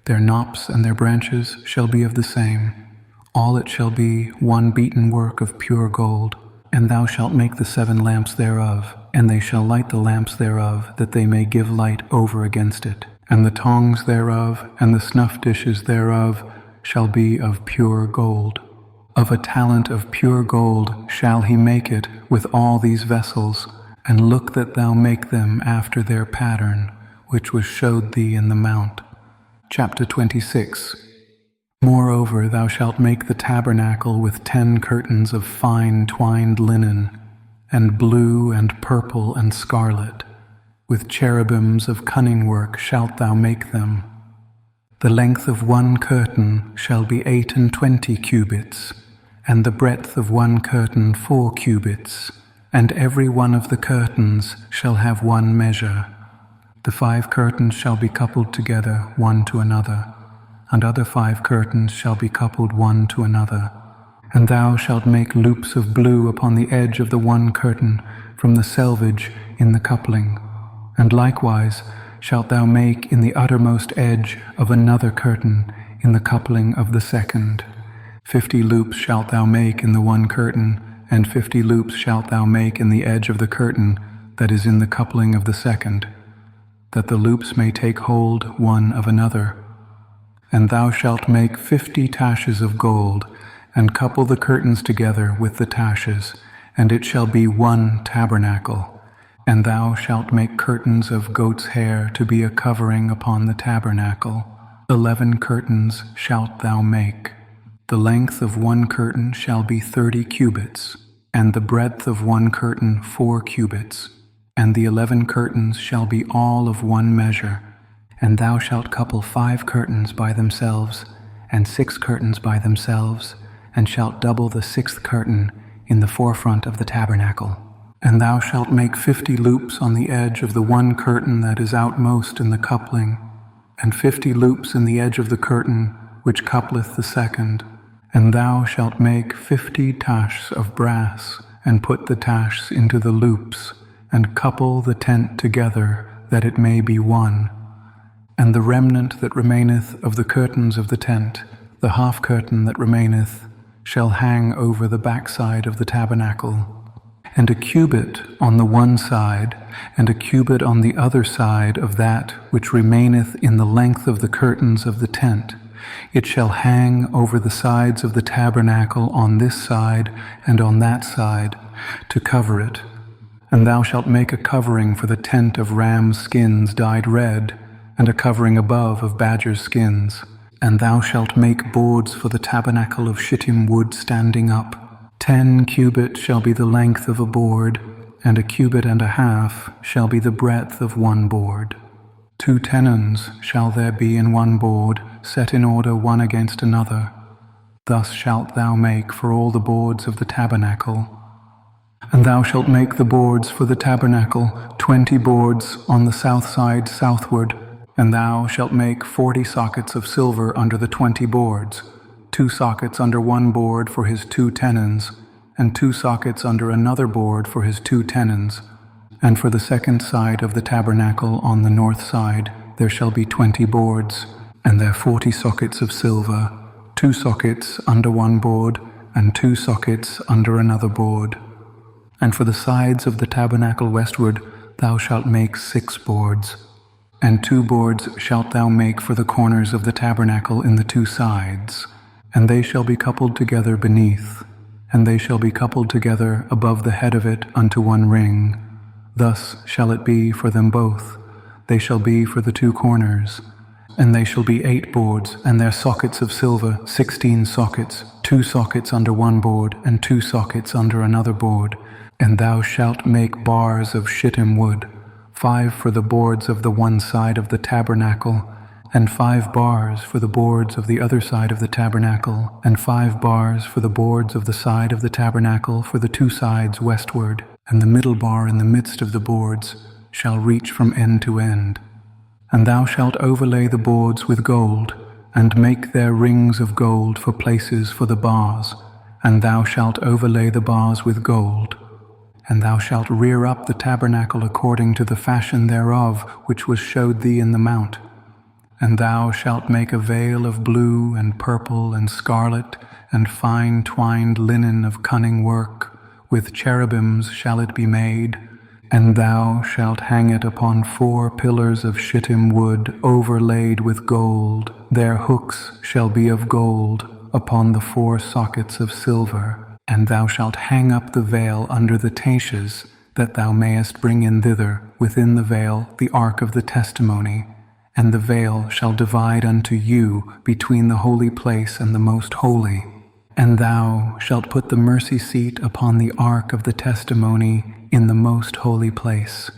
Their knops and their branches shall be of the same. All it shall be one beaten work of pure gold. And thou shalt make the 7 lamps thereof, and they shall light the lamps thereof, that they may give light over against it. And the tongs thereof, and the snuff dishes thereof, shall be of pure gold. Of a talent of pure gold shall he make it with all these vessels, and look that thou make them after their pattern, which was showed thee in the mount. Chapter 26. Moreover, thou shalt make the tabernacle with 10 curtains of fine twined linen, and blue and purple and scarlet. With cherubims of cunning work shalt thou make them. The length of one curtain shall be 28 cubits, and the breadth of one curtain 4 cubits, and every one of the curtains shall have one measure. The 5 curtains shall be coupled together one to another, and other 5 curtains shall be coupled one to another. And thou shalt make loops of blue upon the edge of the one curtain from the selvage in the coupling. And likewise shalt thou make in the uttermost edge of another curtain in the coupling of the second. 50 loops shalt thou make in the one curtain, and 50 loops shalt thou make in the edge of the curtain that is in the coupling of the second, that the loops may take hold one of another. And thou shalt make 50 taches of gold, and couple the curtains together with the taches, and it shall be one tabernacle. And thou shalt make curtains of goat's hair to be a covering upon the tabernacle. 11 curtains shalt thou make. The length of one curtain shall be 30 cubits, and the breadth of one curtain 4 cubits. And the 11 curtains shall be all of one measure. And thou shalt couple 5 curtains by themselves, and 6 curtains by themselves, and shalt double the 6th curtain in the forefront of the tabernacle. And thou shalt make 50 loops on the edge of the one curtain that is outmost in the coupling, and 50 loops in the edge of the curtain which coupleth the second. And thou shalt make 50 tashs of brass, and put the tashs into the loops, and couple the tent together, that it may be one. And the remnant that remaineth of the curtains of the tent, the half curtain that remaineth, shall hang over the backside of the tabernacle. And a cubit on the one side, and a cubit on the other side of that which remaineth in the length of the curtains of the tent, it shall hang over the sides of the tabernacle on this side and on that side, to cover it. And thou shalt make a covering for the tent of ram's skins dyed red, and a covering above of badger's skins. And thou shalt make boards for the tabernacle of shittim wood standing up. 10 cubits shall be the length of a board, and a cubit and a half shall be the breadth of one board. 2 tenons shall there be in one board, set in order one against another. Thus shalt thou make for all the boards of the tabernacle. And thou shalt make the boards for the tabernacle, 20 boards on the south side southward. And thou shalt make 40 sockets of silver under the 20 boards, 2 sockets under one board for his 2 tenons, and 2 sockets under another board for his 2 tenons. And for the second side of the tabernacle on the north side there shall be 20 boards, and their 40 sockets of silver, 2 sockets under one board, and 2 sockets under another board. And for the sides of the tabernacle westward thou shalt make 6 boards, and 2 boards shalt thou make for the corners of the tabernacle in the 2 sides, and they shall be coupled together beneath, and they shall be coupled together above the head of it unto one ring. Thus shall it be for them both. They shall be for the 2 corners. And they shall be 8 boards, and their sockets of silver, 16 sockets, 2 sockets under one board, and 2 sockets under another board. And thou shalt make bars of shittim wood, 5 for the boards of the one side of the tabernacle, and 5 bars for the boards of the other side of the tabernacle, and 5 bars for the boards of the side of the tabernacle for the 2 sides westward. And the middle bar in the midst of the boards shall reach from end to end. And thou shalt overlay the boards with gold, and make their rings of gold for places for the bars, and thou shalt overlay the bars with gold. And thou shalt rear up the tabernacle according to the fashion thereof, which was showed thee in the mount. And thou shalt make a veil of blue and purple and scarlet, and fine twined linen of cunning work. With cherubims shall it be made, and thou shalt hang it upon 4 pillars of shittim wood overlaid with gold. Their hooks shall be of gold upon the 4 sockets of silver. And thou shalt hang up the veil under the taches, that thou mayest bring in thither within the veil the ark of the testimony. And the veil shall divide unto you between the holy place and the most holy. And thou shalt put the mercy seat upon the ark of the testimony in the most holy place.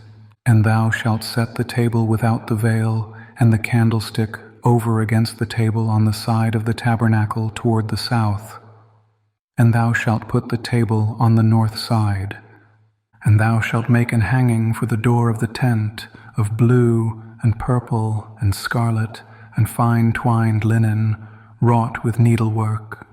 And thou shalt set the table without the veil, and the candlestick over against the table on the side of the tabernacle toward the south. And thou shalt put the table on the north side. And thou shalt make an hanging for the door of the tent of blue and purple and scarlet and fine twined linen, wrought with needlework.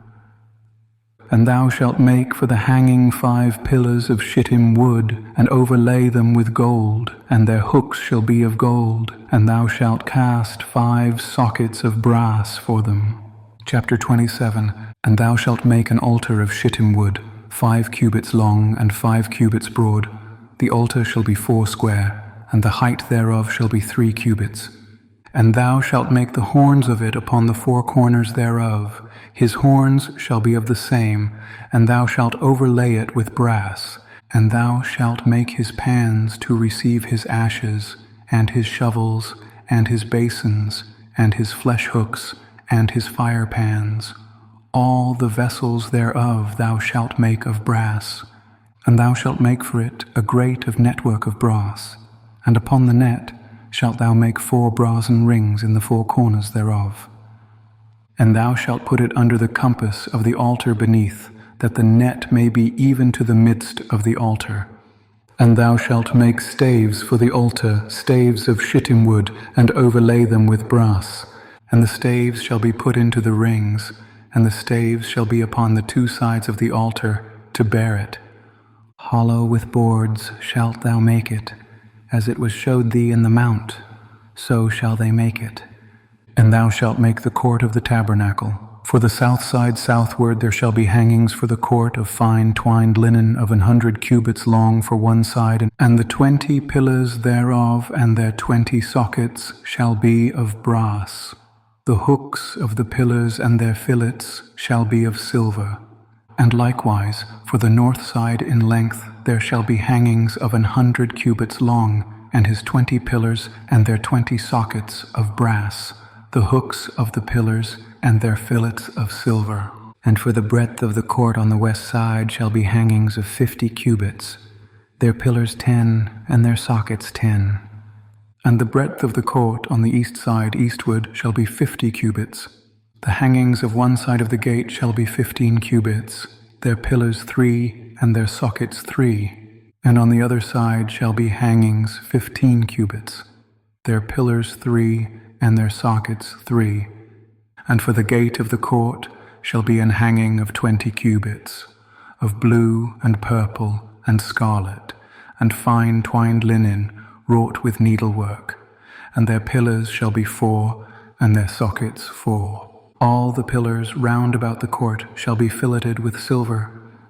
And thou shalt make for the hanging 5 pillars of shittim wood, and overlay them with gold, and their hooks shall be of gold, and thou shalt cast 5 sockets of brass for them. Chapter 27. And thou shalt make an altar of shittim wood, 5 cubits long and 5 cubits broad. The altar shall be 4 square, and the height thereof shall be 3 cubits. And thou shalt make the horns of it upon the 4 corners thereof. His horns shall be of the same, and thou shalt overlay it with brass. And thou shalt make his pans to receive his ashes, and his shovels, and his basins, and his flesh hooks, and his fire pans. All the vessels thereof thou shalt make of brass. And thou shalt make for it a grate of network of brass. And upon the net shalt thou make 4 brazen rings in the 4 corners thereof. And thou shalt put it under the compass of the altar beneath, that the net may be even to the midst of the altar. And thou shalt make staves for the altar, staves of shittim wood, and overlay them with brass. And the staves shall be put into the rings, and the staves shall be upon the 2 sides of the altar, to bear it. Hollow with boards shalt thou make it, as it was showed thee in the mount, so shall they make it. And thou shalt make the court of the tabernacle. For the south side southward there shall be hangings for the court of fine twined linen of 100 cubits long for one side, and the 20 pillars thereof and their 20 sockets shall be of brass. The hooks of the pillars and their fillets shall be of silver. And likewise for the north side in length there shall be hangings of 100 cubits long, and his 20 pillars and their 20 sockets of brass. The hooks of the pillars and their fillets of silver. And for the breadth of the court on the west side shall be hangings of 50 cubits, their pillars 10, and their sockets 10. And the breadth of the court on the east side eastward shall be 50 cubits. The hangings of one side of the gate shall be 15 cubits, their pillars 3, and their sockets 3. And on the other side shall be hangings 15 cubits, their pillars 3, and their sockets 3. And for the gate of the court shall be an hanging of 20 cubits, of blue and purple and scarlet, and fine twined linen wrought with needlework. And their pillars shall be 4, and their sockets 4. All the pillars round about the court shall be filleted with silver.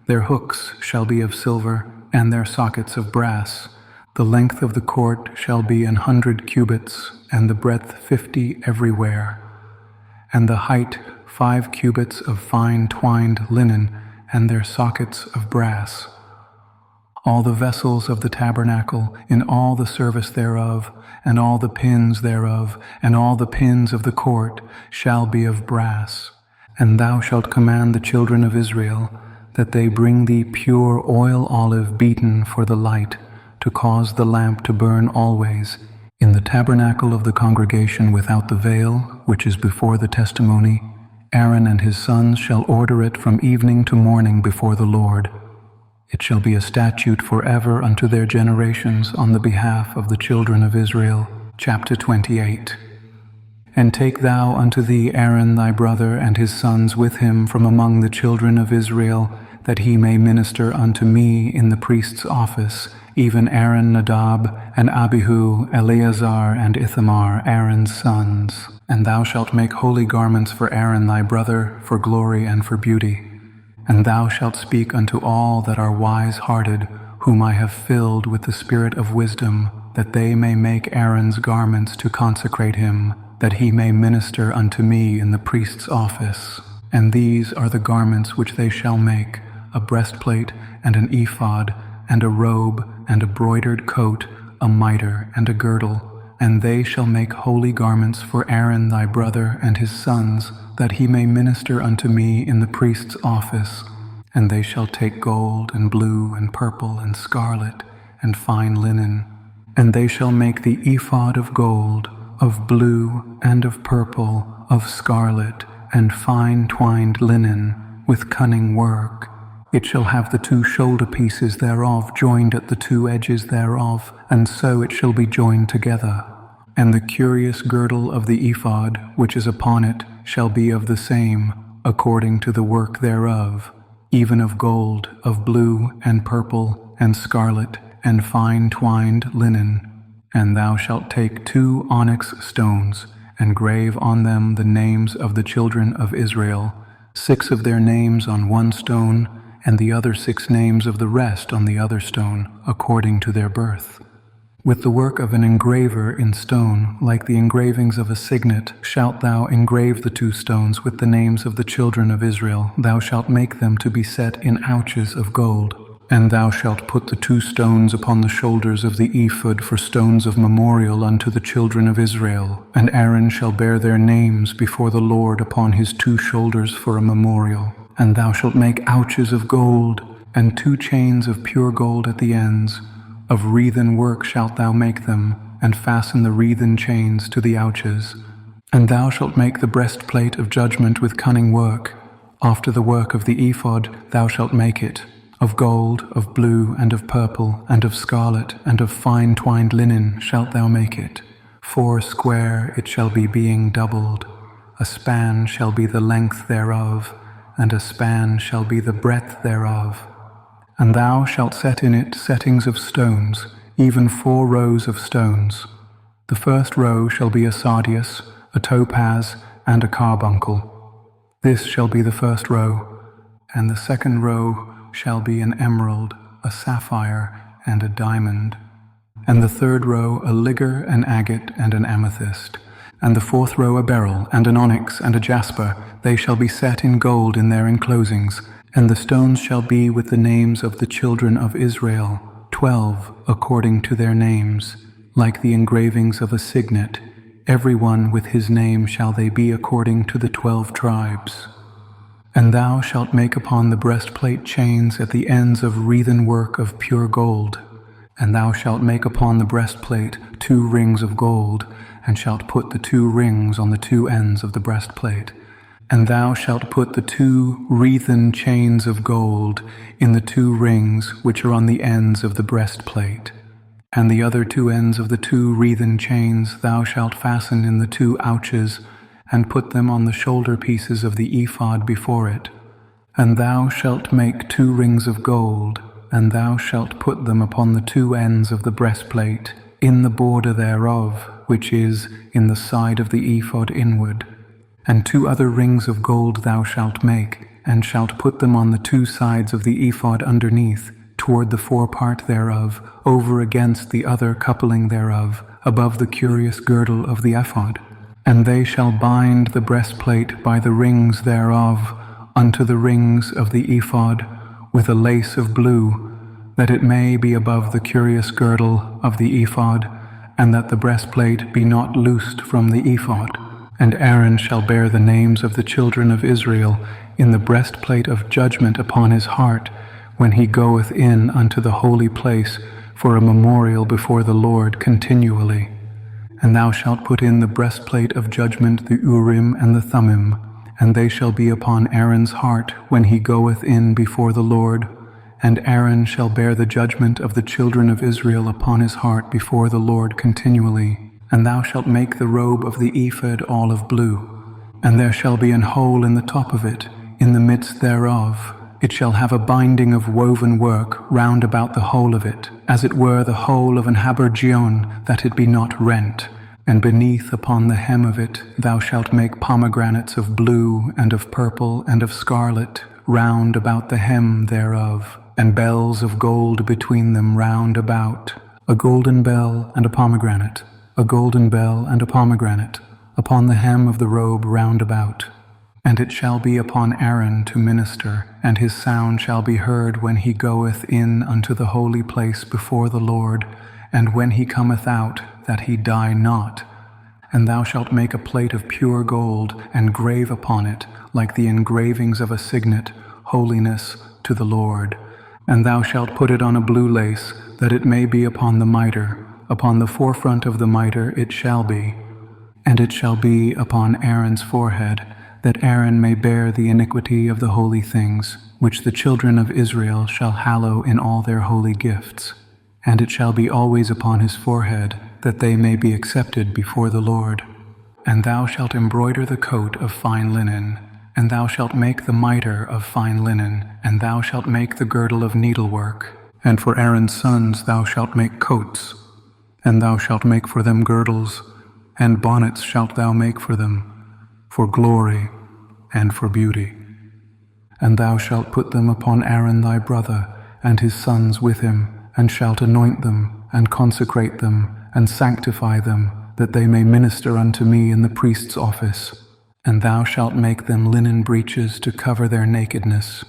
Their hooks shall be of silver, and their sockets of brass. The length of the court shall be 100 cubits, and the breadth 50 everywhere, and the height 5 cubits of fine twined linen, and their sockets of brass. All the vessels of the tabernacle, in all the service thereof, and all the pins thereof, and all the pins of the court, shall be of brass. And thou shalt command the children of Israel, that they bring thee pure oil olive beaten for the light, to cause the lamp to burn always. In the tabernacle of the congregation without the veil, which is before the testimony, Aaron and his sons shall order it from evening to morning before the Lord. It shall be a statute forever unto their generations on the behalf of the children of Israel. Chapter 28. And take thou unto thee Aaron thy brother and his sons with him from among the children of Israel, that he may minister unto me in the priest's office, even Aaron, Nadab, and Abihu, Eleazar, and Ithamar, Aaron's sons. And thou shalt make holy garments for Aaron thy brother, for glory and for beauty. And thou shalt speak unto all that are wise-hearted, whom I have filled with the spirit of wisdom, that they may make Aaron's garments to consecrate him, that he may minister unto me in the priest's office. And these are the garments which they shall make: a breastplate, and an ephod, and a robe, and a broidered coat, a mitre, and a girdle. And they shall make holy garments for Aaron thy brother and his sons, that he may minister unto me in the priest's office. And they shall take gold, and blue, and purple, and scarlet, and fine linen. And they shall make the ephod of gold, of blue, and of purple, of scarlet, and fine twined linen, with cunning work. It shall have the 2 shoulder pieces thereof joined at the 2 edges thereof, and so it shall be joined together. And the curious girdle of the ephod, which is upon it, shall be of the same, according to the work thereof, even of gold, of blue, and purple, and scarlet, and fine twined linen. And thou shalt take 2 onyx stones, and grave on them the names of the children of Israel, 6 of their names on one stone, and the other 6 names of the rest on the other stone, according to their birth. With the work of an engraver in stone, like the engravings of a signet, shalt thou engrave the 2 stones with the names of the children of Israel. Thou shalt make them to be set in ouches of gold. And thou shalt put the 2 stones upon the shoulders of the ephod for stones of memorial unto the children of Israel. And Aaron shall bear their names before the Lord upon his 2 shoulders for a memorial. And thou shalt make ouches of gold, and 2 chains of pure gold at the ends. Of wreathen work shalt thou make them, and fasten the wreathen chains to the ouches. And thou shalt make the breastplate of judgment with cunning work. After the work of the ephod thou shalt make it. Of gold, of blue, and of purple, and of scarlet, and of fine twined linen shalt thou make it. 4 square it shall be, being doubled. A span shall be the length thereof, and a span shall be the breadth thereof. And thou shalt set in it settings of stones, even 4 rows of stones. The first row shall be a sardius, a topaz, and a carbuncle. This shall be the first row. And the second row shall be an emerald, a sapphire, and a diamond. And the third row a ligure, an agate, and an amethyst. And the 4th row a beryl, and an onyx, and a jasper. They shall be set in gold in their enclosings. And the stones shall be with the names of the children of Israel, 12 according to their names, like the engravings of a signet. Every one with his name shall they be according to the 12 tribes. And thou shalt make upon the breastplate chains at the ends of wreathen work of pure gold. And thou shalt make upon the breastplate 2 rings of gold, and shalt put the 2 rings on the 2 ends of the breastplate. And thou shalt put the 2 wreathen chains of gold in the 2 rings which are on the ends of the breastplate. And the other 2 ends of the 2 wreathen chains thou shalt fasten in the 2 ouches, and put them on the shoulder pieces of the ephod before it. And thou shalt make 2 rings of gold, and thou shalt put them upon the 2 ends of the breastplate, in the border thereof, which is in the side of the ephod inward. And 2 other rings of gold thou shalt make, and shalt put them on the 2 sides of the ephod underneath, toward the forepart thereof, over against the other coupling thereof, above the curious girdle of the ephod. And they shall bind the breastplate by the rings thereof unto the rings of the ephod with a lace of blue, that it may be above the curious girdle of the ephod, and that the breastplate be not loosed from the ephod. And Aaron shall bear the names of the children of Israel in the breastplate of judgment upon his heart, when he goeth in unto the holy place for a memorial before the Lord continually. And thou shalt put in the breastplate of judgment the Urim and the Thummim, and they shall be upon Aaron's heart when he goeth in before the Lord. And Aaron shall bear the judgment of the children of Israel upon his heart before the Lord continually. And thou shalt make the robe of the ephod all of blue, and there shall be an hole in the top of it, in the midst thereof. It shall have a binding of woven work round about the whole of it, as it were the whole of an habergeon, that it be not rent. And beneath upon the hem of it thou shalt make pomegranates of blue and of purple and of scarlet round about the hem thereof, and bells of gold between them round about, a golden bell and a pomegranate, a golden bell and a pomegranate, upon the hem of the robe round about. And it shall be upon Aaron to minister, and his sound shall be heard when he goeth in unto the holy place before the Lord, and when he cometh out, that he die not. And thou shalt make a plate of pure gold, and grave upon it, like the engravings of a signet, holiness to the Lord. And thou shalt put it on a blue lace, that it may be upon the mitre. Upon the forefront of the mitre it shall be. And it shall be upon Aaron's forehead, that Aaron may bear the iniquity of the holy things, which the children of Israel shall hallow in all their holy gifts. And it shall be always upon his forehead, that they may be accepted before the Lord. And thou shalt embroider the coat of fine linen, and thou shalt make the mitre of fine linen, and thou shalt make the girdle of needlework. And for Aaron's sons thou shalt make coats, and thou shalt make for them girdles, and bonnets shalt thou make for them, for glory and for beauty. And thou shalt put them upon Aaron thy brother, and his sons with him, and shalt anoint them, and consecrate them, and sanctify them, that they may minister unto me in the priest's office. And thou shalt make them linen breeches to cover their nakedness.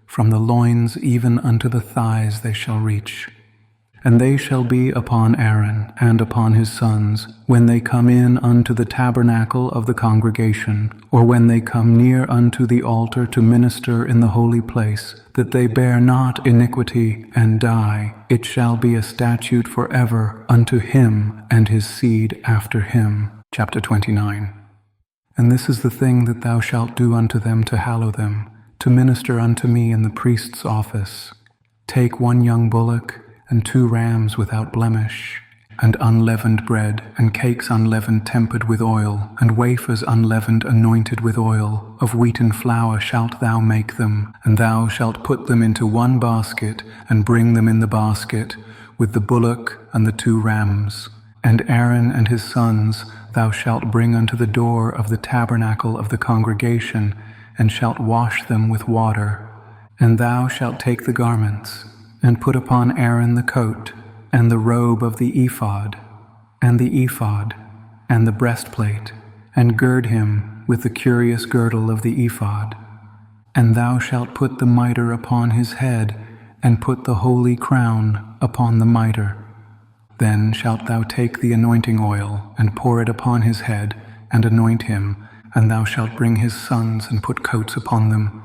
From the loins even unto the thighs they shall reach. And they shall be upon Aaron and upon his sons, when they come in unto the tabernacle of the congregation, or when they come near unto the altar to minister in the holy place, that they bear not iniquity and die. It shall be a statute forever unto him and his seed after him. Chapter 29. And this is the thing that thou shalt do unto them to hallow them, to minister unto me in the priest's office. Take 1 young bullock, and 2 rams without blemish, and unleavened bread, and cakes unleavened tempered with oil, and wafers unleavened anointed with oil. Of wheaten flour shalt thou make them, and thou shalt put them into 1 basket, and bring them in the basket, with the bullock and the 2 rams. And Aaron and his sons thou shalt bring unto the door of the tabernacle of the congregation, and shalt wash them with water. And thou shalt take the garments, and put upon Aaron the coat, and the robe of the ephod, and the breastplate, and gird him with the curious girdle of the ephod. And thou shalt put the mitre upon his head, and put the holy crown upon the mitre. Then shalt thou take the anointing oil, and pour it upon his head, and anoint him, and thou shalt bring his sons, and put coats upon them.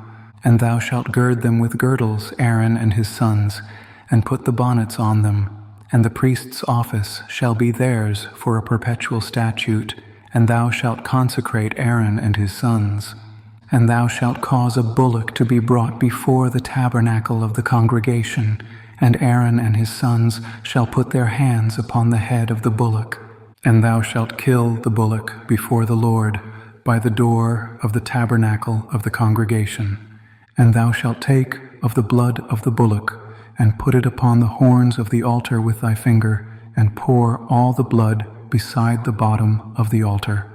And thou shalt gird them with girdles, Aaron and his sons, and put the bonnets on them. And the priest's office shall be theirs for a perpetual statute, and thou shalt consecrate Aaron and his sons. And thou shalt cause a bullock to be brought before the tabernacle of the congregation, and Aaron and his sons shall put their hands upon the head of the bullock. And thou shalt kill the bullock before the Lord by the door of the tabernacle of the congregation. And thou shalt take of the blood of the bullock, and put it upon the horns of the altar with thy finger, and pour all the blood beside the bottom of the altar.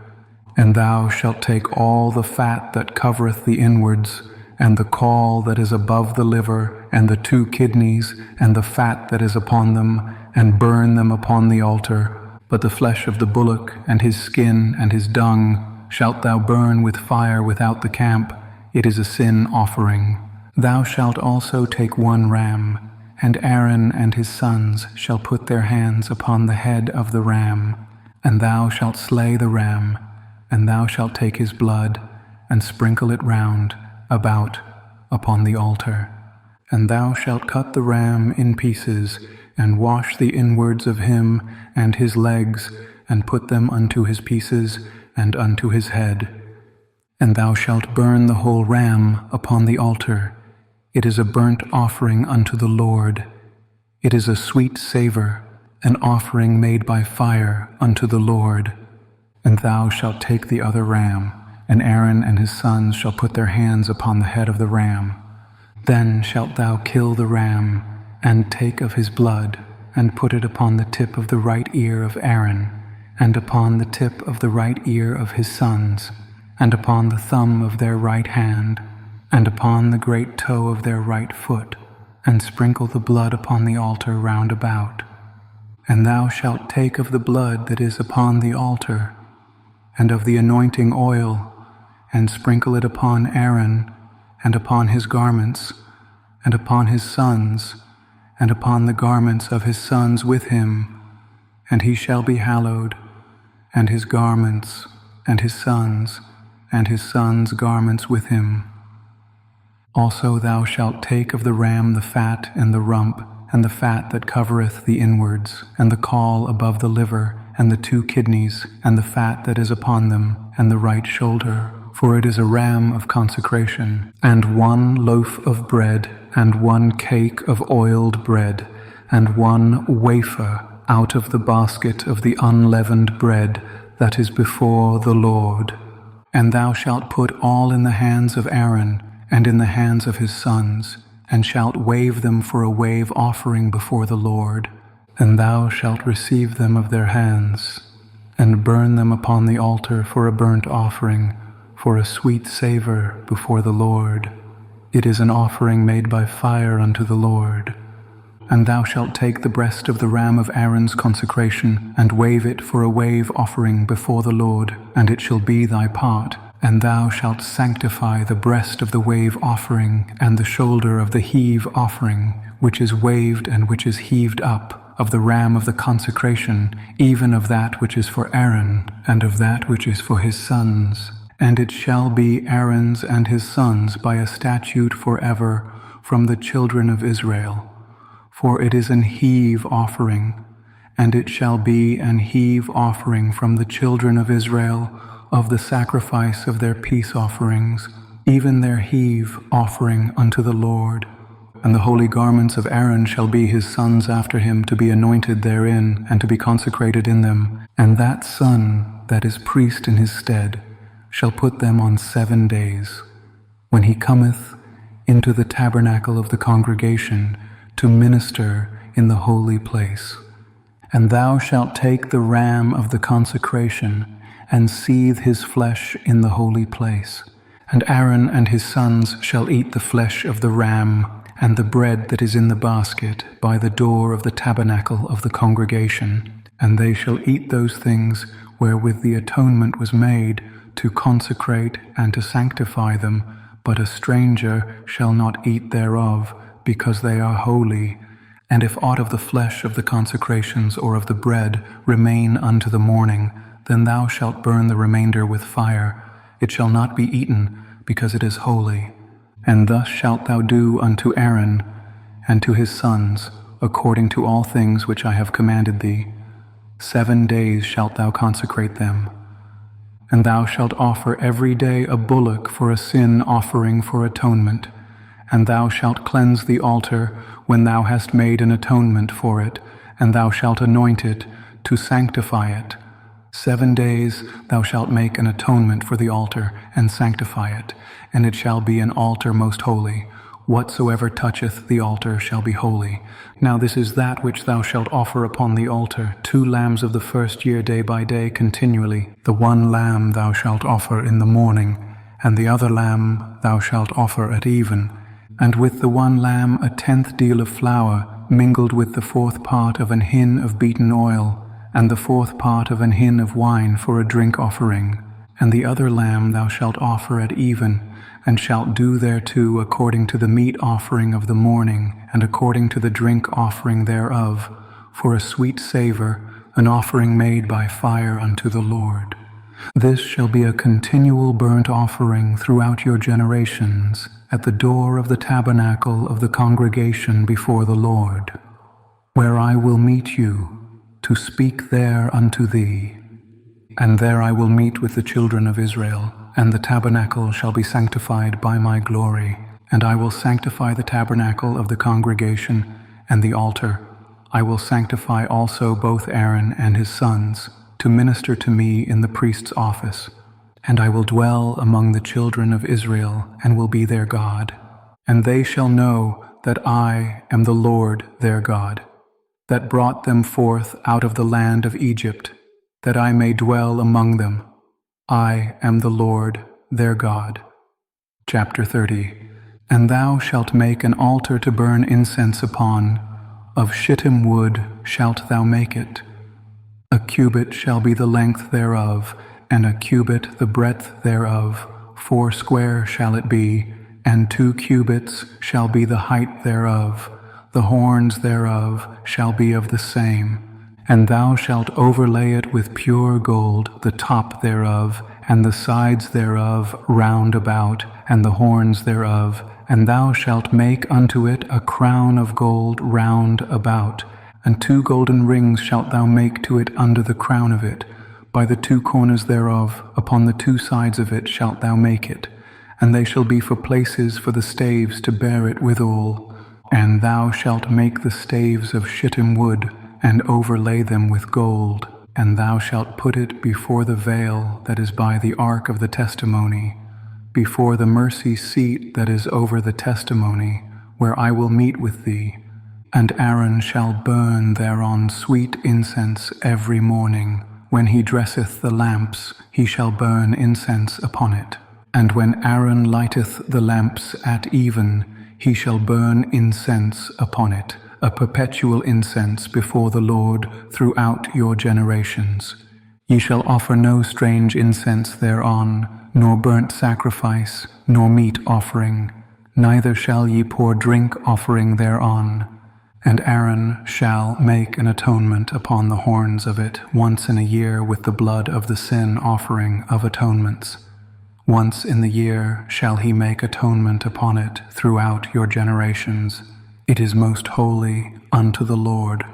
And thou shalt take all the fat that covereth the inwards, and the caul that is above the liver, and the 2 kidneys, and the fat that is upon them, and burn them upon the altar. But the flesh of the bullock, and his skin, and his dung, shalt thou burn with fire without the camp. It is a sin offering. Thou shalt also take 1 ram, and Aaron and his sons shall put their hands upon the head of the ram, and thou shalt slay the ram, and thou shalt take his blood, and sprinkle it round about upon the altar. And thou shalt cut the ram in pieces, and wash the inwards of him and his legs, and put them unto his pieces, and unto his head. And thou shalt burn the whole ram upon the altar. It is a burnt offering unto the Lord. It is a sweet savor, an offering made by fire unto the Lord. And thou shalt take the other ram, and Aaron and his sons shall put their hands upon the head of the ram. Then shalt thou kill the ram, and take of his blood, and put it upon the tip of the right ear of Aaron, and upon the tip of the right ear of his sons, and upon the thumb of their right hand, and upon the great toe of their right foot, and sprinkle the blood upon the altar round about. And thou shalt take of the blood that is upon the altar, and of the anointing oil, and sprinkle it upon Aaron, and upon his garments, and upon his sons, and upon the garments of his sons with him, and he shall be hallowed, and his garments, and his sons' garments with him. Also thou shalt take of the ram the fat and the rump, and the fat that covereth the inwards, and the caul above the liver, and the 2 kidneys, and the fat that is upon them, and the right shoulder. For it is a ram of consecration, and 1 loaf of bread, and 1 cake of oiled bread, and 1 wafer out of the basket of the unleavened bread that is before the Lord. And thou shalt put all in the hands of Aaron, and in the hands of his sons, and shalt wave them for a wave offering before the Lord. And thou shalt receive them of their hands, and burn them upon the altar for a burnt offering, for a sweet savor before the Lord. It is an offering made by fire unto the Lord. And thou shalt take the breast of the ram of Aaron's consecration, and wave it for a wave offering before the Lord, and it shall be thy part. And thou shalt sanctify the breast of the wave offering, and the shoulder of the heave offering, which is waved and which is heaved up, of the ram of the consecration, even of that which is for Aaron, and of that which is for his sons. And it shall be Aaron's and his sons by a statute forever from the children of Israel. For it is an heave offering, and it shall be an heave offering from the children of Israel of the sacrifice of their peace offerings, even their heave offering unto the Lord. And the holy garments of Aaron shall be his sons after him to be anointed therein, and to be consecrated in them. And that son that is priest in his stead shall put them on 7 days, when he cometh into the tabernacle of the congregation to minister in the holy place. And thou shalt take the ram of the consecration, and seethe his flesh in the holy place. And Aaron and his sons shall eat the flesh of the ram, and the bread that is in the basket by the door of the tabernacle of the congregation. And they shall eat those things wherewith the atonement was made, to consecrate and to sanctify them, but a stranger shall not eat thereof, because they are holy. And if aught of the flesh of the consecrations or of the bread remain unto the morning, then thou shalt burn the remainder with fire. It shall not be eaten, because it is holy. And thus shalt thou do unto Aaron and to his sons, according to all things which I have commanded thee. 7 days shalt thou consecrate them. And thou shalt offer every day a bullock for a sin offering for atonement. And thou shalt cleanse the altar when thou hast made an atonement for it, and thou shalt anoint it to sanctify it. 7 days thou shalt make an atonement for the altar, and sanctify it, and it shall be an altar most holy. Whatsoever toucheth the altar shall be holy. Now this is that which thou shalt offer upon the altar, 2 lambs of the first year day by day continually. The one lamb thou shalt offer in the morning, and the other lamb thou shalt offer at even. And with the one lamb 1/10 deal of flour, mingled with the 4th part of an hin of beaten oil, and the 4th part of an hin of wine for a drink offering. And the other lamb thou shalt offer at even, and shalt do thereto according to the meat offering of the morning, and according to the drink offering thereof, for a sweet savour, an offering made by fire unto the Lord. This shall be a continual burnt offering throughout your generations, at the door of the tabernacle of the congregation before the Lord, where I will meet you, to speak there unto thee. And there I will meet with the children of Israel, and the tabernacle shall be sanctified by my glory. And I will sanctify the tabernacle of the congregation and the altar. I will sanctify also both Aaron and his sons, to minister to me in the priest's office. And I will dwell among the children of Israel, and will be their God. And they shall know that I am the Lord their God, that brought them forth out of the land of Egypt, that I may dwell among them. I am the Lord their God. Chapter 30. And thou shalt make an altar to burn incense upon. Of shittim wood shalt thou make it. A cubit shall be the length thereof, and a cubit the breadth thereof. 4 square shall it be, and 2 cubits shall be the height thereof. The horns thereof shall be of the same. And thou shalt overlay it with pure gold, the top thereof, and the sides thereof round about, and the horns thereof. And thou shalt make unto it a crown of gold round about, and 2 golden rings shalt thou make to it under the crown of it. By the 2 corners thereof, upon the 2 sides of it shalt thou make it, and they shall be for places for the staves to bear it withal. And thou shalt make the staves of shittim wood, and overlay them with gold. And thou shalt put it before the veil that is by the ark of the testimony, before the mercy seat that is over the testimony, where I will meet with thee. And Aaron shall burn thereon sweet incense every morning. When he dresseth the lamps, he shall burn incense upon it. And when Aaron lighteth the lamps at even, he shall burn incense upon it, a perpetual incense before the Lord throughout your generations. Ye shall offer no strange incense thereon, nor burnt sacrifice, nor meat offering, neither shall ye pour drink offering thereon. And Aaron shall make an atonement upon the horns of it once in a year with the blood of the sin offering of atonements. Once in the year shall he make atonement upon it throughout your generations. It is most holy unto the Lord.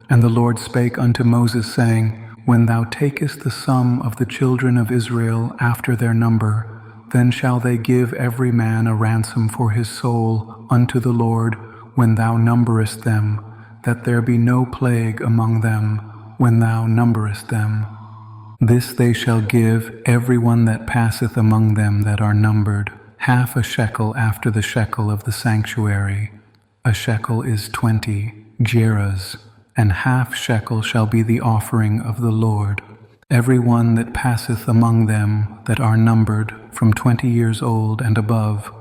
And the Lord spake unto Moses, saying, When thou takest the sum of the children of Israel after their number, then shall they give every man a ransom for his soul unto the Lord when thou numberest them, that there be no plague among them when thou numberest them. This they shall give every one that passeth among them that are numbered, 1/2 shekel after the shekel of the sanctuary. A shekel is 20 gerahs, and 1/2 shekel shall be the offering of the Lord. Every one that passeth among them that are numbered from 20 years old and above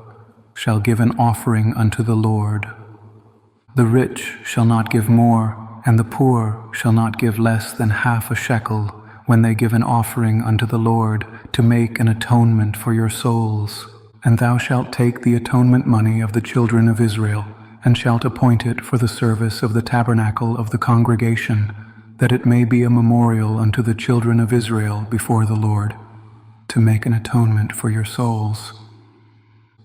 shall give an offering unto the Lord. The rich shall not give more, and the poor shall not give less than 1/2 shekel when they give an offering unto the Lord to make an atonement for your souls. And thou shalt take the atonement money of the children of Israel, and shalt appoint it for the service of the tabernacle of the congregation, that it may be a memorial unto the children of Israel before the Lord, to make an atonement for your souls.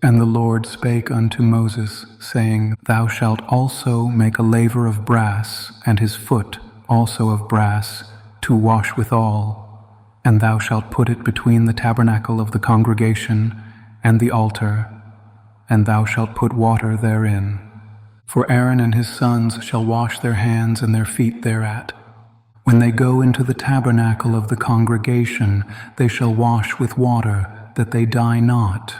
And the Lord spake unto Moses, saying, Thou shalt also make a laver of brass, and his foot also of brass, to wash withal. And thou shalt put it between the tabernacle of the congregation and the altar, and thou shalt put water therein. For Aaron and his sons shall wash their hands and their feet thereat. When they go into the tabernacle of the congregation, they shall wash with water, that they die not.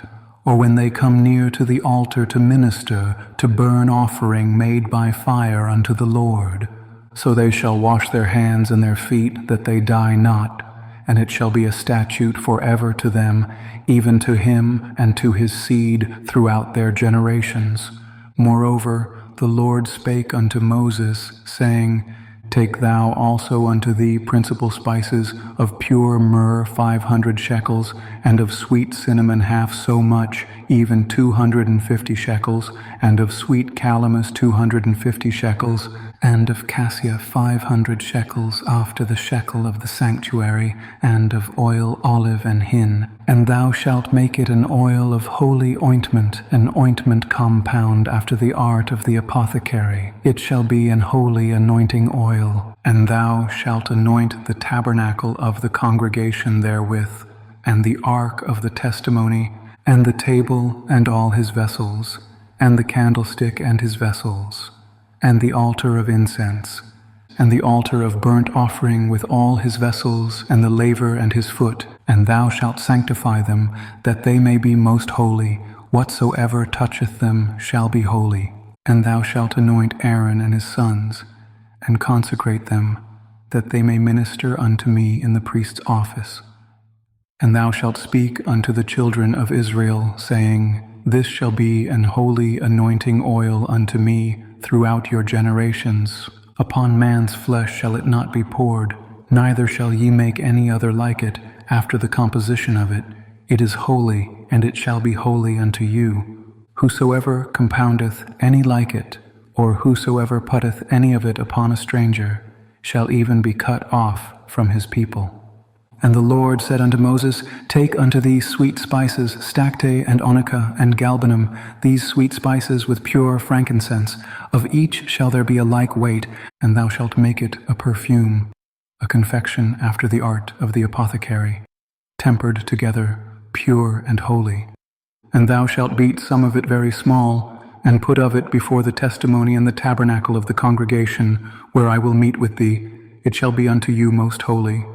Or when they come near to the altar to minister, to burn offering made by fire unto the Lord. So they shall wash their hands and their feet, that they die not. And it shall be a statute forever to them, even to him and to his seed throughout their generations. Moreover, the Lord spake unto Moses, saying, Take thou also unto thee principal spices, of pure myrrh 500 shekels, and of sweet cinnamon half so much, even 250 shekels, and of sweet calamus 250 shekels, and of cassia 500 shekels after the shekel of the sanctuary, and of oil olive and hin. And thou shalt make it an oil of holy ointment, an ointment compound after the art of the apothecary. It shall be an holy anointing oil. And thou shalt anoint the tabernacle of the congregation therewith, and the ark of the testimony, and the table and all his vessels, and the candlestick and his vessels, and the altar of incense, and the altar of burnt offering with all his vessels, and the laver and his foot. And thou shalt sanctify them, that they may be most holy. Whatsoever toucheth them shall be holy. And thou shalt anoint Aaron and his sons, and consecrate them, that they may minister unto me in the priest's office. And thou shalt speak unto the children of Israel, saying, This shall be an holy anointing oil unto me throughout your generations. Upon man's flesh shall it not be poured, neither shall ye make any other like it, after the composition of it. It is holy, and it shall be holy unto you. Whosoever compoundeth any like it, or whosoever putteth any of it upon a stranger, shall even be cut off from his people. And the Lord said unto Moses, Take unto thee sweet spices, stacte and onycha and galbanum, these sweet spices with pure frankincense. Of each shall there be a like weight, and thou shalt make it a perfume, a confection after the art of the apothecary, tempered together, pure and holy. And thou shalt beat some of it very small, and put of it before the testimony in the tabernacle of the congregation, where I will meet with thee. It shall be unto you most holy.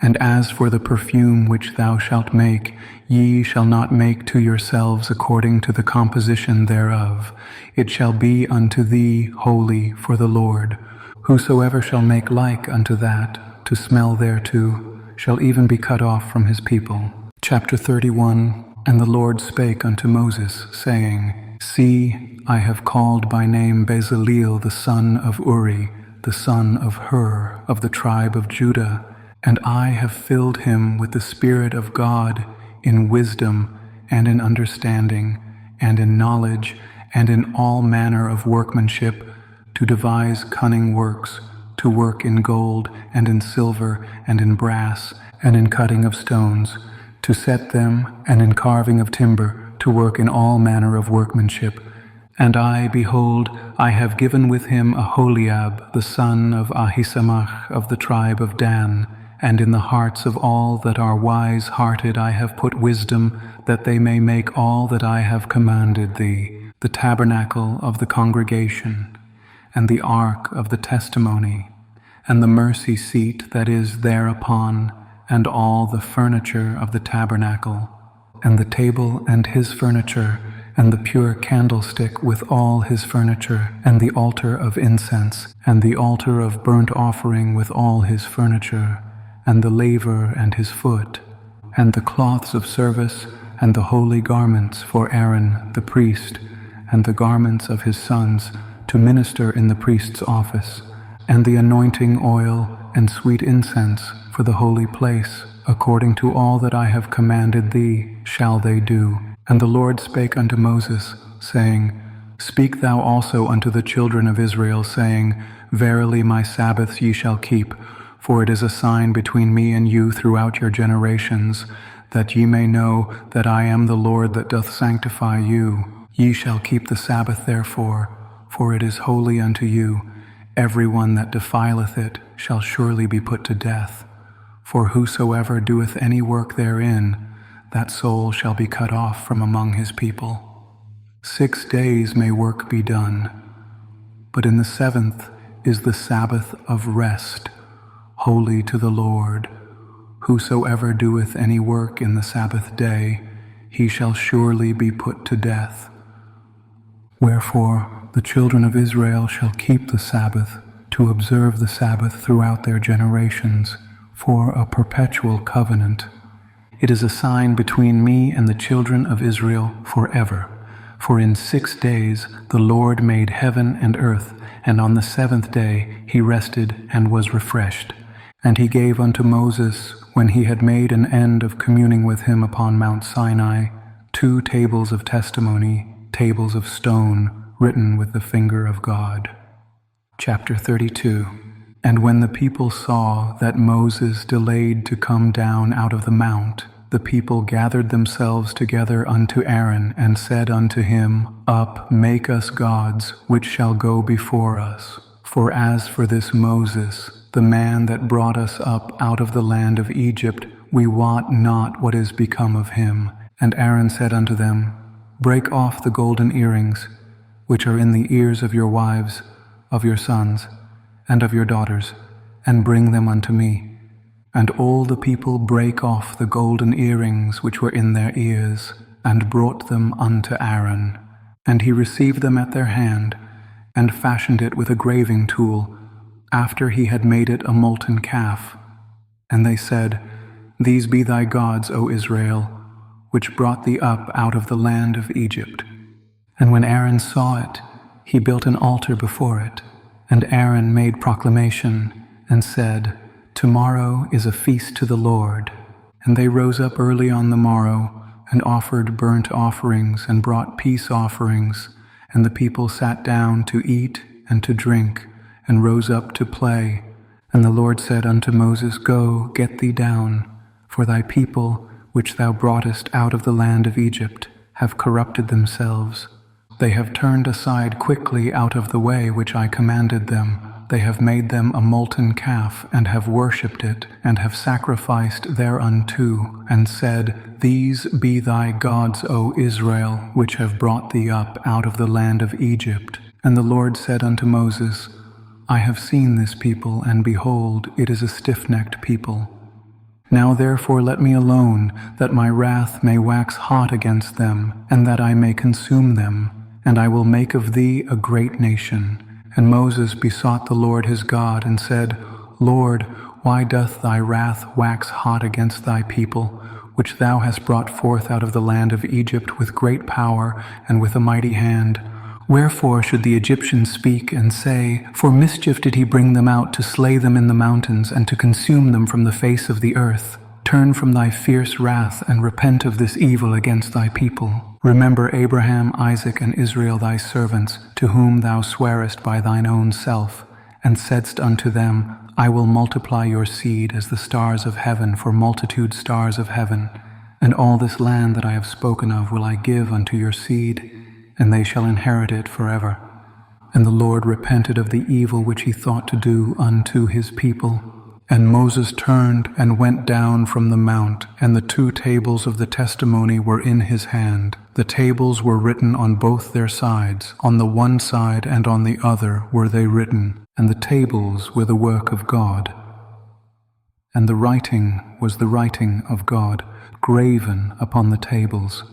And as for the perfume which thou shalt make, ye shall not make to yourselves according to the composition thereof. It shall be unto thee holy for the Lord. Whosoever shall make like unto that, to smell thereto, shall even be cut off from his people. Chapter 31. And the Lord spake unto Moses, saying, See, I have called by name Bezaleel the son of Uri, the son of Hur, of the tribe of Judah, and I have filled him with the Spirit of God, in wisdom, and in understanding, and in knowledge, and in all manner of workmanship, to devise cunning works, to work in gold, and in silver, and in brass, and in cutting of stones, to set them, and in carving of timber, to work in all manner of workmanship. And I, behold, I have given with him Aholiab, the son of Ahisamach, of the tribe of Dan. And in the hearts of all that are wise-hearted I have put wisdom, that they may make all that I have commanded thee, the tabernacle of the congregation, and the ark of the testimony, and the mercy seat that is thereupon, and all the furniture of the tabernacle, and the table and his furniture, and the pure candlestick with all his furniture, and the altar of incense, and the altar of burnt offering with all his furniture, and the laver and his foot, and the cloths of service, and the holy garments for Aaron the priest, and the garments of his sons, to minister in the priest's office, and the anointing oil and sweet incense for the holy place, according to all that I have commanded thee, shall they do. And the Lord spake unto Moses, saying, Speak thou also unto the children of Israel, saying, Verily my Sabbaths ye shall keep, for it is a sign between me and you throughout your generations, that ye may know that I am the Lord that doth sanctify you. Ye shall keep the Sabbath therefore, for it is holy unto you. Every one that defileth it shall surely be put to death. For whosoever doeth any work therein, that soul shall be cut off from among his people. 6 days may work be done, but in the 7th is the Sabbath of rest, holy to the Lord. Whosoever doeth any work in the Sabbath day, he shall surely be put to death. Wherefore the children of Israel shall keep the Sabbath, to observe the Sabbath throughout their generations, for a perpetual covenant. It is a sign between me and the children of Israel forever. For in 6 days the Lord made heaven and earth, and on the 7th day he rested and was refreshed. And he gave unto Moses, when he had made an end of communing with him upon Mount Sinai, 2 tables of testimony, tables of stone, written with the finger of God. Chapter 32. And when the people saw that Moses delayed to come down out of the mount, the people gathered themselves together unto Aaron, and said unto him, Up, make us gods, which shall go before us. For as for this Moses, the man that brought us up out of the land of Egypt, we wot not what is become of him. And Aaron said unto them, Break off the golden earrings, which are in the ears of your wives, of your sons, and of your daughters, and bring them unto me. And all the people brake off the golden earrings which were in their ears, and brought them unto Aaron. And he received them at their hand, and fashioned it with a graving tool, after he had made it a molten calf. And they said, These be thy gods, O Israel, which brought thee up out of the land of Egypt. And when Aaron saw it, he built an altar before it. And Aaron made proclamation, and said, Tomorrow is a feast to the Lord. And they rose up early on the morrow, and offered burnt offerings, and brought peace offerings. And the people sat down to eat and to drink, and rose up to play. And the Lord said unto Moses, Go, get thee down, for thy people, which thou broughtest out of the land of Egypt, have corrupted themselves. They have turned aside quickly out of the way which I commanded them. They have made them a molten calf, and have worshipped it, and have sacrificed thereunto, and said, These be thy gods, O Israel, which have brought thee up out of the land of Egypt. And the Lord said unto Moses, I have seen this people, and behold, it is a stiff-necked people. Now therefore let me alone, that my wrath may wax hot against them, and that I may consume them, and I will make of thee a great nation. And Moses besought the Lord his God, and said, Lord, why doth thy wrath wax hot against thy people, which thou hast brought forth out of the land of Egypt with great power and with a mighty hand? Wherefore should the Egyptians speak and say, For mischief did he bring them out to slay them in the mountains, and to consume them from the face of the earth? Turn from thy fierce wrath, and repent of this evil against thy people. Remember Abraham, Isaac, and Israel thy servants, to whom thou swarest by thine own self, and saidst unto them, I will multiply your seed as the stars of heaven for multitude stars of heaven. And all this land that I have spoken of will I give unto your seed, and they shall inherit it forever. And the Lord repented of the evil which he thought to do unto his people. And Moses turned and went down from the mount, and the 2 tables of the testimony were in his hand. The tables were written on both their sides, on the one side and on the other were they written, and the tables were the work of God. And the writing was the writing of God, graven upon the tables.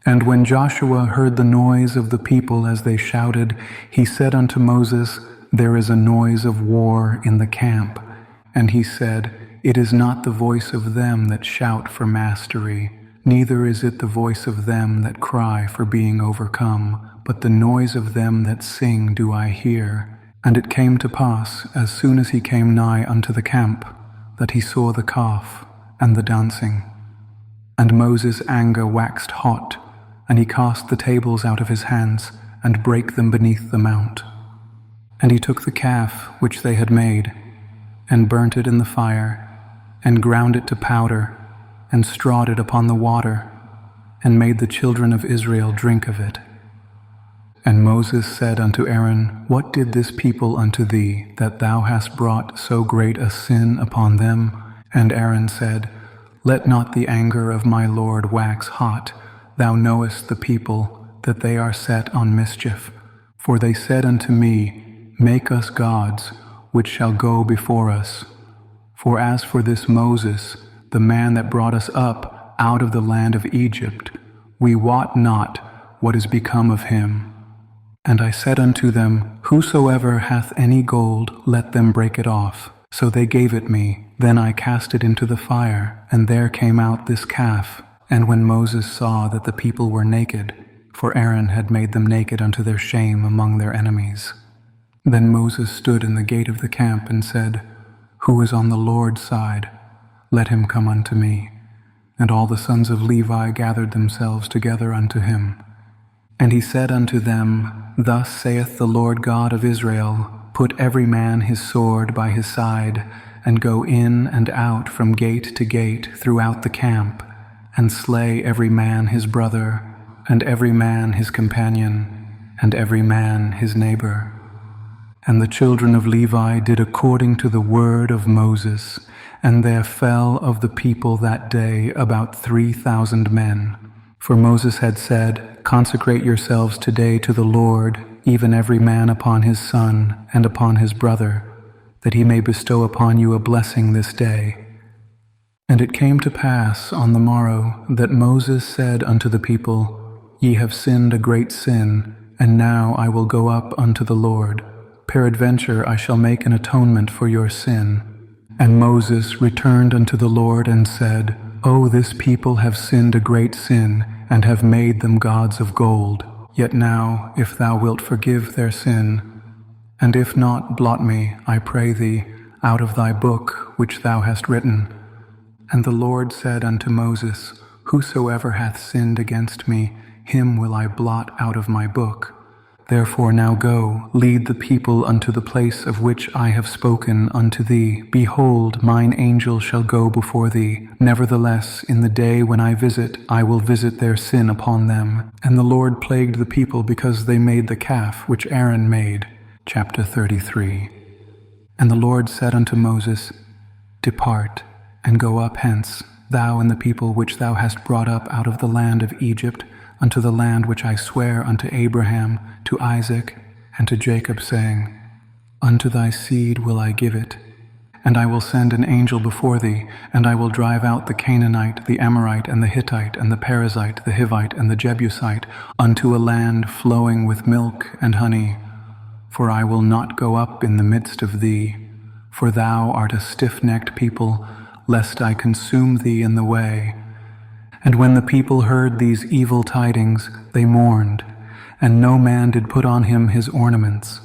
And when Joshua heard the noise of the people as they shouted, he said unto Moses, There is a noise of war in the camp. And he said, It is not the voice of them that shout for mastery, neither is it the voice of them that cry for being overcome, but the noise of them that sing do I hear. And it came to pass, as soon as he came nigh unto the camp, that he saw the calf and the dancing. And Moses' anger waxed hot, and he cast the tables out of his hands, and brake them beneath the mount. And he took the calf which they had made, and burnt it in the fire, and ground it to powder, and strawed it upon the water, and made the children of Israel drink of it. And Moses said unto Aaron, What did this people unto thee, that thou hast brought so great a sin upon them? And Aaron said, Let not the anger of my Lord wax hot. Thou knowest the people, that they are set on mischief. For they said unto me, Make us gods, which shall go before us. For as for this Moses, the man that brought us up out of the land of Egypt, we wot not what is become of him. And I said unto them, Whosoever hath any gold, let them break it off. So they gave it me. Then I cast it into the fire, and there came out this calf. And when Moses saw that the people were naked, for Aaron had made them naked unto their shame among their enemies, then Moses stood in the gate of the camp and said, Who is on the Lord's side? Let him come unto me. And all the sons of Levi gathered themselves together unto him. And he said unto them, Thus saith the Lord God of Israel, Put every man his sword by his side, and go in and out from gate to gate throughout the camp, and slay every man his brother, and every man his companion, and every man his neighbor. And the children of Levi did according to the word of Moses, and there fell of the people that day about 3,000 men. For Moses had said, Consecrate yourselves today to the Lord, even every man upon his son and upon his brother, that he may bestow upon you a blessing this day. And it came to pass on the morrow that Moses said unto the people, Ye have sinned a great sin, and now I will go up unto the Lord. Peradventure I shall make an atonement for your sin. And Moses returned unto the Lord and said, O this people have sinned a great sin, and have made them gods of gold. Yet now, if thou wilt forgive their sin, and if not, blot me, I pray thee, out of thy book which thou hast written. And the Lord said unto Moses, Whosoever hath sinned against me, him will I blot out of my book. Therefore now go, lead the people unto the place of which I have spoken unto thee. Behold, mine angel shall go before thee. Nevertheless, in the day when I visit, I will visit their sin upon them. And the Lord plagued the people because they made the calf which Aaron made. Chapter 33. And the Lord said unto Moses, Depart, and go up hence, thou and the people which thou hast brought up out of the land of Egypt, unto the land which I swear unto Abraham, to Isaac, and to Jacob, saying, Unto thy seed will I give it. And I will send an angel before thee, and I will drive out the Canaanite, the Amorite, and the Hittite, and the Perizzite, the Hivite, and the Jebusite, unto a land flowing with milk and honey. For I will not go up in the midst of thee, for thou art a stiff-necked people, lest I consume thee in the way. And when the people heard these evil tidings, they mourned, and no man did put on him his ornaments.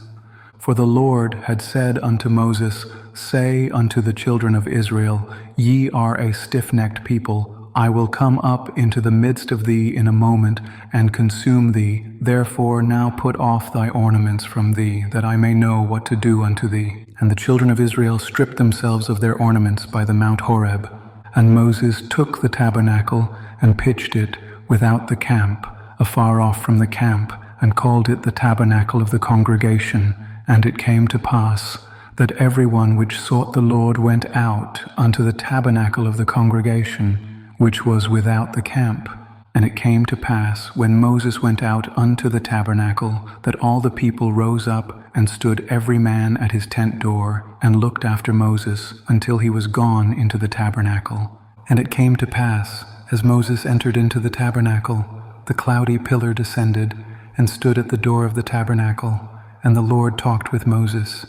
For the Lord had said unto Moses, Say unto the children of Israel, Ye are a stiff-necked people. I will come up into the midst of thee in a moment, and consume thee. Therefore now put off thy ornaments from thee, that I may know what to do unto thee. And the children of Israel stripped themselves of their ornaments by the Mount Horeb. And Moses took the tabernacle, and pitched it without the camp, afar off from the camp, and called it the tabernacle of the congregation. And it came to pass that every one which sought the Lord went out unto the tabernacle of the congregation, which was without the camp. And it came to pass, when Moses went out unto the tabernacle, that all the people rose up, and stood every man at his tent door, and looked after Moses, until he was gone into the tabernacle. And it came to pass, as Moses entered into the tabernacle, the cloudy pillar descended, and stood at the door of the tabernacle, and the Lord talked with Moses.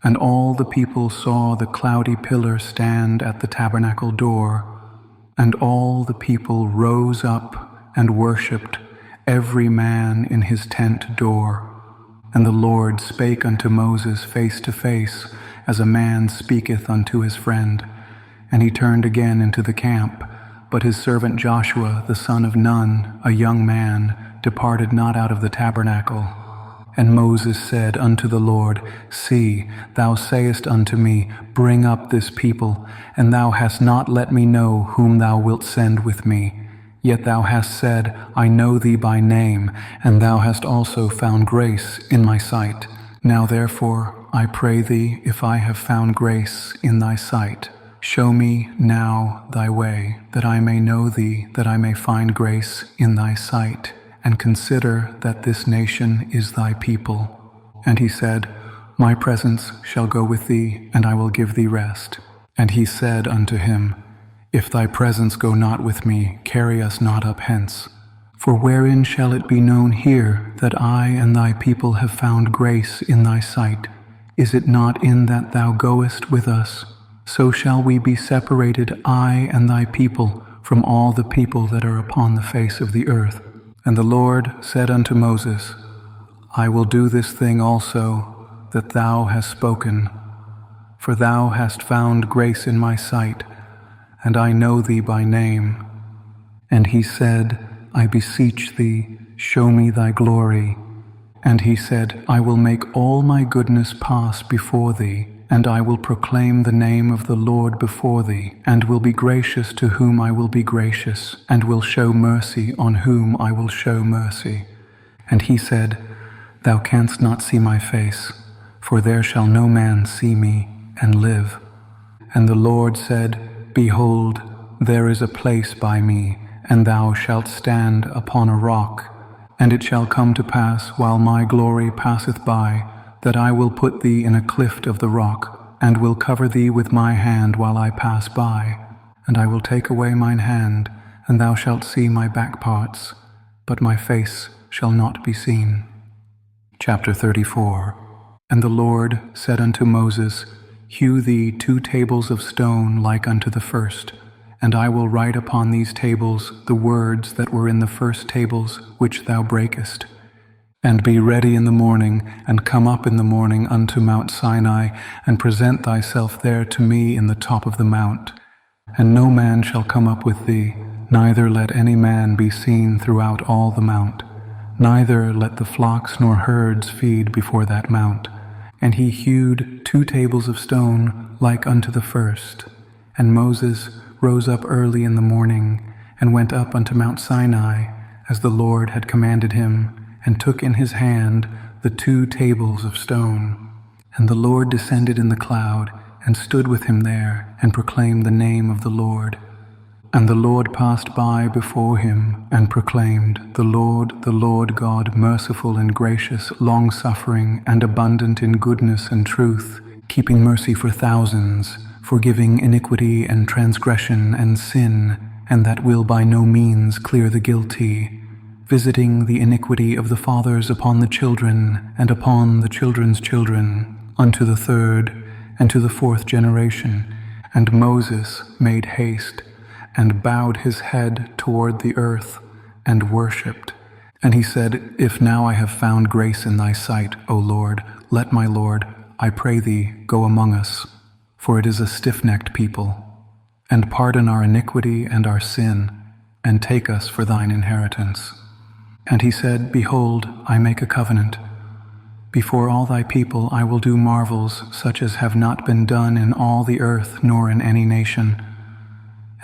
And all the people saw the cloudy pillar stand at the tabernacle door, and all the people rose up and worshipped, every man in his tent door. And the Lord spake unto Moses face to face, as a man speaketh unto his friend. And he turned again into the camp, but his servant Joshua, the son of Nun, a young man, departed not out of the tabernacle. And Moses said unto the Lord, See, thou sayest unto me, Bring up this people, and thou hast not let me know whom thou wilt send with me. Yet thou hast said, I know thee by name, and thou hast also found grace in my sight. Now therefore, I pray thee, if I have found grace in thy sight, show me now thy way, that I may know thee, that I may find grace in thy sight, and consider that this nation is thy people. And he said, My presence shall go with thee, and I will give thee rest. And he said unto him, If thy presence go not with me, carry us not up hence. For wherein shall it be known here that I and thy people have found grace in thy sight? Is it not in that thou goest with us? So shall we be separated, I and thy people, from all the people that are upon the face of the earth. And the Lord said unto Moses, I will do this thing also that thou hast spoken, for thou hast found grace in my sight, and I know thee by name. And he said, I beseech thee, show me thy glory. And he said, I will make all my goodness pass before thee, and I will proclaim the name of the Lord before thee, and will be gracious to whom I will be gracious, and will show mercy on whom I will show mercy. And he said, Thou canst not see my face, for there shall no man see me and live. And the Lord said, Behold, there is a place by me, and thou shalt stand upon a rock. And it shall come to pass, while my glory passeth by, that I will put thee in a cleft of the rock, and will cover thee with my hand while I pass by. And I will take away mine hand, and thou shalt see my back parts, but my face shall not be seen. Chapter 34. And the Lord said unto Moses, Hew thee 2 tables of stone like unto the first, and I will write upon these tables the words that were in the first tables which thou breakest. And be ready in the morning, and come up in the morning unto Mount Sinai, and present thyself there to me in the top of the mount. And no man shall come up with thee, neither let any man be seen throughout all the mount. Neither let the flocks nor herds feed before that mount. And he hewed 2 tables of stone like unto the first. And Moses rose up early in the morning, and went up unto Mount Sinai, as the Lord had commanded him, and took in his hand the 2 tables of stone. And the Lord descended in the cloud, and stood with him there, and proclaimed the name of the Lord. And the Lord passed by before him, and proclaimed, the Lord God, merciful and gracious, long-suffering, and abundant in goodness and truth, keeping mercy for thousands, forgiving iniquity and transgression and sin, and that will by no means clear the guilty, visiting the iniquity of the fathers upon the children, and upon the children's children, unto the 3rd and to the 4th generation. And Moses made haste, and bowed his head toward the earth, and worshipped. And he said, If now I have found grace in thy sight, O Lord, let my Lord, I pray thee, go among us, for it is a stiff-necked people, and pardon our iniquity and our sin, and take us for thine inheritance. And he said, Behold, I make a covenant. Before all thy people I will do marvels such as have not been done in all the earth nor in any nation.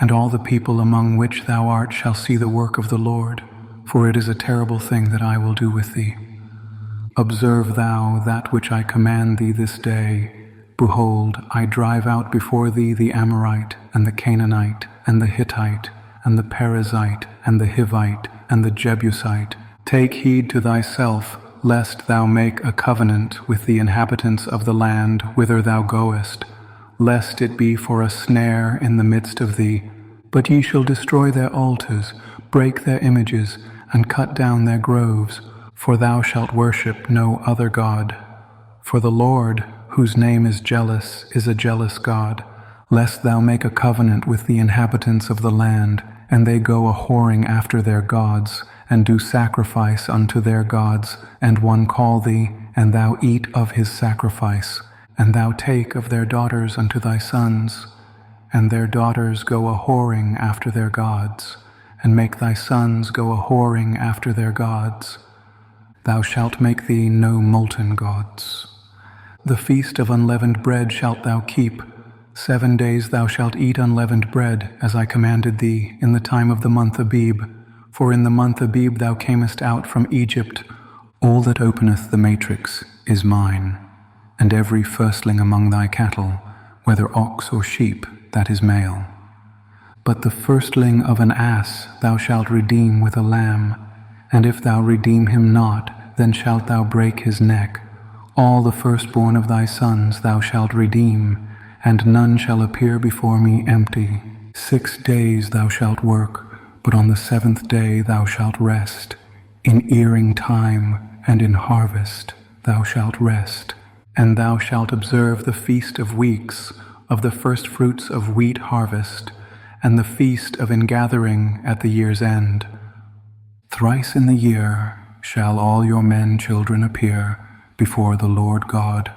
And all the people among which thou art shall see the work of the Lord, for it is a terrible thing that I will do with thee. Observe thou that which I command thee this day. Behold, I drive out before thee the Amorite, and the Canaanite, and the Hittite, and the Perizzite, and the Hivite, and the Jebusite. Take heed to thyself, lest thou make a covenant with the inhabitants of the land whither thou goest, lest it be for a snare in the midst of thee. But ye shall destroy their altars, break their images, and cut down their groves, for thou shalt worship no other God. For the Lord, whose name is jealous, is a jealous God, lest thou make a covenant with the inhabitants of the land, and they go a-whoring after their gods, and do sacrifice unto their gods, and one call thee, and thou eat of his sacrifice, and thou take of their daughters unto thy sons, and their daughters go a-whoring after their gods, and make thy sons go a-whoring after their gods. Thou shalt make thee no molten gods. The feast of unleavened bread shalt thou keep. 7 days thou shalt eat unleavened bread, as I commanded thee, in the time of the month Abib. For in the month Abib thou camest out from Egypt. All that openeth the matrix is mine, and every firstling among thy cattle, whether ox or sheep, that is male. But the firstling of an ass thou shalt redeem with a lamb, and if thou redeem him not, then shalt thou break his neck. All the firstborn of thy sons thou shalt redeem, and none shall appear before me empty. 6 days thou shalt work, but on the 7th day thou shalt rest. In earing time and in harvest thou shalt rest. And thou shalt observe the feast of weeks, of the firstfruits of wheat harvest, and the feast of ingathering at the year's end. Thrice in the year shall all your men children appear before the Lord God,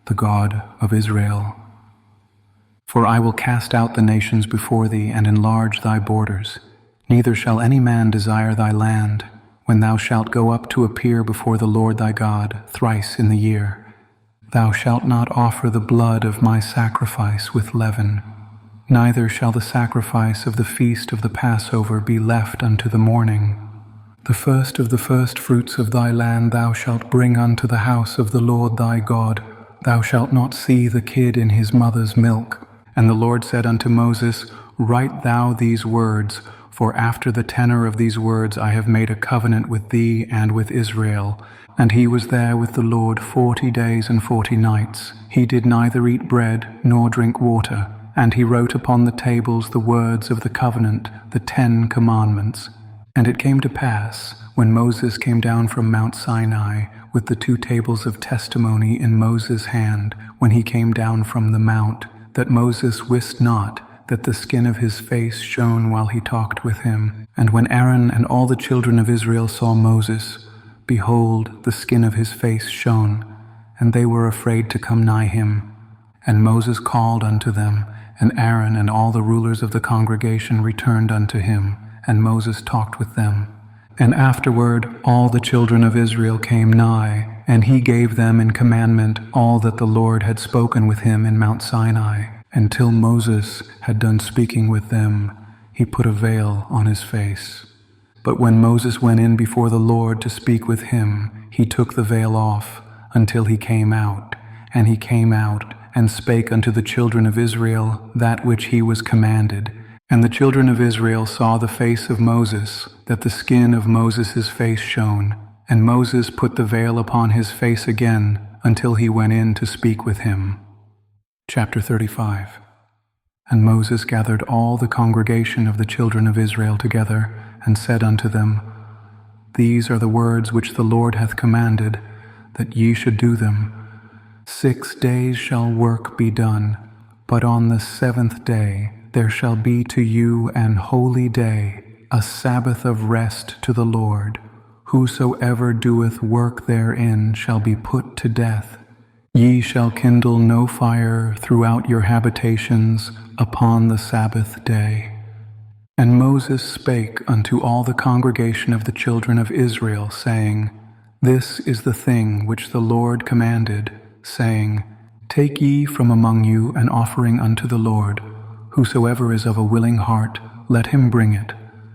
the God of Israel. For I will cast out the nations before thee, and enlarge thy borders. Neither shall any man desire thy land, when thou shalt go up to appear before the Lord thy God thrice in the year. Thou shalt not offer the blood of my sacrifice with leaven, neither shall the sacrifice of the feast of the Passover be left unto the morning. The first of the firstfruits of thy land thou shalt bring unto the house of the Lord thy God. Thou shalt not see the kid in his mother's milk. And the Lord said unto Moses, Write thou these words, for after the tenor of these words I have made a covenant with thee and with Israel. And he was there with the Lord 40 days and 40 nights. He did neither eat bread nor drink water. And he wrote upon the tables the words of the covenant, the 10 commandments. And it came to pass, when Moses came down from Mount Sinai, with the 2 tables of testimony in Moses' hand, when he came down from the mount, that Moses wist not that the skin of his face shone while he talked with him. And when Aaron and all the children of Israel saw Moses, behold, the skin of his face shone, and they were afraid to come nigh him. And Moses called unto them, and Aaron and all the rulers of the congregation returned unto him, and Moses talked with them. And afterward all the children of Israel came nigh, and he gave them in commandment all that the Lord had spoken with him in Mount Sinai. Until Moses had done speaking with them, he put a veil on his face. But when Moses went in before the Lord to speak with him, he took the veil off until he came out. And he came out and spake unto the children of Israel that which he was commanded. And the children of Israel saw the face of Moses, that the skin of Moses' face shone. And Moses put the veil upon his face again until he went in to speak with him. Chapter 35. And Moses gathered all the congregation of the children of Israel together, and said unto them, These are the words which the Lord hath commanded, that ye should do them. 6 days shall work be done, but on the 7th day there shall be to you an holy day, a Sabbath of rest to the Lord. Whosoever doeth work therein shall be put to death. Ye shall kindle no fire throughout your habitations upon the Sabbath day. And Moses spake unto all the congregation of the children of Israel, saying, This is the thing which the Lord commanded, saying, Take ye from among you an offering unto the Lord. Whosoever is of a willing heart, let him bring it,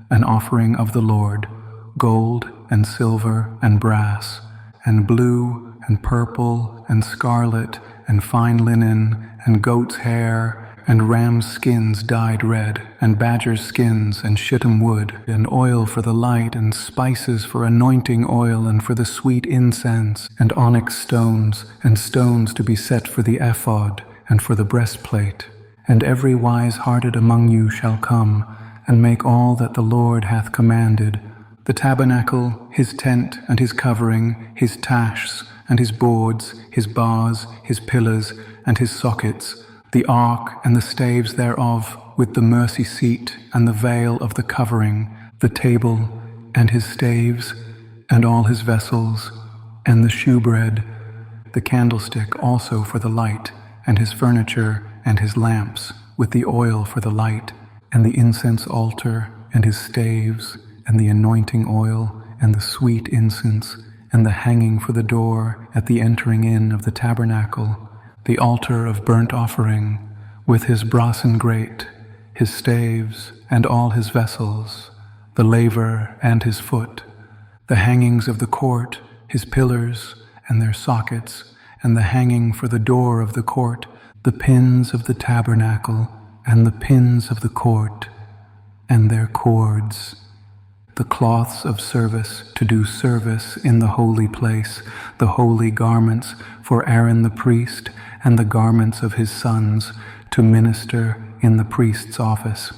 an offering of the Lord, gold and silver and brass, and blue and purple and scarlet and fine linen and goat's hair, and ram's skins dyed red, and badger's skins, and shittim wood, and oil for the light, and spices for anointing oil, and for the sweet incense, and onyx stones, and stones to be set for the ephod, and for the breastplate. And every wise-hearted among you shall come, and make all that the Lord hath commanded, the tabernacle, his tent, and his covering, his tashs, and his boards, his bars, his pillars, and his sockets, the ark and the staves thereof, with the mercy seat and the veil of the covering, the table and his staves, and all his vessels, and the shewbread, the candlestick also for the light, and his furniture, and his lamps, with the oil for the light, and the incense altar, and his staves, and the anointing oil, and the sweet incense, and the hanging for the door at the entering in of the tabernacle, the altar of burnt offering, with his brasen grate, his staves, and all his vessels, the laver and his foot, the hangings of the court, his pillars, and their sockets, and the hanging for the door of the court, the pins of the tabernacle, and the pins of the court, and their cords, the cloths of service to do service in the holy place, the holy garments for Aaron the priest, and the garments of his sons to minister in the priest's office.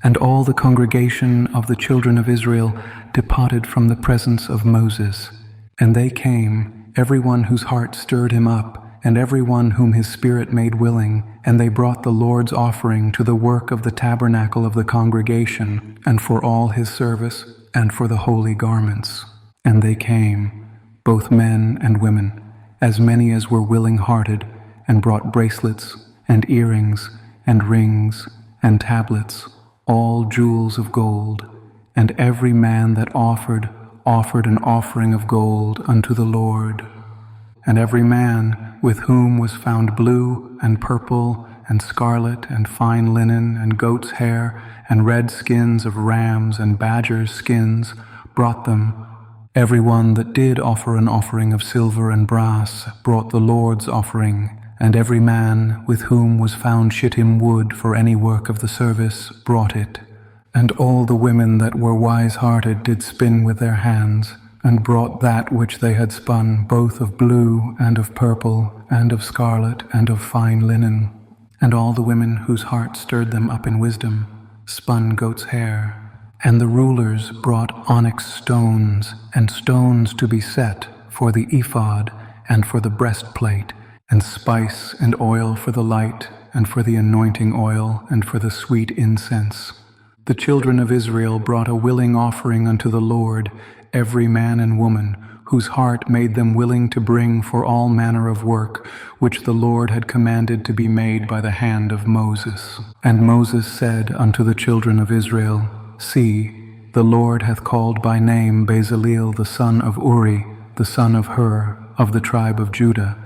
And all the congregation of the children of Israel departed from the presence of Moses. And they came, everyone whose heart stirred him up, and everyone whom his spirit made willing, and they brought the Lord's offering to the work of the tabernacle of the congregation, and for all his service, and for the holy garments. And they came, both men and women, as many as were willing-hearted, and brought bracelets, and earrings, and rings, and tablets, all jewels of gold. And every man that offered an offering of gold unto the Lord. And every man with whom was found blue and purple and scarlet and fine linen and goat's hair and red skins of rams and badgers' skins brought them. Every one that did offer an offering of silver and brass brought the Lord's offering. And every man with whom was found shittim wood for any work of the service brought it. And all the women that were wise-hearted did spin with their hands, and brought that which they had spun, both of blue and of purple, and of scarlet, and of fine linen. And all the women whose heart stirred them up in wisdom spun goat's hair. And the rulers brought onyx stones, and stones to be set for the ephod, and for the breastplate, and spice and oil for the light, and for the anointing oil, and for the sweet incense. The children of Israel brought a willing offering unto the Lord, every man and woman, whose heart made them willing to bring for all manner of work, which the Lord had commanded to be made by the hand of Moses. And Moses said unto the children of Israel, See, the Lord hath called by name Bezaleel the son of Uri, the son of Hur, of the tribe of Judah,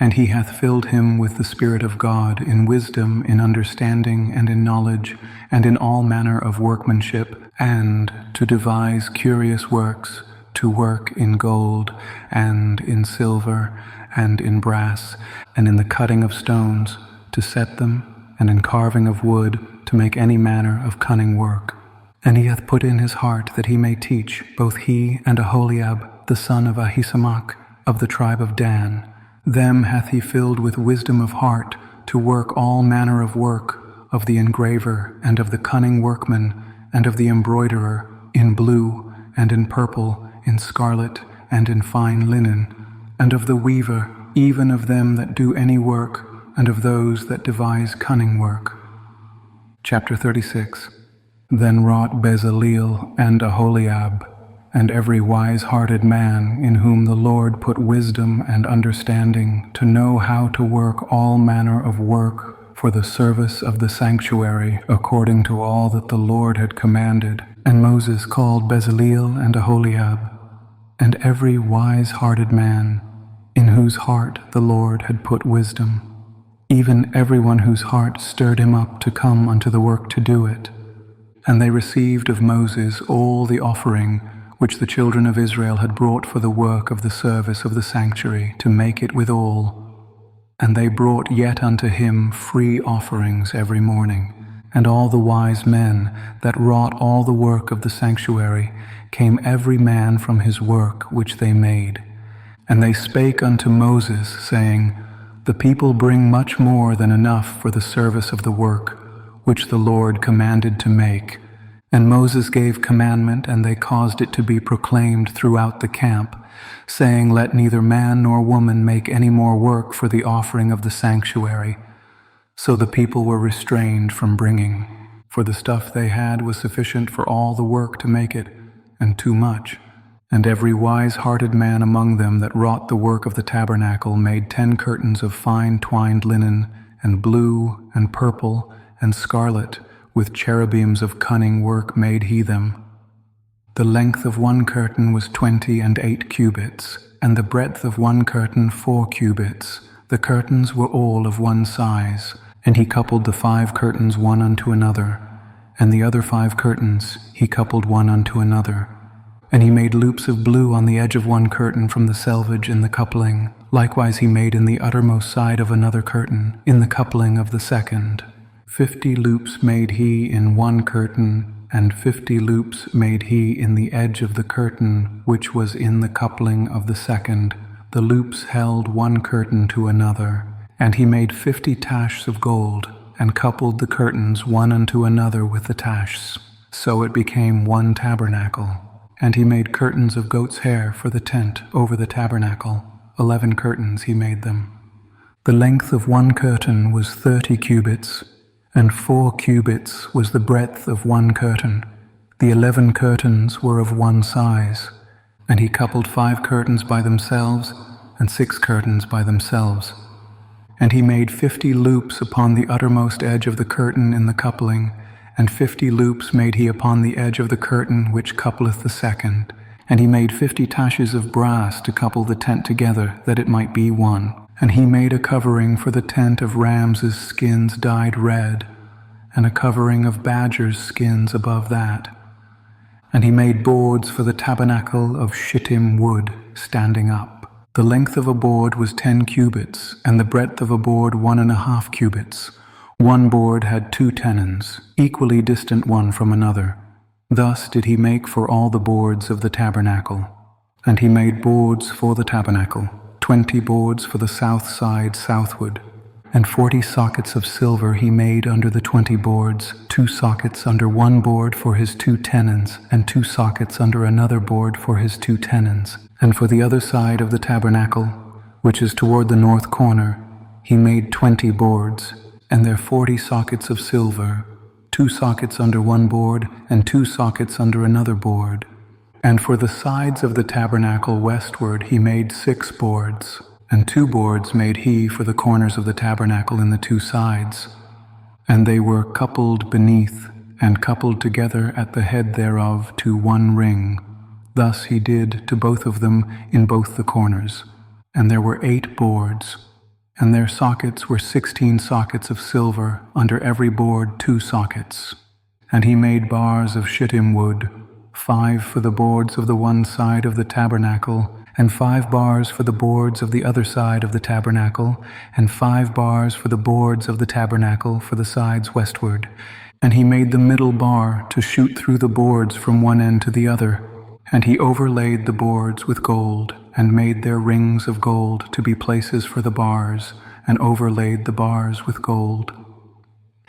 and he hath filled him with the Spirit of God, in wisdom, in understanding, and in knowledge, and in all manner of workmanship, and to devise curious works, to work in gold, and in silver, and in brass, and in the cutting of stones, to set them, and in carving of wood, to make any manner of cunning work. And he hath put in his heart that he may teach, both he and Aholiab, the son of Ahisamach, of the tribe of Dan. Them hath he filled with wisdom of heart, to work all manner of work, of the engraver, and of the cunning workman, and of the embroiderer, in blue, and in purple, in scarlet, and in fine linen, and of the weaver, even of them that do any work, and of those that devise cunning work. Chapter 36. Then wrought Bezaleel and Aholiab, and every wise-hearted man in whom the Lord put wisdom and understanding, to know how to work all manner of work for the service of the sanctuary, according to all that the Lord had commanded. And Moses called Bezaleel and Aholiab, and every wise-hearted man in whose heart the Lord had put wisdom, even everyone whose heart stirred him up to come unto the work to do it. And they received of Moses all the offering which the children of Israel had brought for the work of the service of the sanctuary, to make it withal. And they brought yet unto him free offerings every morning. And all the wise men that wrought all the work of the sanctuary came every man from his work which they made. And they spake unto Moses, saying, The people bring much more than enough for the service of the work, which the Lord commanded to make. And Moses gave commandment, and they caused it to be proclaimed throughout the camp, saying, Let neither man nor woman make any more work for the offering of the sanctuary. So the people were restrained from bringing, for the stuff they had was sufficient for all the work to make it, and too much. And every wise-hearted man among them that wrought the work of the tabernacle made 10 curtains of fine twined linen, and blue, and purple, and scarlet, with cherubims of cunning work made he them. The length of one curtain was 28 cubits, and the breadth of one curtain 4 cubits. The curtains were all of one size, and he coupled the 5 curtains one unto another, and the other 5 curtains he coupled one unto another. And he made loops of blue on the edge of one curtain from the selvage in the coupling. Likewise he made in the uttermost side of another curtain, in the coupling of the second. 50 loops made he in one curtain, and 50 loops made he in the edge of the curtain which was in the coupling of the second. The loops held one curtain to another. And he made 50 tashs of gold, and coupled the curtains one unto another with the tashs. So it became one tabernacle. And he made curtains of goat's hair for the tent over the tabernacle. 11 curtains he made them. The length of one curtain was 30 cubits, and 4 cubits was the breadth of one curtain. The 11 curtains were of one size. And he coupled 5 curtains by themselves, and 6 curtains by themselves. And he made 50 loops upon the uttermost edge of the curtain in the coupling, and 50 loops made he upon the edge of the curtain which coupleth the second. And he made 50 tashs of brass to couple the tent together, that it might be one. And he made a covering for the tent of rams' skins dyed red, and a covering of badgers' skins above that. And he made boards for the tabernacle of shittim wood, standing up. The length of a board was 10 cubits, and the breadth of a board 1.5 cubits. One board had 2 tenons, equally distant one from another. Thus did he make for all the boards of the tabernacle. And he made boards for the tabernacle, 20 boards for the south side southward, and 40 sockets of silver he made under the 20 boards, 2 sockets under one board for his 2 tenons, and 2 sockets under another board for his 2 tenons. And for the other side of the tabernacle, which is toward the north corner, he made 20 boards, and their 40 sockets of silver, 2 sockets under one board, and 2 sockets under another board. And for the sides of the tabernacle westward he made 6 boards, and 2 boards made he for the corners of the tabernacle in the 2 sides. And they were coupled beneath, and coupled together at the head thereof to one ring. Thus he did to both of them in both the corners. And there were 8 boards, and their sockets were 16 sockets of silver, under every board 2 sockets. And he made bars of shittim wood, 5 for the boards of the one side of the tabernacle, and 5 bars for the boards of the other side of the tabernacle, and 5 bars for the boards of the tabernacle for the sides westward. And he made the middle bar to shoot through the boards from one end to the other. And he overlaid the boards with gold, and made their rings of gold to be places for the bars, and overlaid the bars with gold.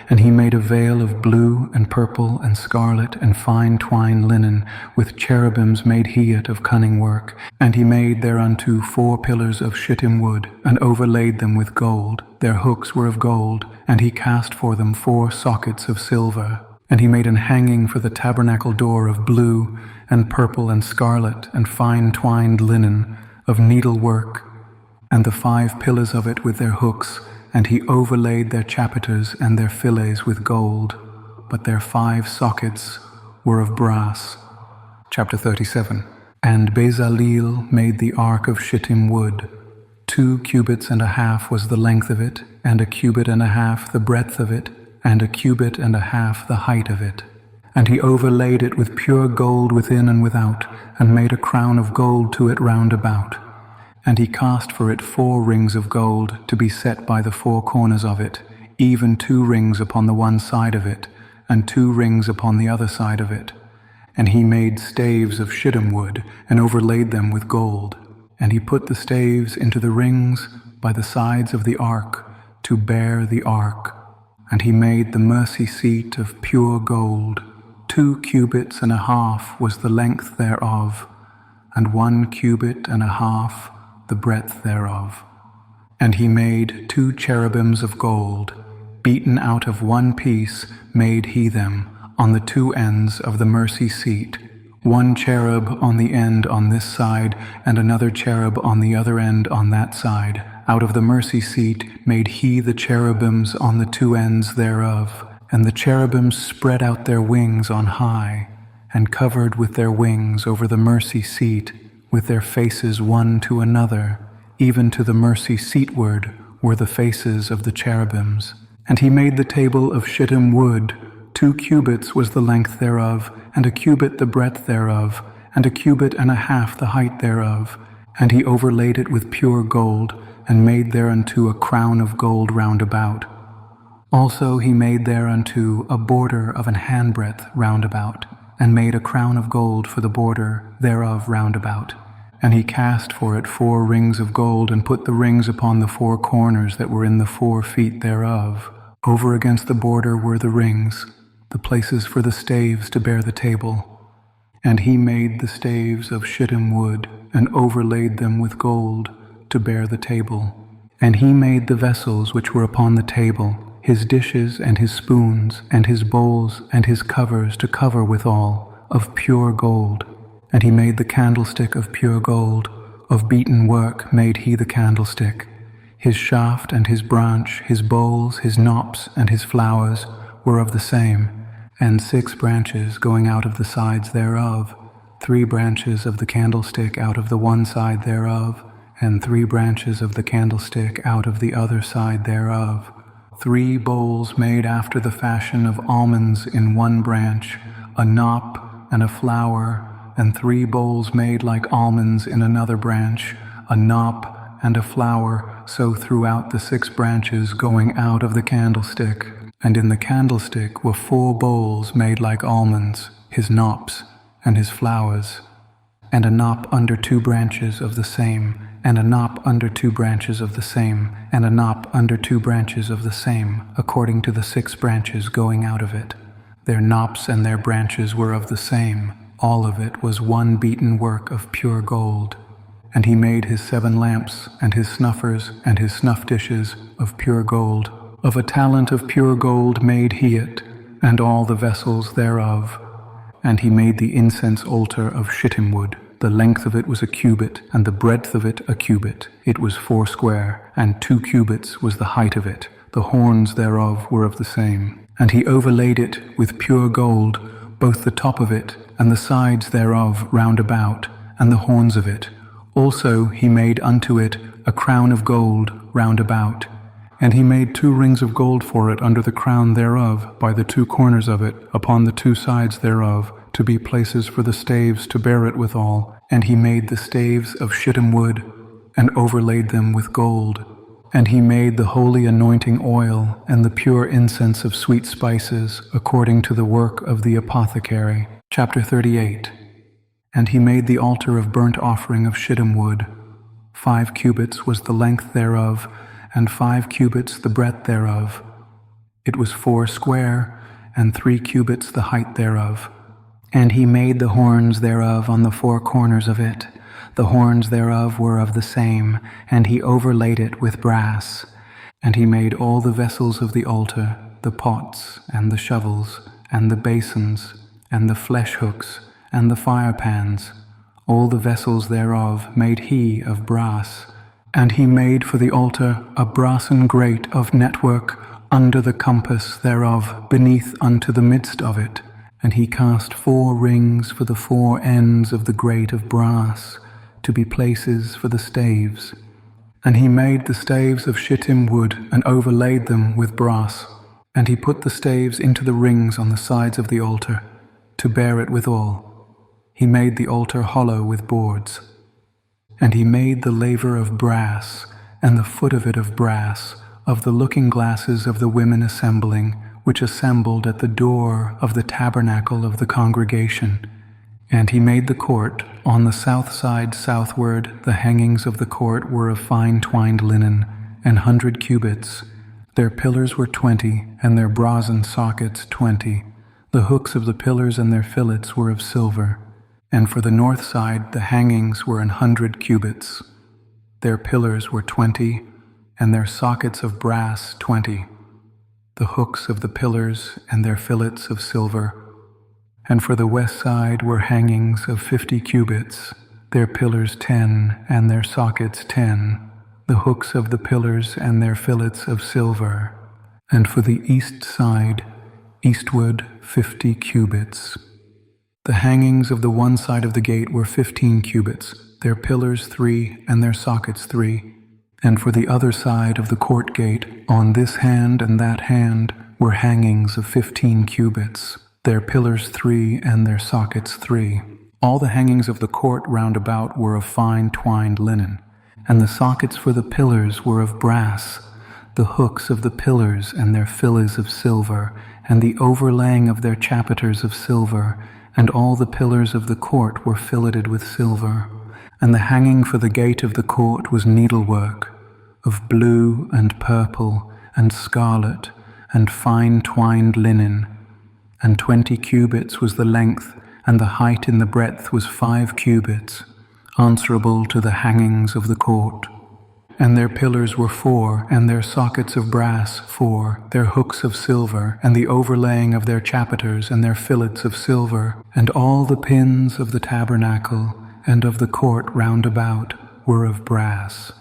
And he made a veil of blue and purple and scarlet and fine twined linen, with cherubims made he it of cunning work. And he made thereunto 4 pillars of shittim wood, and overlaid them with gold. Their hooks were of gold, and he cast for them 4 sockets of silver. And he made an hanging for the tabernacle door of blue and purple and scarlet and fine twined linen, of needlework, and the 5 pillars of it with their hooks, and he overlaid their chapiters and their fillets with gold, but their 5 sockets were of brass. Chapter 37. And Bezaleel made the ark of shittim wood. 2 cubits and a half was the length of it, and 1 cubit and a half the breadth of it, and 1 cubit and a half the height of it. And he overlaid it with pure gold within and without, and made a crown of gold to it round about. And he cast for it 4 rings of gold to be set by the 4 corners of it, even 2 rings upon the one side of it, and 2 rings upon the other side of it. And he made staves of shittim wood, and overlaid them with gold. And he put the staves into the rings by the sides of the ark, to bear the ark. And he made the mercy seat of pure gold. 2 cubits and a half was the length thereof, and 1 cubit and a half the breadth thereof. And he made 2 cherubims of gold, beaten out of one piece made he them, on the 2 ends of the mercy seat, 1 cherub on the end on this side, and another cherub on the other end on that side. Out of the mercy seat made he the cherubims on the 2 ends thereof. And the cherubims spread out their wings on high, and covered with their wings over the mercy seat, with their faces one to another, even to the mercy seatward were the faces of the cherubims. And he made the table of shittim wood. 2 cubits was the length thereof, and 1 cubit the breadth thereof, and 1 cubit and a half the height thereof. And he overlaid it with pure gold, and made thereunto a crown of gold round about. Also he made thereunto a border of an handbreadth round about, and made a crown of gold for the border thereof round about. And he cast for it 4 rings of gold, and put the rings upon the 4 corners that were in the 4 feet thereof. Over against the border were the rings, the places for the staves to bear the table. And he made the staves of shittim wood, and overlaid them with gold, to bear the table. And he made the vessels which were upon the table, his dishes and his spoons, and his bowls and his covers to cover withal, of pure gold. And he made the candlestick of pure gold, of beaten work made he the candlestick. His shaft and his branch, his bowls, his knops, and his flowers were of the same, and 6 branches going out of the sides thereof, 3 branches of the candlestick out of the one side thereof, and 3 branches of the candlestick out of the other side thereof. 3 bowls made after the fashion of almonds in one branch, a knop and a flower, and 3 bowls made like almonds in another branch, a knop and a flower, so throughout the 6 branches going out of the candlestick. And in the candlestick were 4 bowls made like almonds, his knops and his flowers, and a knop under 2 branches of the same, and a knop under 2 branches of the same, and a knop under 2 branches of the same, according to the 6 branches going out of it. Their knops and their branches were of the same. All of it was one beaten work of pure gold. And he made his 7 lamps, and his snuffers, and his snuff dishes of pure gold. Of a talent of pure gold made he it, and all the vessels thereof. And he made the incense altar of shittim wood. The length of it was a cubit, and the breadth of it a cubit. It was 4 square, and 2 cubits was the height of it. The horns thereof were of the same. And he overlaid it with pure gold, both the top of it, and the sides thereof round about, and the horns of it. Also he made unto it a crown of gold round about. And he made 2 rings of gold for it under the crown thereof, by the 2 corners of it, upon the 2 sides thereof, to be places for the staves to bear it withal. And he made the staves of shittim wood, and overlaid them with gold. And he made the holy anointing oil, and the pure incense of sweet spices, according to the work of the apothecary. Chapter 38. And he made the altar of burnt offering of shittim wood. 5 cubits was the length thereof, and 5 cubits the breadth thereof. It was 4 square, and 3 cubits the height thereof. And he made the horns thereof on the 4 corners of it. The horns thereof were of the same, and he overlaid it with brass. And he made all the vessels of the altar, the pots, and the shovels, and the basins, and the flesh hooks, and the fire pans. All the vessels thereof made he of brass. And he made for the altar a brassen grate of network under the compass thereof, beneath unto the midst of it. And he cast 4 rings for the 4 ends of the grate of brass, to be places for the staves. And he made the staves of shittim wood, and overlaid them with brass. And he put the staves into the rings on the sides of the altar, to bear it withal. He made the altar hollow with boards. And he made the laver of brass, and the foot of it of brass, of the looking glasses of the women assembling, which assembled at the door of the tabernacle of the congregation. And he made the court. On the south side southward, the hangings of the court were of fine twined linen, 100 cubits. Their pillars were 20, and their brazen sockets 20. The hooks of the pillars and their fillets were of silver. And for the north side the hangings were 100 cubits. Their pillars were 20, and their sockets of brass 20. The hooks of the pillars and their fillets of silver. And for the west side were hangings of 50 cubits, their pillars 10, and their sockets 10. The hooks of the pillars and their fillets of silver. And for the east side, eastward 50 cubits. The hangings of the one side of the gate were 15 cubits, their pillars 3, and their sockets 3. And for the other side of the court gate, on this hand and that hand, were hangings of 15 cubits, their pillars 3, and their sockets 3. All the hangings of the court round about were of fine twined linen, and the sockets for the pillars were of brass. the hooks of the pillars and their fillets of silver, and the overlaying of their chapiters of silver, and all the pillars of the court were filleted with silver. And the hanging for the gate of the court was needlework, of blue and purple and scarlet and fine twined linen, and 20 cubits was the length, and the height in the breadth was 5 cubits, answerable to the hangings of the court. And their pillars were 4, and their sockets of brass 4, their hooks of silver, and the overlaying of their chapiters and their fillets of silver, and all the pins of the tabernacle and of the court round about were of brass.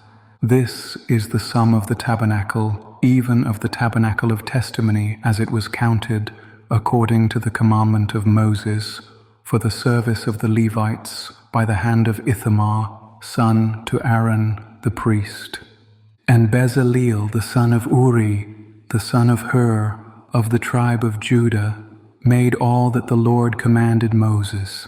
This is the sum of the tabernacle, even of the tabernacle of testimony, as it was counted, according to the commandment of Moses, for the service of the Levites, by the hand of Ithamar, son to Aaron the priest. And Bezaleel the son of Uri, the son of Hur, of the tribe of Judah, made all that the Lord commanded Moses.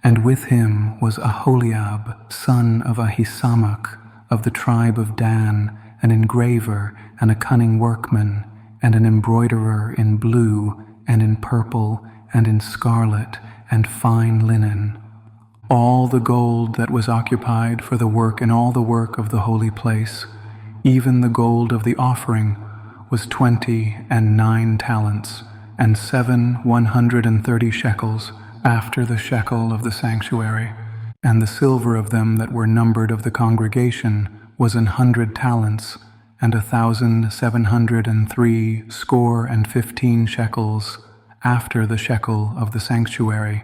And with him was Aholiab, son of Ahisamach, of the tribe of Dan, an engraver and a cunning workman, and an embroiderer in blue, and in purple, and in scarlet, and fine linen. All the gold that was occupied for the work and all the work of the holy place, even the gold of the offering, was 29 talents, and 130 shekels, after the shekel of the sanctuary. And the silver of them that were numbered of the congregation was 100 talents, and 1,703 shekels, after the shekel of the sanctuary.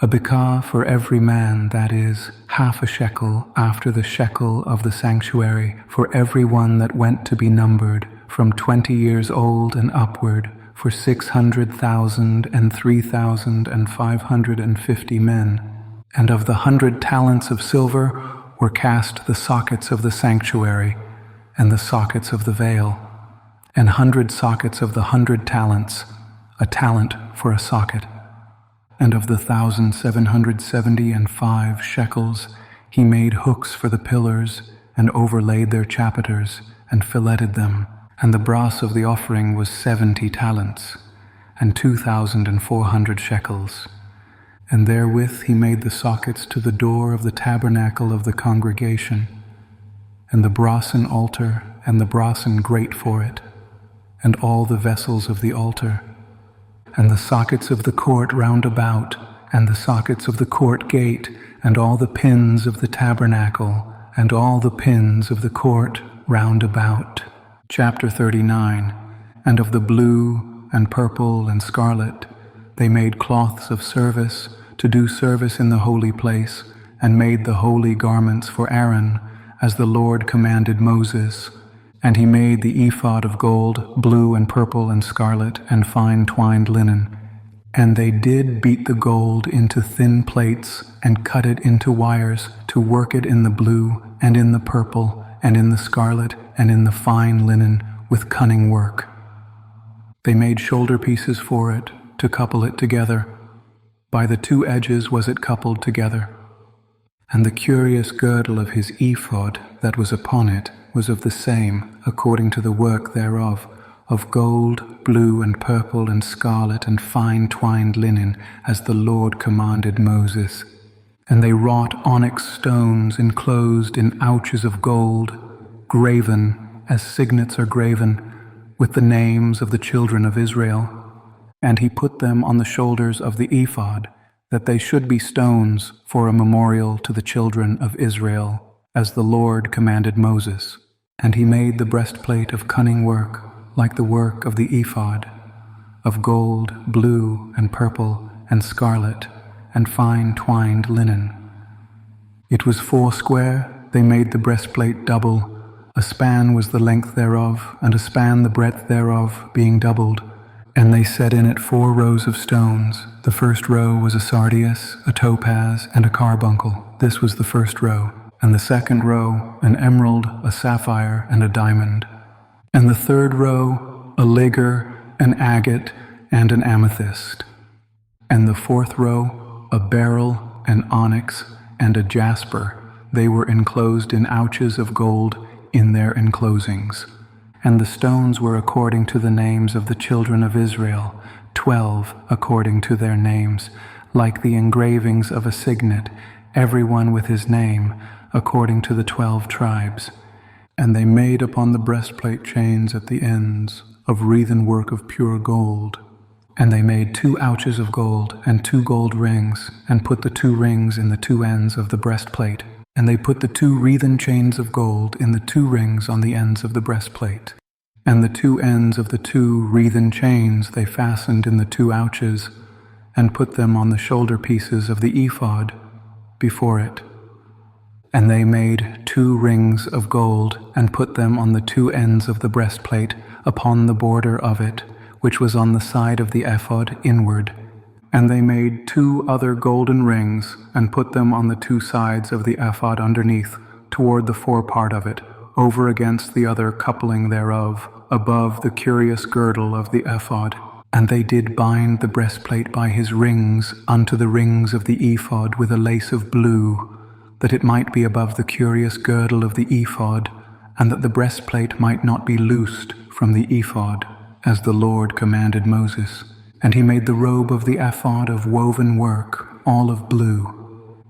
A bekah for every man, that is, half a shekel, after the shekel of the sanctuary, for every one that went to be numbered, from 20 years old and upward, for 600,000 and 3,550 men. And of the 100 talents of silver were cast the sockets of the sanctuary, and the sockets of the veil, and 100 sockets of the 100 talents, a talent for a socket. And of the 1,775 shekels he made hooks for the pillars, and overlaid their chapiters, and filleted them. And the brass of the offering was 70 talents, and 2,400 shekels. And therewith he made the sockets to the door of the tabernacle of the congregation, and the brassen altar, and the brassen grate for it, and all the vessels of the altar, and the sockets of the court round about, and the sockets of the court gate, and all the pins of the tabernacle, and all the pins of the court round about. Chapter 39. And of the blue and purple and scarlet they made cloths of service, to do service in the holy place, and made the holy garments for Aaron, as the Lord commanded Moses. And he made the ephod of gold, blue and purple and scarlet, and fine twined linen. And they did beat the gold into thin plates, and cut it into wires, to work it in the blue, and in the purple, and in the scarlet, and in the fine linen, with cunning work. They made shoulder pieces for it, to couple it together. By the 2 edges was it coupled together. And the curious girdle of his ephod that was upon it was of the same, according to the work thereof, of gold, blue and purple and scarlet and fine twined linen, as the Lord commanded Moses. And they wrought onyx stones enclosed in ouches of gold, graven, as signets are graven, with the names of the children of Israel. And he put them on the shoulders of the ephod, that they should be stones for a memorial to the children of Israel, as the Lord commanded Moses. And he made the breastplate of cunning work, like the work of the ephod, of gold, blue, and purple, and scarlet, and fine twined linen. It was 4 square, they made the breastplate double. A span was the length thereof, and a span the breadth thereof, being doubled. And they set in it 4 rows of stones. The first row was a sardius, a topaz, and a carbuncle. This was the first row. And the second row, an emerald, a sapphire, and a diamond. And the third row, a ligure, an agate, and an amethyst. And the fourth row, a beryl, an onyx, and a jasper. They were enclosed in ouches of gold in their enclosings. And the stones were according to the names of the children of Israel, 12 according to their names, like the engravings of a signet, every one with his name, according to the 12 tribes. And they made upon the breastplate chains at the ends of wreathen work of pure gold. And they made 2 ouches of gold and 2 gold rings, and put the 2 rings in the 2 ends of the breastplate. And they put the 2 wreathen chains of gold in the 2 rings on the ends of the breastplate. And the 2 ends of the 2 wreathen chains they fastened in the 2 ouches, and put them on the shoulder pieces of the ephod before it. And they made 2 rings of gold, and put them on the 2 ends of the breastplate, upon the border of it, which was on the side of the ephod inward. And they made 2 other golden rings, and put them on the 2 sides of the ephod underneath, toward the forepart of it, over against the other coupling thereof, above the curious girdle of the ephod. And they did bind the breastplate by his rings unto the rings of the ephod with a lace of blue, that it might be above the curious girdle of the ephod, and that the breastplate might not be loosed from the ephod, as the Lord commanded Moses. And he made the robe of the ephod of woven work, all of blue.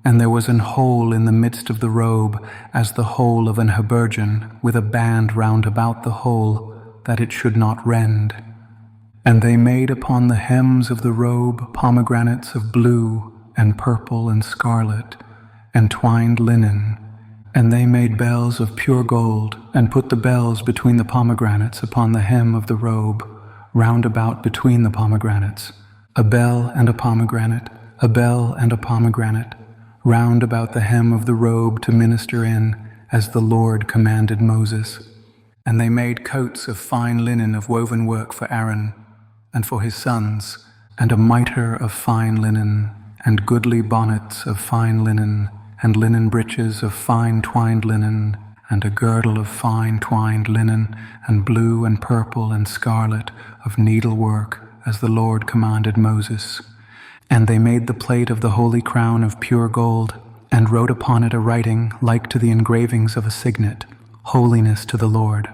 And there was an hole in the midst of the robe, as the hole of an habergeon, with a band round about the hole, that it should not rend. And they made upon the hems of the robe pomegranates of blue, and purple, and scarlet, and twined linen. And they made bells of pure gold, and put the bells between the pomegranates upon the hem of the robe, round about between the pomegranates, a bell and a pomegranate, a bell and a pomegranate, round about the hem of the robe to minister in, as the Lord commanded Moses. And they made coats of fine linen of woven work for Aaron, and for his sons, and a mitre of fine linen, and goodly bonnets of fine linen, and linen breeches of fine twined linen, and a girdle of fine twined linen, and blue and purple and scarlet of needlework, as the Lord commanded Moses. And they made the plate of the holy crown of pure gold, and wrote upon it a writing like to the engravings of a signet, Holiness to the Lord.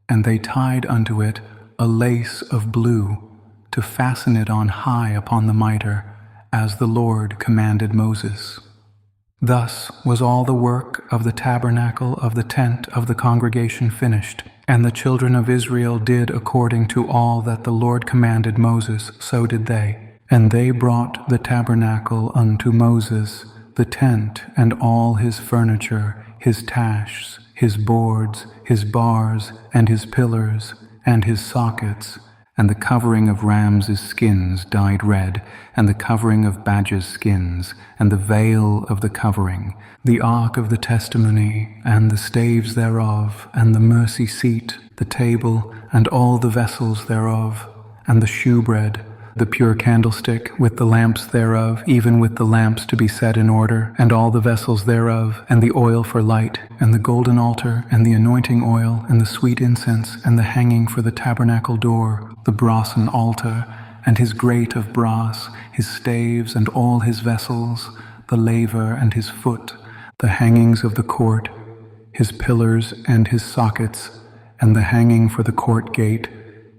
And they tied unto it a lace of blue, to fasten it on high upon the mitre, as the Lord commanded Moses. Thus was all the work of the tabernacle of the tent of the congregation finished, and the children of Israel did according to all that the Lord commanded Moses, so did they. And they brought the tabernacle unto Moses, the tent and all his furniture, his tashs, his boards, his bars, and his pillars, and his sockets, and the covering of rams' skins dyed red, and the covering of badgers' skins, and the veil of the covering, the ark of the testimony, and the staves thereof, and the mercy seat, the table, and all the vessels thereof, and the shewbread, the pure candlestick, with the lamps thereof, even with the lamps to be set in order, and all the vessels thereof, and the oil for light, and the golden altar, and the anointing oil, and the sweet incense, and the hanging for the tabernacle door, the brassen altar, and his grate of brass, his staves, and all his vessels, the laver and his foot, the hangings of the court, his pillars and his sockets, and the hanging for the court gate,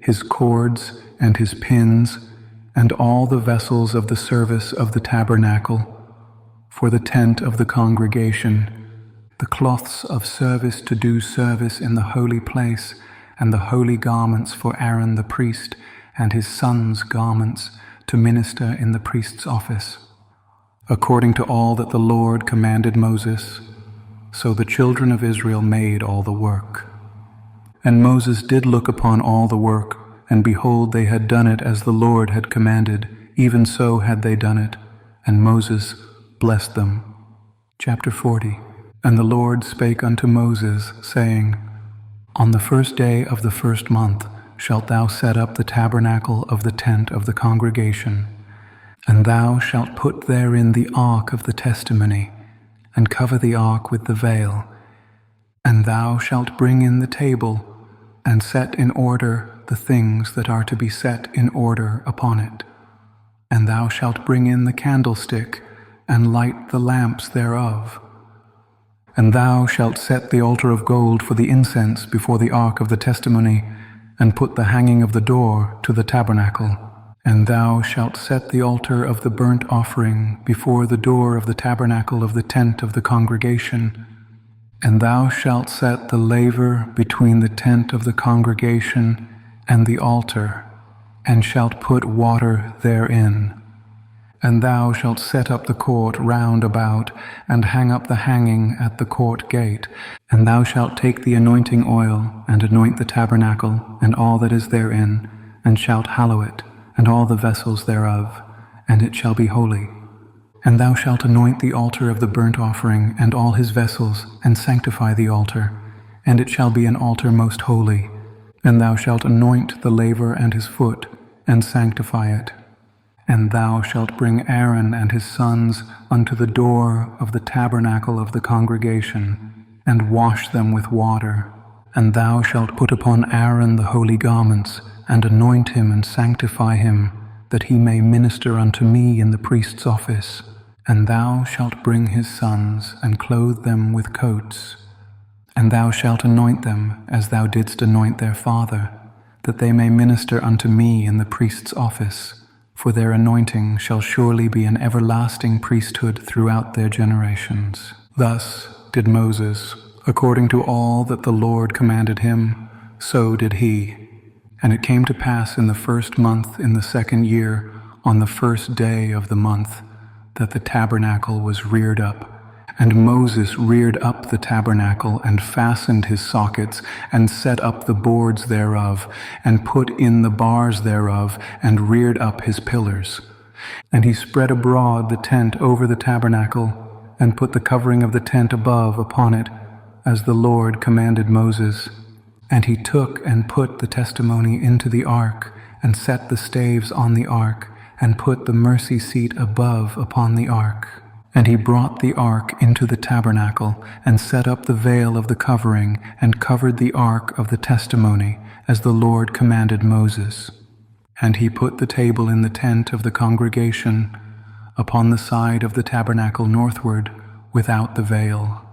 his cords and his pins, and all the vessels of the service of the tabernacle, for the tent of the congregation, the cloths of service to do service in the holy place, and the holy garments for Aaron the priest, and his sons' garments, to minister in the priest's office. According to all that the Lord commanded Moses, so the children of Israel made all the work. And Moses did look upon all the work, and behold, they had done it as the Lord had commanded, even so had they done it. And Moses blessed them. Chapter 40. And the Lord spake unto Moses, saying, On the first day of the first month shalt thou set up the tabernacle of the tent of the congregation, and thou shalt put therein the ark of the testimony, and cover the ark with the veil. And thou shalt bring in the table, and set in order the things that are to be set in order upon it. And thou shalt bring in the candlestick, and light the lamps thereof. And thou shalt set the altar of gold for the incense before the ark of the testimony, and put the hanging of the door to the tabernacle. And thou shalt set the altar of the burnt offering before the door of the tabernacle of the tent of the congregation. And thou shalt set the laver between the tent of the congregation and the altar, and shalt put water therein. And thou shalt set up the court round about, and hang up the hanging at the court gate. And thou shalt take the anointing oil, and anoint the tabernacle, and all that is therein, and shalt hallow it, and all the vessels thereof, and it shall be holy. And thou shalt anoint the altar of the burnt offering, and all his vessels, and sanctify the altar, and it shall be an altar most holy. And thou shalt anoint the laver and his foot, and sanctify it. And thou shalt bring Aaron and his sons unto the door of the tabernacle of the congregation, and wash them with water. And thou shalt put upon Aaron the holy garments, and anoint him and sanctify him, that he may minister unto me in the priest's office. And thou shalt bring his sons, and clothe them with coats. And thou shalt anoint them as thou didst anoint their father, that they may minister unto me in the priest's office. For their anointing shall surely be an everlasting priesthood throughout their generations. Thus did Moses, according to all that the Lord commanded him, so did he. And it came to pass in the 1st month in the 2nd year, on the 1st day of the month, that the tabernacle was reared up. And Moses reared up the tabernacle, and fastened his sockets, and set up the boards thereof, and put in the bars thereof, and reared up his pillars. And he spread abroad the tent over the tabernacle, and put the covering of the tent above upon it, as the Lord commanded Moses. And he took and put the testimony into the ark, and set the staves on the ark, and put the mercy seat above upon the ark. And he brought the ark into the tabernacle, and set up the veil of the covering, and covered the ark of the testimony, as the Lord commanded Moses. And he put the table in the tent of the congregation, upon the side of the tabernacle northward, without the veil.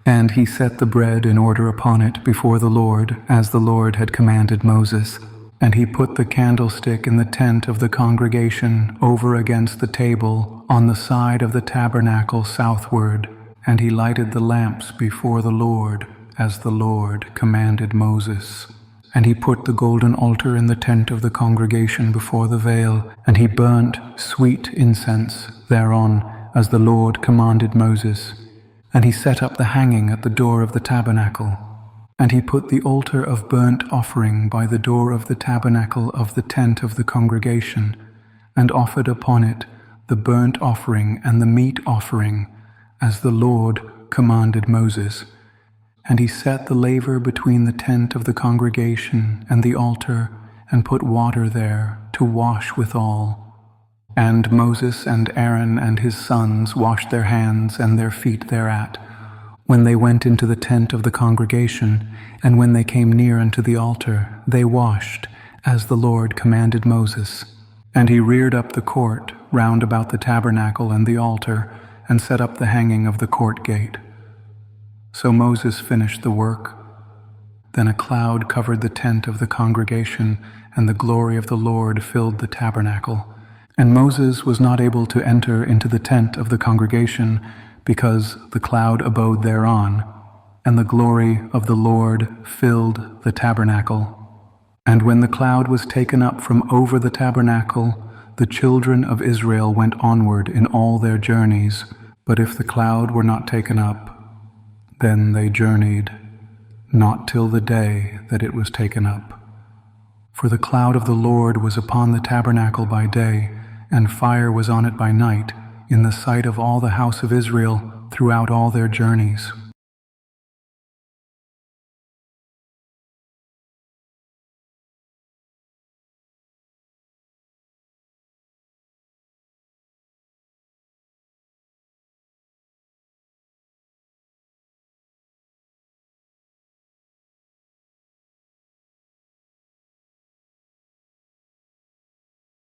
And he set the bread in order upon it before the Lord, as the Lord had commanded Moses. And he put the candlestick in the tent of the congregation over against the table on the side of the tabernacle southward. And he lighted the lamps before the Lord, as the Lord commanded Moses. And he put the golden altar in the tent of the congregation before the veil, and he burnt sweet incense thereon, as the Lord commanded Moses. And he set up the hanging at the door of the tabernacle. And he put the altar of burnt offering by the door of the tabernacle of the tent of the congregation, and offered upon it the burnt offering and the meat offering, as the Lord commanded Moses. And he set the laver between the tent of the congregation and the altar, and put water there to wash withal. And Moses and Aaron and his sons washed their hands and their feet thereat, when they went into the tent of the congregation, and when they came near unto the altar, they washed, as the Lord commanded Moses. And he reared up the court round about the tabernacle and the altar, and set up the hanging of the court gate. So Moses finished the work. Then a cloud covered the tent of the congregation, and the glory of the Lord filled the tabernacle. And Moses was not able to enter into the tent of the congregation, because the cloud abode thereon, and the glory of the Lord filled the tabernacle. And when the cloud was taken up from over the tabernacle, the children of Israel went onward in all their journeys. But if the cloud were not taken up, then they journeyed, not till the day that it was taken up. For the cloud of the Lord was upon the tabernacle by day, and fire was on it by night, in the sight of all the house of Israel throughout all their journeys.